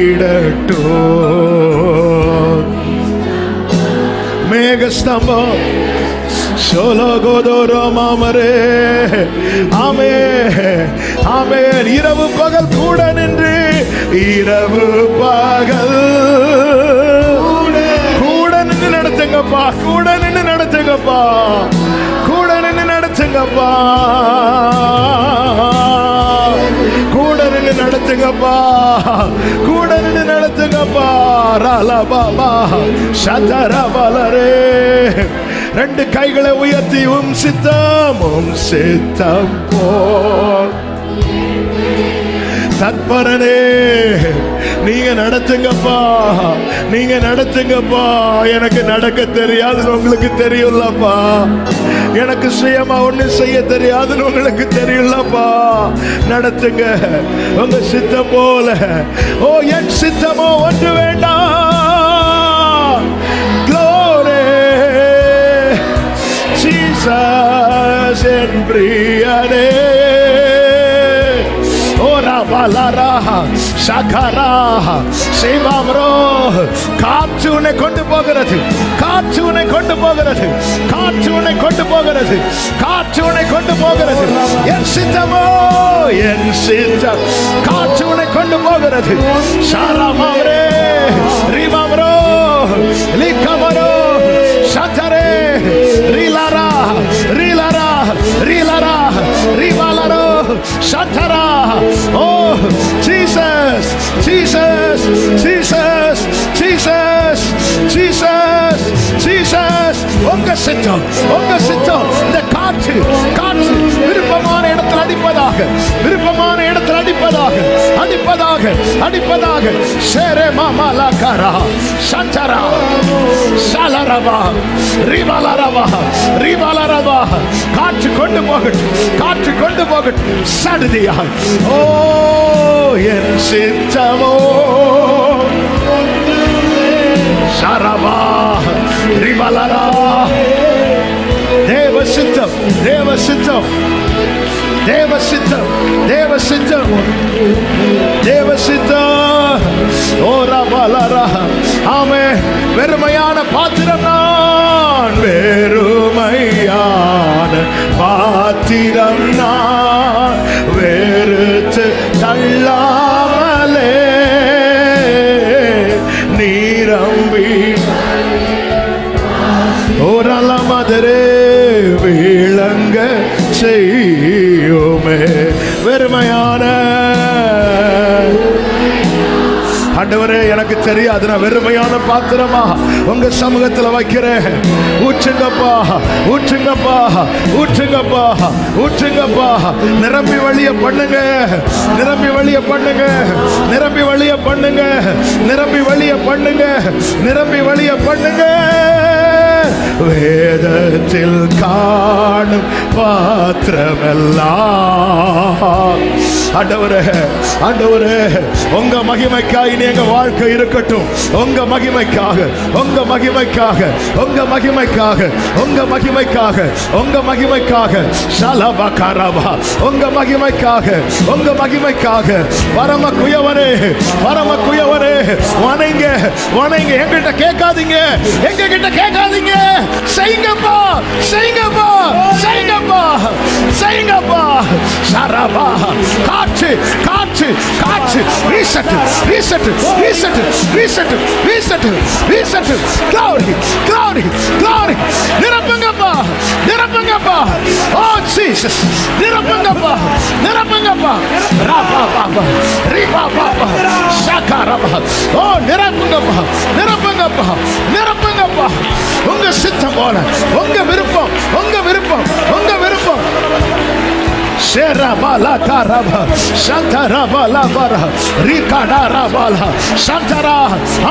மேகஸ்தம்பம் சோலகோதோரமாமரே. ஆமென், ஆமென். இரவு பகல் கூட நின்று, இரவு பகல் கூட நின்று நடத்துங்கப்பா, கூட நின்று நடத்துங்கப்பா, கூட நின்று நடத்துங்கப்பா, கூட நின்று நடத்துங்கப்பா, கூட நின்று நடத்துங்கப்பா. ரலபாபா சதரபலரே. ரெண்டு கைகளை உயர்த்தி உம் சித்தம் போல் தற்பரனே நீங்க நடத்துங்கப்பா, நீங்க நடத்துங்கப்பா. எனக்கு நடக்க தெரியாதுன்னு உங்களுக்கு தெரியும்லப்பா, எனக்கு சுயமா ஒண்ணு செய்ய தெரியாதுன்னு உங்களுக்கு தெரியும்லப்பா. நடத்துங்க உங்க சித்தம் போல. ஓ என் சித்தமோ ஒன்று வேண்டாம். Glory Jesus என் பிரியனே. காற்று உன்னை கொண்டு போகிறது, காற்று உன்னை கொண்டு போகிறது, காற்று உன்னை கொண்டு போகிறது, காற்று உன்னை கொண்டு போகிறது. என் சித்தமோ என் சித்தம் காற்று உன்னை கொண்டு போகிறது. சாராமாவரே ரீமாவரோ லிக்கமரோ சதரே ரீலாரா ரீலாரா ரீலாரா ரீவாலாரோ சதரா. Oh Jesus, Jesus, Jesus, Jesus, Jesus, Jesus. உங்க சித்தம், உங்க சித்தம். இந்த காற்று காற்று விருப்பமான இடத்தில் அடிப்பதாக, விருப்பமான இடத்தில் அடிப்பதாக, அடிப்பதாக, அடிப்பதாக. ஷேரே மாமாலா காரா சந்தரா சாலரவா ரிவாலரவா ரிவாலரவா. காற்று கொண்டு போகட்டும், காற்று கொண்டு போகட்டும் சடுதியாய். ஓ என் சித்தமோ சரவா ரிவலரா. தேவ சித்தம், தேவ சித்தம், தேவ சித்தம், தேவ சித்தம், தேவ சித்தம். ஓ ரவலரா. ஆமே. வெறுமையான பாத்திரம் நான், வெறுமையான பாத்திரம் நான், வெறுத்து தள்ளாமலே நீரம்பி ஓரல மதரே விளங்க செய்யுமே. வெறுமையான ஆண்டவரே எனக்கு தெரியாது, நான் வெறுமையான பாத்திரமா உங்க சமூகத்துல வைக்கிறேன். ஊற்றுங்கப்பா, ஊற்றுங்கப்பா, ஊற்றுங்கப்பா, ஊற்றுங்கப்பா. நிரம்பி வழிய பண்ணுங்க, நிரம்பி வழிய பண்ணுங்க, நிரம்பி வழிய பண்ணுங்க, நிரம்பி வழிய பண்ணுங்க, நிரம்பி வழிய பண்ணுங்க. வேதத்தில் காணும் பாத்திரமெல்லாம் ஆண்டவரே, ஆண்டவரே உங்க மகிமைக்காய் எங்க வாழ்க்கை இருக்கட்டும். உங்க மகிமைக்காக, உங்க மகிமைக்காக, உங்க மகிமைக்காக, உங்க மகிமைக்காக, உங்க மகிமைக்காக. ஷலபகரபா. உங்க மகிமைக்காக, உங்க மகிமைக்காக. பரம குயவனே, பரம குயவனே வணங்க, வணங்க. எங்கிட்ட கேட்காதீங்க, எங்க கிட்ட கேட்காதீங்க. செய்யுங்கப்பா, செய்யுங்கப்பா, செய்யுங்கப்பா, செய்யுங்கப்பா. ஷரபா. காற்று, காற்று, காற்று. Reset, reset, reset, reset, reset, reset. glory, glory, glory. நிரப்புங்கப்பா, நிரப்புங்கப்பா. ஓ ஜீசஸ், நிரப்புங்கப்பா, நிரப்புங்கப்பா. ராபா பாபா, ரீபா பாபா, ஷாகாரபா. ஓ நிரப்புங்கப்பா, நிரப்புங்கப்பா, நிரப்புங்கப்பா. உங்க சித்தம் போல, உங்க விருப்பம், உங்க விருப்பம், உங்க விருப்பம். Sherabala karaba, Shantarabala bara, Rikadarabala, Shantara.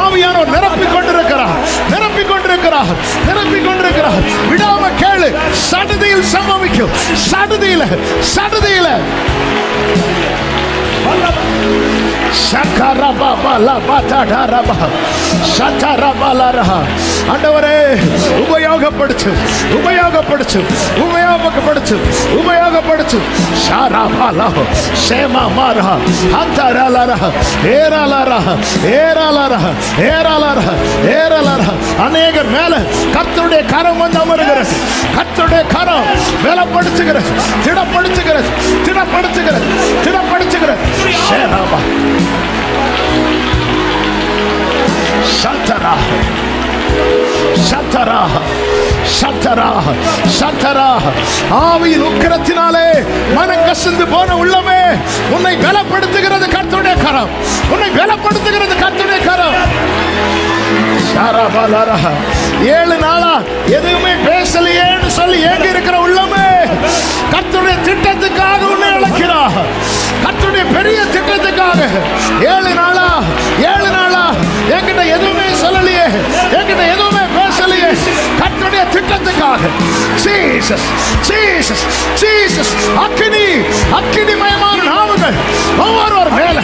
ஆவியானோ நிரப்பிக் கொண்டிருக்கிறார், நிரப்பிக் கொண்டிருக்கிறார், நிரப்பிக் கொண்டிருக்கிறார். விடாம கேளு. சடுதியில் சம்பவிக்கும், சடுதியில, சடுதியில. ஆண்டவரே உபயோகப்படுத்து, உபயோகப்படுத்து, உபயோகப்படுத்து, உபயோகப்படுத்து. அநேகர் மேல கர்த்தருடைய கரம் வந்து அமருகிறது. கர்த்தருடைய கரம் பலப்படுத்துகிறது, திடப்படுத்துகிறது, திடப்படுத்துகிறது, திடப்படுத்துகிறது. சந்தரா சந்தரா சந்தரா சந்தரா. ஆவியின் உக்கிரத்தினாலே மனம் கசிந்து போன உள்ளமே, உன்னை பலப்படுத்துகிறது கர்த்தருடைய கரம், உன்னை பலப்படுத்துகிறது கர்த்தருடைய கரம். 7 நாளா எதுவுமே பேச பேசலையேன்னு சொல்லி ஏங்கி இருக்கிற உள்ளமே, கர்த்தருடைய திட்டத்துக்காக உன்னை அழைக்கிறார். கர்த்தருடைய பெரிய திட்டத்துக்காக 7 நாளா என்கிட்ட எதுவுமே சொல்லலையே, என்கிட்ட எதுவுமே பேசலையே, கர்த்தருடைய திட்டத்துக்காக ஜீசஸ் ஜீசஸ் ஜீசஸ் அக்கினிமயமான நாவுகள் ஒவ்வொருவர் மேல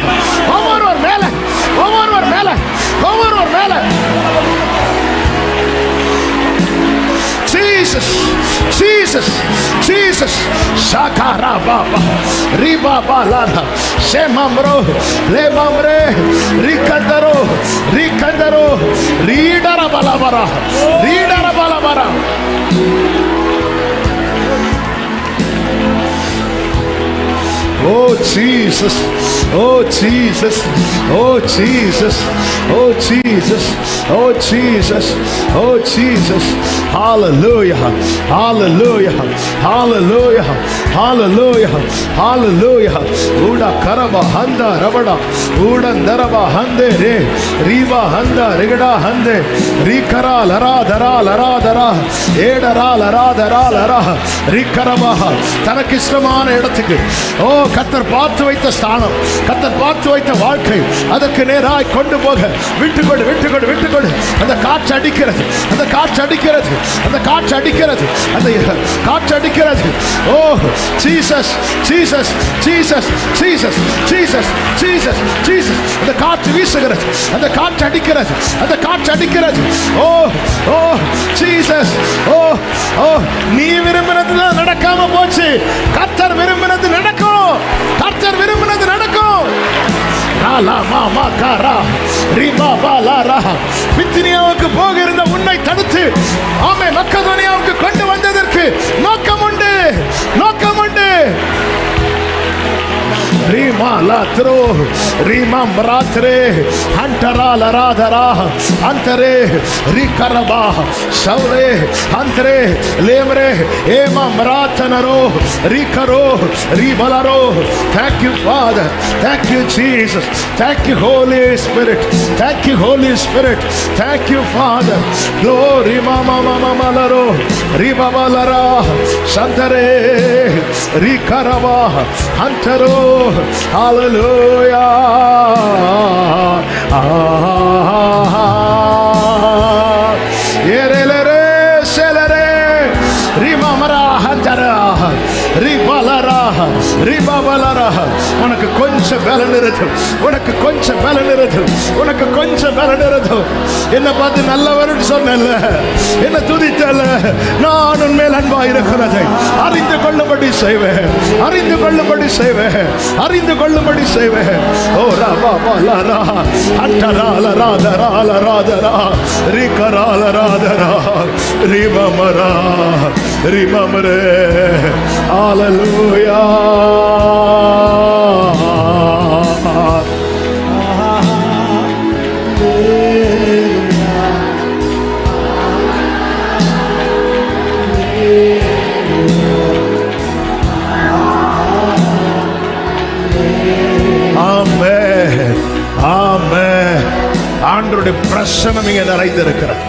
Jesus, Jesus, Jesus, Shakara Baba, Riba Balada, Semamro, Lemamre, Rikandaro, Ridara Balabara. Oh Jesus, oh Jesus, oh Jesus, oh Jesus, oh Jesus, oh Jesus. Hallelujah, hallelujah, hallelujah, hallelujah, hallelujah. Uda karaba handa rabada, uda daraba hande re, riba handa rigada hande, rikara lara dara, edara lara, rikaraba. தனக்கு இஷ்டமான இடத்துக்கு, ஓ கர்த்தர் பார்த்து வைத்த ஸ்தானம், கர்த்தர் பார்த்து வைத்த வாழ்க்கை, அதற்கு நேராய் கொண்டு போக விட்டுக்கொடு. அந்த காற்று அடிக்கிறது. ஓ Jesus Jesus Jesus Jesus Jesus Jesus Jesus. அந்த காற்று வீசுகிறது, அந்த காற்று அடிக்கிறது. ஓ ஓ ஜீசஸ். ஓ ஓ நீ விரும்பினது நடக்காம போச்சு, கர்த்தர் விரும்பினது நடக்கும். பித்தினியாவுக்கு போக இருந்த உன்னை தடுத்து ஆமே மக்கதோனியாவுக்கு கொண்டு வந்ததற்கு நோக்கம் உண்டு. Rima latro, Rima bratre, Antara laradara, Antare, Rikaraba, Saure, Antre, Lemre, Ema Mratanaro, Rikaro, Ribalaro. Thank you, Father. Thank you, Jesus. Thank you, Holy Spirit. Thank you, Holy Spirit. Thank you, Father. Glory, Mama Malaro, Ribabalara, Santare, Rikaraba, Antaro. Hallelujah. Yerelere selere rimamara hantara ribalara ribabalara. உனக்கு கொஞ்சம் பலன் இருக்கு. என்ன பார்த்து நல்லவர்னு சொன்னல, என்ன துதித்தல, நான் உன்மேல் அன்பா இருக்கிறதை அறிந்து கொள்ளும்படி செய்வேன். ஓ ராபா பாலரா அட்டரால ராதரா ரிகரால ராதரா ரிமமரே. ஹalleluya. ஆண்டவருடைய பிரசன்னம் இங்கே நிறைந்திருக்கிறது.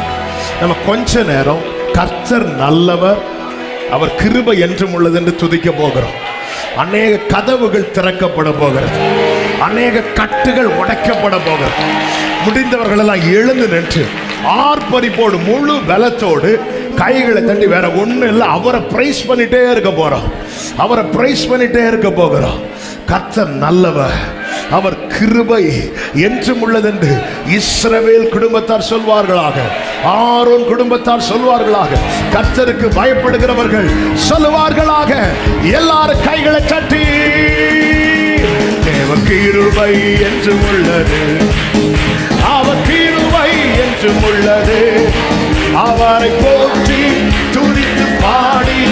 நம்ம கொஞ்ச நேரம் கர்த்தர் நல்லவர், அவர் கிருபை என்றும் உள்ளது என்று துதிக்க போகிறோம். அநேக கதவுகள் திறக்கப்பட போகிறது, அநேக கட்டுகள் உடைக்கப்பட போகிறது. முடிந்தவர்கள் எல்லாம் எழுந்து நின்று ஆர்ப்பரிப்போடு முழு பலத்தோடு கைகளை தட்டி, வேற ஒண்ணு இல்லை, அவரை பிரைஸ் பண்ணிட்டே இருக்க போகிறோம். கர்த்தர் நல்லவர், அவர் கிருபை என்றும் உள்ளது என்று இஸ்ரவேல் குடும்பத்தார் சொல்வார்களாக, ஆரோன் குடும்பத்தார் சொல்வார்களாக, கர்த்தருக்கு பயப்படுகிறவர்கள் சொல்லுவார்களாக. எல்லாரும் கைகளை தட்டி, தேவ கிருபை என்றும் உள்ளது, அவர் கிருபை என்றும் உள்ளது, அவரை போற்றி துதித்து பாடி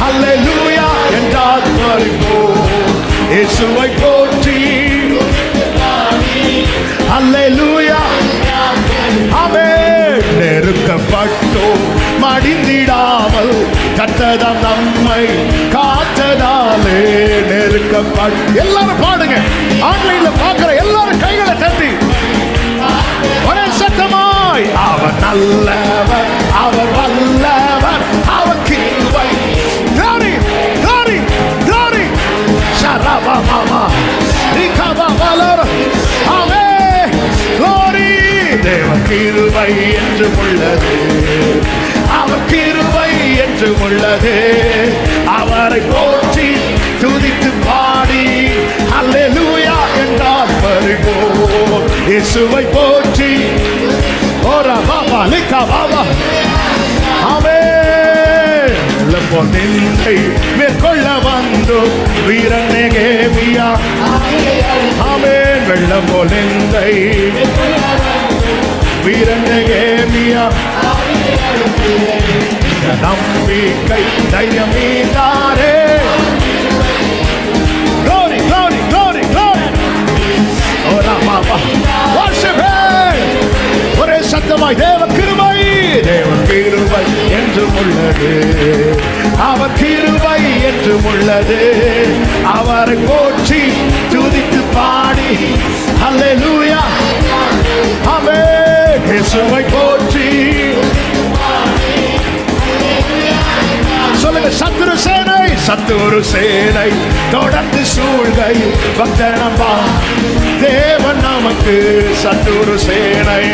அல்லேலூயா என்றால் இயேசுவை போற்றி அல்லேலூயா. ஆமென். நெருக்கப்பட்டோ மடிந்திடாமல் கர்த்தர் நம்மை காத்ததாலே நெருக்கப்பட்டு. எல்லாரும் பாடுங்க, ஆன்லைன்ல பார்க்கிற எல்லாரும் கைகளை தட்டி ஒரே சத்தமாய், அவர் நல்லவர், அவர் வல்லவர், தேவ கிருபை என்றும் உள்ளது, அவர் கிருபை என்றும் உள்ளது. அவரை போற்றி துதித்து பாடி அல்லேலூயா என்றால் பரிபோம். இயேசுவை போற்றி ஓரா பாபா லிக்கா பாபா ஆமென். வெள்ளம் போல் நின்றை மேற்கொள்ள வந்து வீரன் நெகேமியா ஆமென். வெள்ளம் போல் நின்றை வீரன் நெகேமியா நம்பிக்கை தைரியம் நீதாரே. Glory, glory, glory, glory. ஓரா பாபா worship him. ஒரே சத்தமாய் தேவ கிருபை, தேவ கிருபை என்றும் உள்ளது, அவர் கிருபை என்றும் உள்ளது. அவரை போற்றி துதித்து பாடி அல்லேலூயா ஆமென். இயேசுவை போற்றி சொல்லுங்க. சத்துரு சேனை, சத்துரு சேனை தொடர்ந்து சூழ்கை பக்தனம்பா தேவன் நமக்கு சத்துரு சேனை.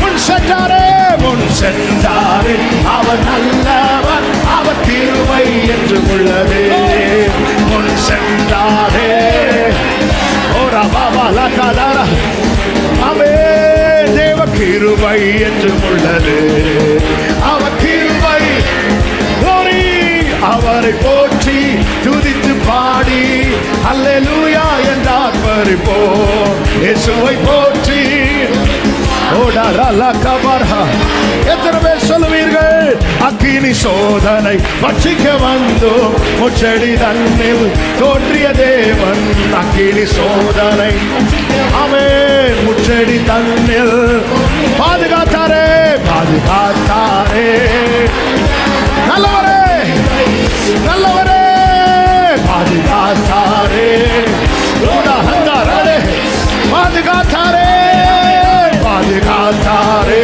முன் சென்றாரே, முன் சென்றாரே, அவர் நல்லவர், அவர் கிருபை என்று உள்ளது. முன் சென்றாரே ஓரா பாபா லகாதாரா ஆமென். தேவ கிருபை என்று உள்ளது, அவர் கிருபை. அவரை போற்றி துதித்து பாடி அல்லேலூயா என்றார் பரிபோம். இயேசுவை போற்றி எத்தனை பேர் சொல்லுவீர்கள்? அக்கினி சோதனை பட்சிக்க வந்தோம், முச்செடி தன்னில் தோன்றிய தேவன். அக்கினி சோதனை ஆமென், முச்செடி தன்னில் பாதுகாத்தாரே, பாதுகாத்தாரே. நல்லவரே, நல்லவரே, பாதுகாத்தாரே, பாதுகாத்தாரே, பாதுகாத்தாரே.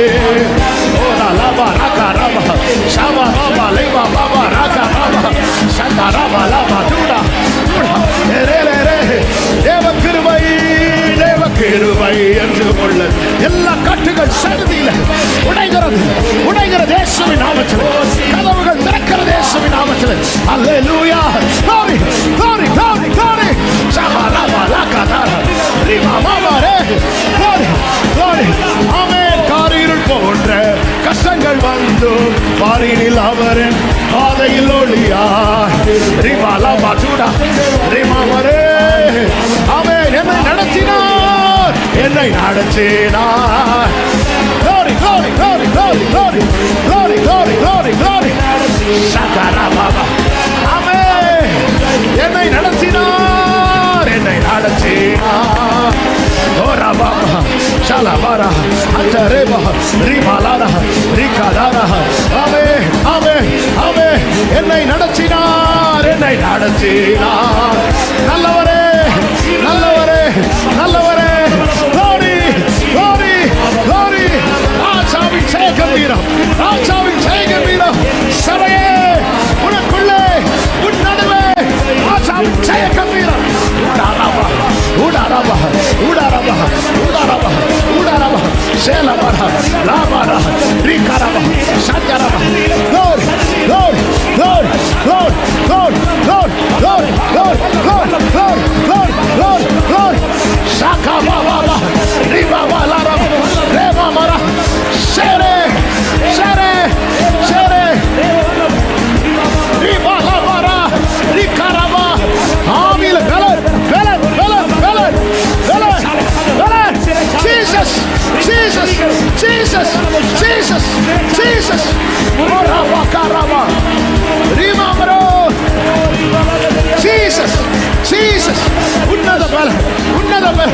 ஓரா லபா ரகா ரபா ஷபா ரபா லைபா பாபா ரகா ரபா சந்தா ரபா லபா தூடா ரே ரே ரே. தேவ கிருபை, தேவ கிருபை என்று உள்ளது. எல்லா கட்டுகள் சடுதியில உடைகிறது, உடைகிறது இயேசுவின் நாமத்தில். கதவுகள் திறக்கிறது இயேசுவின் நாமத்தில். அல்லேலூயா. glory, glory, glory, glory. ஷபா ரபா லகா ரபா ரிமா மாமா ரே. glory, glory. ஆமென். காரிருள் போன்ற கஷ்டங்கள் வந்து பாரினில் அவரின் பாதையில் ஒளியாய் ரிமாலா பாசூடா ரிமாமரே ஆமென். என்னை நடத்தினார், என்னை நடத்தினார். glory, glory, glory, glory, glory, glory, glory, glory, glory. சதரா Baba ஆமென். என்னை நடத்தினார், என்னை நடத்தினார். ஓரா பாபா ஷாலாபாரா அந்தரேபா ரிமாலாரா ரிகாலாரா ஆமென், ஆமென், ஆமென். என்னை நடத்தினார், என்னை நடத்தினார். நல்லவரே, நல்லவரே, நல்லவரே. glory, glory, glory. ராஜாவின் ஜெய கம்பீரம், ராஜாவின் ஜெய கம்பீரம். சபையே உனக்குள்ளே உன் நடுவே ராஜாவின் ஜெய கம்பீரம். உடாரபா உடாரபா உடாரபா உடாரபா உடாரபா சேலபா lava ரிகாரபா சஞ்சரபா. glory, glory, glory, glory, glory, glory, glory, glory, glory, glory, glory, glory, glory. Shaka baba riba bala reba mara shere shere shere riba la mara rikaraba amil beler beler beler beler beler beler. Jesus, Jesus, Jesus, Jesus, Jesus. Oraba karaba riba mara Jesus, Jesus. உன்னத பல, உன்னத பல,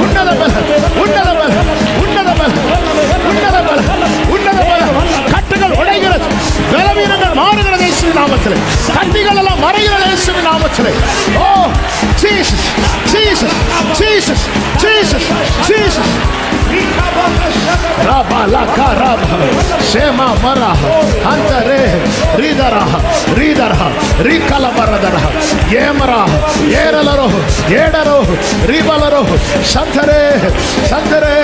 உன்னத பல, உன்னத பல, உன்னத பல, உன்னத பல, உன்னத பல. கட்டுகள் உடைகிறது, பலவீனங்கள் மாறுகிறது இயேசுவின் நாமத்திலே. கட்டிகள் எல்லாம் மறைகிறது இயேசுவின் நாமத்திலே. ஓ Jesus, Jesus, Jesus, Jesus, Jesus. Rabalaka Rabha Sema Mara Antare Ridara Ridara Rikalabaradara Yemara Yeralaro Yedaro Ribalaro Santare Santare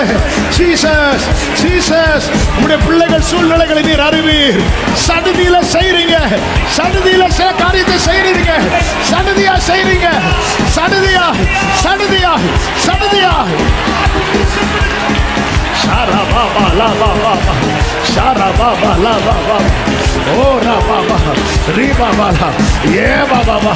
Jesus Jesus உம்முடைய பிள்ளைகள் சூழ்நிலைகளை நீர் அறிவீர். சடுதியில செய்றீங்க, சடுதியில சில காரியத்தை செய்றீங்க, சடுதியா செய்றீங்க, சடுதியா சடுதியா சடுதியா Shara Baba La Baba Shara Baba La Baba Ora Baba Riba Baba Yeba Baba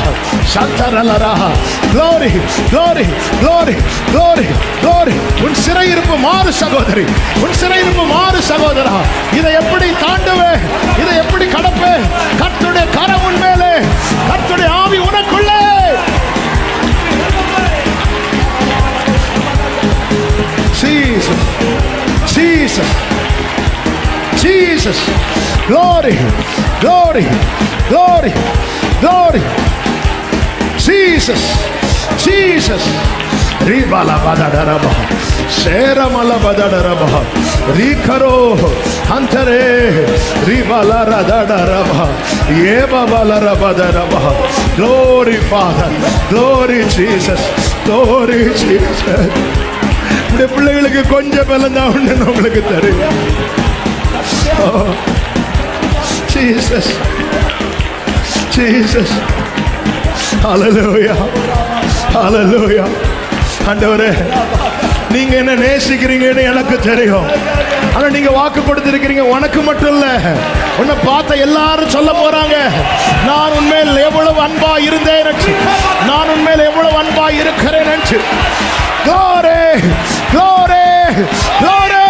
Shantara La Raha Glory Glory Glory Glory Glory உன் சிறையிருப்பு மாறு சகோதரி, உன் சிறையிருப்பு மாறு சகோதரா. இதை எப்படி தாண்டுவே, இதை எப்படி கடப்பே? கர்த்தருடைய கரம் உன் மேலே, கர்த்தருடைய ஆவி உனக்குள்ளே. Jesus Jesus Jesus glory glory glory glory Jesus Jesus Ribala Badadaraba Sheramala Badadaraba Rikaro Antare Ribala Radadaraba Yeba Balarabadadaraba Glory Father Glory Jesus Glory Jesus இந்த பிள்ளைகளுக்கு கொஞ்சம் பலம் தான் உண்டு உங்களுக்கு தெரியும். Jesus Jesus Hallelujah Hallelujah. ஆண்டவரே, நீங்க என்ன நேசிக்கிறீங்கன்னு எனக்கு தெரியும். ஆனா நீங்க வாக்கு கொடுத்திருக்கிறீங்க, உனக்கு மட்டும் இல்ல, உன்னை பார்த்த எல்லாரும் சொல்ல போறாங்க, நான் உண்மையில் எவ்வளவு அன்பா இருந்தேன், நான் உண்மையில் எவ்வளவு அன்பா இருக்கிறேன். Glory Glory Glory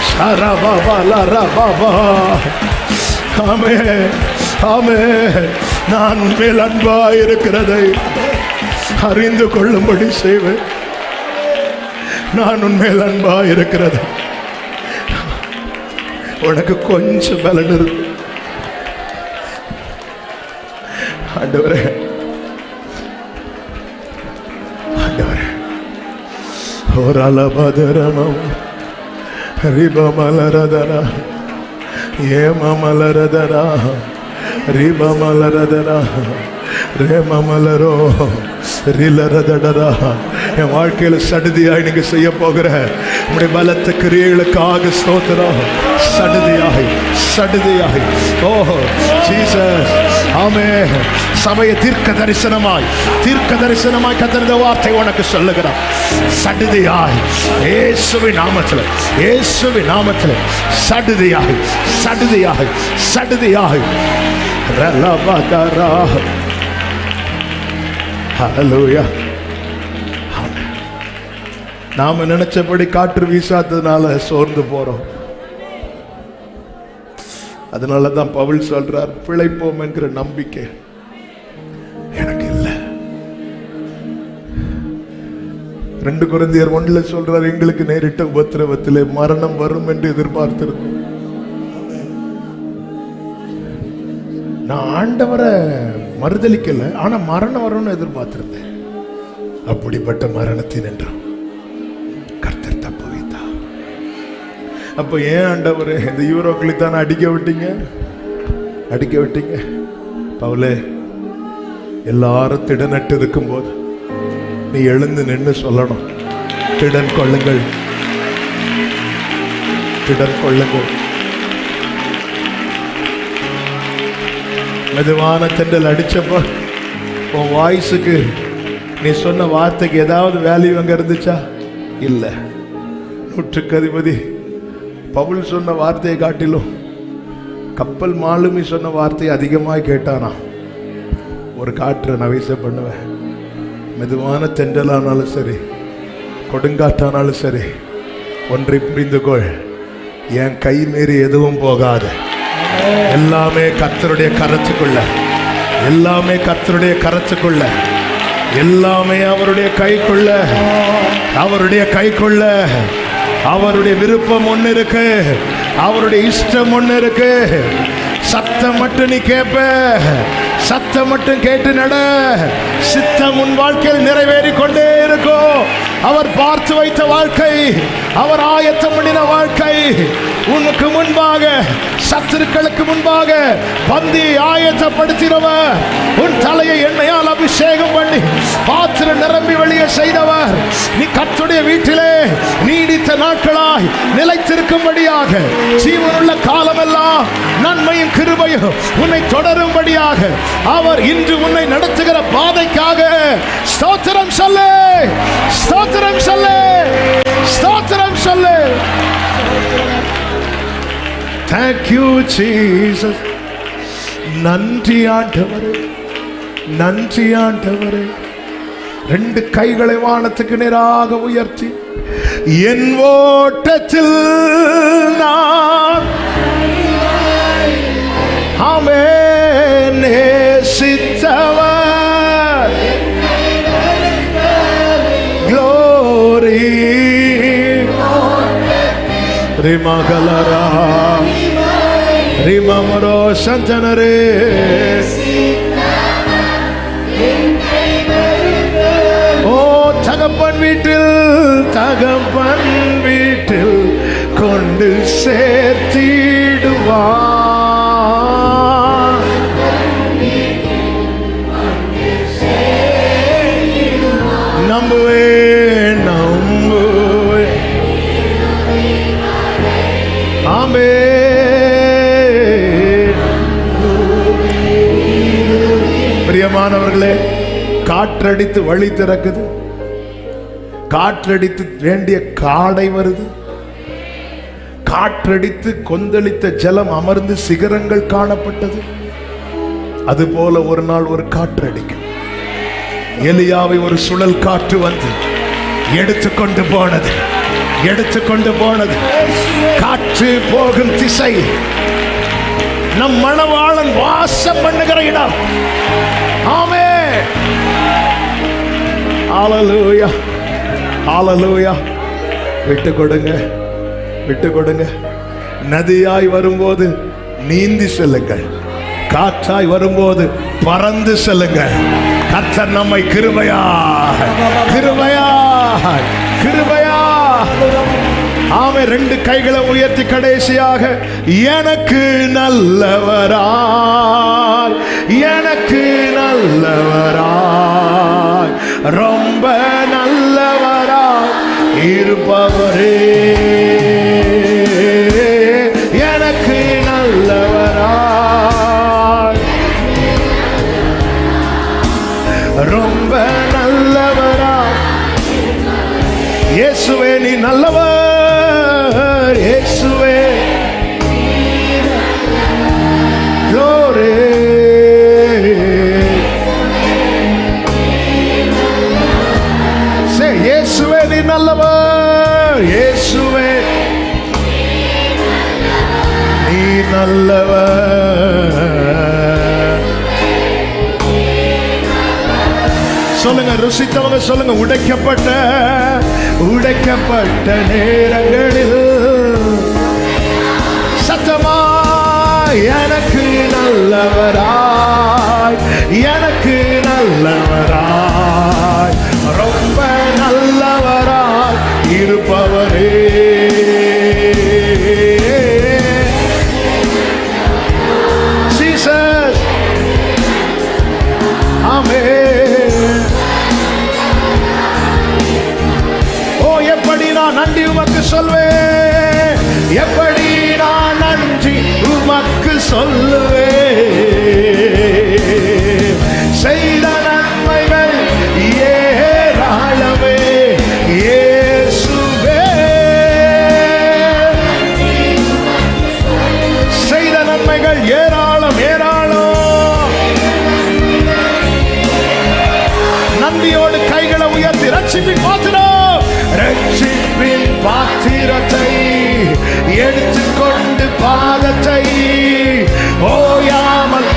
Shara Baba La Baba Amen Amen. நான் உண்மையில் அன்பா இருக்கிறதை அறிந்து கொள்ளும்படி செய்வேன். நான் உண்மையில் அன்பா இருக்கிறது உனக்கு கொஞ்சம் பலன் இருக்கு. ஆண்டவரே ஆண்டவரே ஓரல பதரமம் ரிபமலரதரா ஏமமலரதரா ரிபமலரதரா ரேமமலரோ ரிலரதடரா. என் வாழ்க்கையில சடுதியாய் நீங்க செய்ய போகிற உங்களுடைய பலத்த கிரியைகளுக்காக ஸ்தோத்திரம். சடுதியாய் சடுதியாய் ஓஹோ ஜீசஸ் ஆமென். சபையை தீர்க்க தரிசனமாய் கர்த்தருடைய வார்த்தை உனக்கு சொல்லுகிறார். சடுதியாய் இயேசுவின் நாமத்தில், இயேசுவின் நாமத்தில் சடுதியாய் சடுதியாய் சடுதியாய் ரலபதரா. ஹல்லேலூயா. நாம நினைச்சபடி காற்று வீசாததுனால சோர்ந்து போறோம். அதனாலதான் பவுல் சொல்றார், பிழைப்போம் என்கிற நம்பிக்கை எனக்கு இல்லை. 2 கொரிந்தியர் 1 சொல்றார், எங்களுக்கு நேரிட்ட உபத்திரவத்திலே மரணம் வரும் என்று எதிர்பார்த்திருந்தோம். நான் ஆண்டவரை மறுதலிக்கல, ஆனா மரணம் வரும்னு எதிர்பார்த்திருந்தேன். அப்படிப்பட்ட மரணத்தின் என்றும் கர்த்தர் தப்பு வைத்தார். அப்ப ஏன் ஆண்டவரே இந்த யூரோக்களை தானே அடிக்க விட்டீங்க? பவுலே, எல்லாரும் திடனட்டு இருக்கும் போது நீ எழுந்து நின்று சொல்லணும், திடன் கொள்ளுங்கள், திடன் கொள்ளுங்கள். மெதுவான தென்றல் அடிச்சப்ப உன் வாய்ஸுக்கு நீ சொன்ன வார்த்தைக்கு ஏதாவது வேல்யூ அங்க இருந்துச்சா? இல்ல. 100க்கு அதிபதி பவுல் சொன்ன வார்த்தையை காட்டிலும் கப்பல் மாலுமி சொன்ன வார்த்தையை அதிகமாக கேட்டானா. ஒரு காற்றை நான் வீச பண்ணுவேன், மெதுவான தென்றலானாலும் சரி, கொடுங்காற்றானாலும் சரி, ஒன்றை புரிந்து கொள், என் கை மீறி எதுவும் போகாது. எல்லாமே கர்த்தருடைய கரத்துக்குள்ள, எல்லாமே கர்த்தருடைய கரத்துக்குள்ள, எல்லாமே அவருடைய கைக்குள்ள, அவருடைய கைக்குள்ள. அவருடைய விருப்பம் ஒண்ணு இருக்கு, அவருடைய இஷ்டம் ஒண்ணு இருக்கு. சத்தம் மட்டும் நீ கேட்ப, சத்தம் மட்டும் கேட்டு நட, சித்தம் உன் வாழ்க்கையில் நிறைவேறி கொண்டே இருக்கும். அவர் பார்த்து வைத்த வாழ்க்கை, அவர் ஆயத்தம் பண்ணின வாழ்க்கை, உனக்கு முன்பாக சத்துருக்களுக்கு முன்பாக பந்தி ஆயத்தப்படுத்தினவர், உன் தலையை எண்ணெயால் அபிஷேகம் பண்ணி பாத்திரம் நிரம்பி வெளியே செய்தவர். நீ கர்த்தருடைய வீட்டிலே நீடித்த நாட்களாய் நிலைத்திருக்கும்படியாக, ஜீவனுள்ள காலமெல்லாம் நன்மையும் கிருபையும் உன்னை தொடரும்படியாக அவர் இன்று உன்னை நடத்துகிற பாதைக்காக ஸ்தோத்திரம் சொல்லு, ஸ்தோத்திரம் சொல்லு, ஸ்தோத்திரம் சொல்லு. Thank you Jesus. நன்றி ஆண்டவரே, நன்றி ஆண்டவரே. ரெண்டு கைகளை வானத்துக்கு நேராக உயர்த்தி, என் ஓட்டத்தில் நான் ஆமென் நேசித்தவர் glory ரிமகலரா ரிமமரோ சஞ்சனரே. ஓ தகப்பன் வீட்டில், தகப்பன் வீட்டில் கொண்டு சேர்த்திடுவார். நம்புவே நம்புவே ஆமே. பிரியமானவர்களே, காற்றடித்து வழி திறக்குது, காற்றடித்து வேண்டிய காடை வருது, காற்றடித்து கொந்தளித்த ஜலம் அமர்ந்து சிகரங்கள் காணப்பட்டது. அதுபோல ஒரு நாள் ஒரு காற்றடிக்கும். எலியாவை ஒரு சுழல் காற்று வந்து எடுத்துக்கொண்டு போனது, எடுத்துக்கொண்டு போனது. காற்று போகும் திசை நம் மணவாளன் வாசம் பண்ணுகிற இடம். ஆமென். ஹல்லேலூயா, ஹல்லேலூயா. விட்டு கொடுங்க, விட்டு கொடுங்க. நதியாய் வரும்போது நீந்தி செல்லுங்கள், காற்றாய் வரும்போது பறந்து செல்லுங்கள். கர்த்தர் நம்மை கிருபையா கிருபையா கிருபையா. ஆமே. ரெண்டு கைகளை உயர்த்தி கடைசியாக, எனக்கு நல்லவராய், எனக்கு நல்லவராய், ரொம்ப நல்லவராய் இருப்பவரே, எனக்கு நல்லவராய், ரொம்ப நல்லவராய். இயேசுவே நீ நல்லவர், இயேசுவே glory. Say இயேசுவே நீ நல்லவர், இயேசுவே நீ நல்லவர். சொல்லுங்க, ருசித்தவங்க சொல்லுங்க. உடைக்கப்பட்ட உடைக்கப்பட்ட நேரங்களில் சத்தமாய், எனக்கு நல்லவராய், எனக்கு நல்லவராய், ரொம்ப நல்லவராய் இருப்பவரே, ஜீசஸ். ஆமென். ஓ எப்படி நான் நன்றி உமக்கு சொல்வேன், எப்படி நான் நன்றி உமக்கு சொல்லுவேன். செய்த நன்மைகள் ஏராளமே இயேசுவே, செய்த நன்மைகள் ஏராளம் ஏராளம். நன்றியோடு கைகளை உயர்த்தி, ரட்சிப்பின் பாத்திரம், ரட்சிப்பின் பாத்திரத்தை எடுத்துக்கொண்டு பாதத்தை ஓயாமல்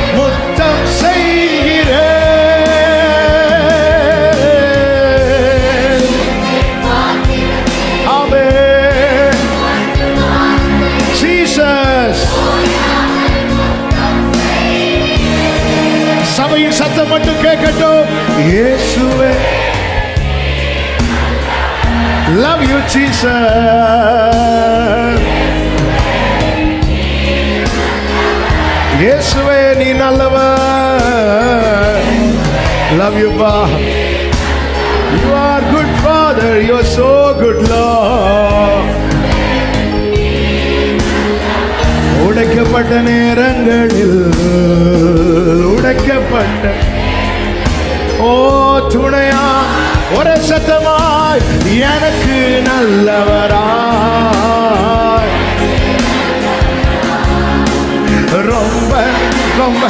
Love you, Jesus. இயேசுவே நீ நல்லவர். Love you, Pa. You are good, Father. You are so good, Lord. உடைக்கப்பட்ட நேரங்களில் உடைக்கப்பட்ட ஓ துணையா ஒரு சத்தமாய் எனக்கு நல்லவராய் ரொம்ப ரொம்ப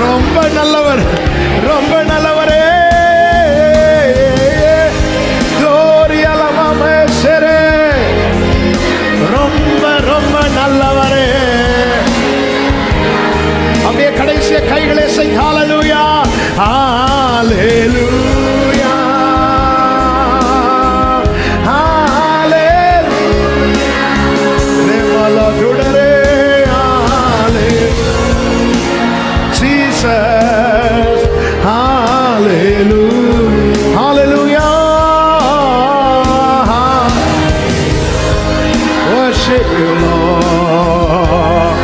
ரொம்ப நல்லவர், ரொம்ப நல்லவரே. ரொம்ப ரொம்ப நல்லவரே. அப்படியே கடைசிய கைகளை செய். ஹalleluya, ஹalleluya, ஹalleluya. நேமலா துடரே, ஹalleluya, Jesus, hallelujah, hallelujah. Worship you, Lord.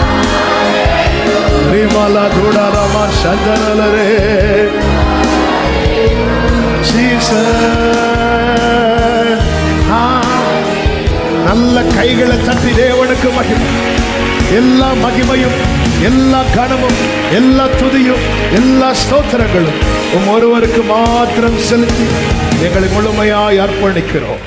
Rimala thuda rama shandanalare, Jesus. நல்ல கைகளை தட்டி தேவனுக்கு மகிமை, எல்லா மகிமையும் எல்லா கனமும் எல்லா துதியும் எல்லா ஸ்தோத்திரங்களும் ஒருவருக்கு மாத்திரம் செலுத்தி எங்களை முழுமையாய் அர்ப்பணிக்கிறோம்.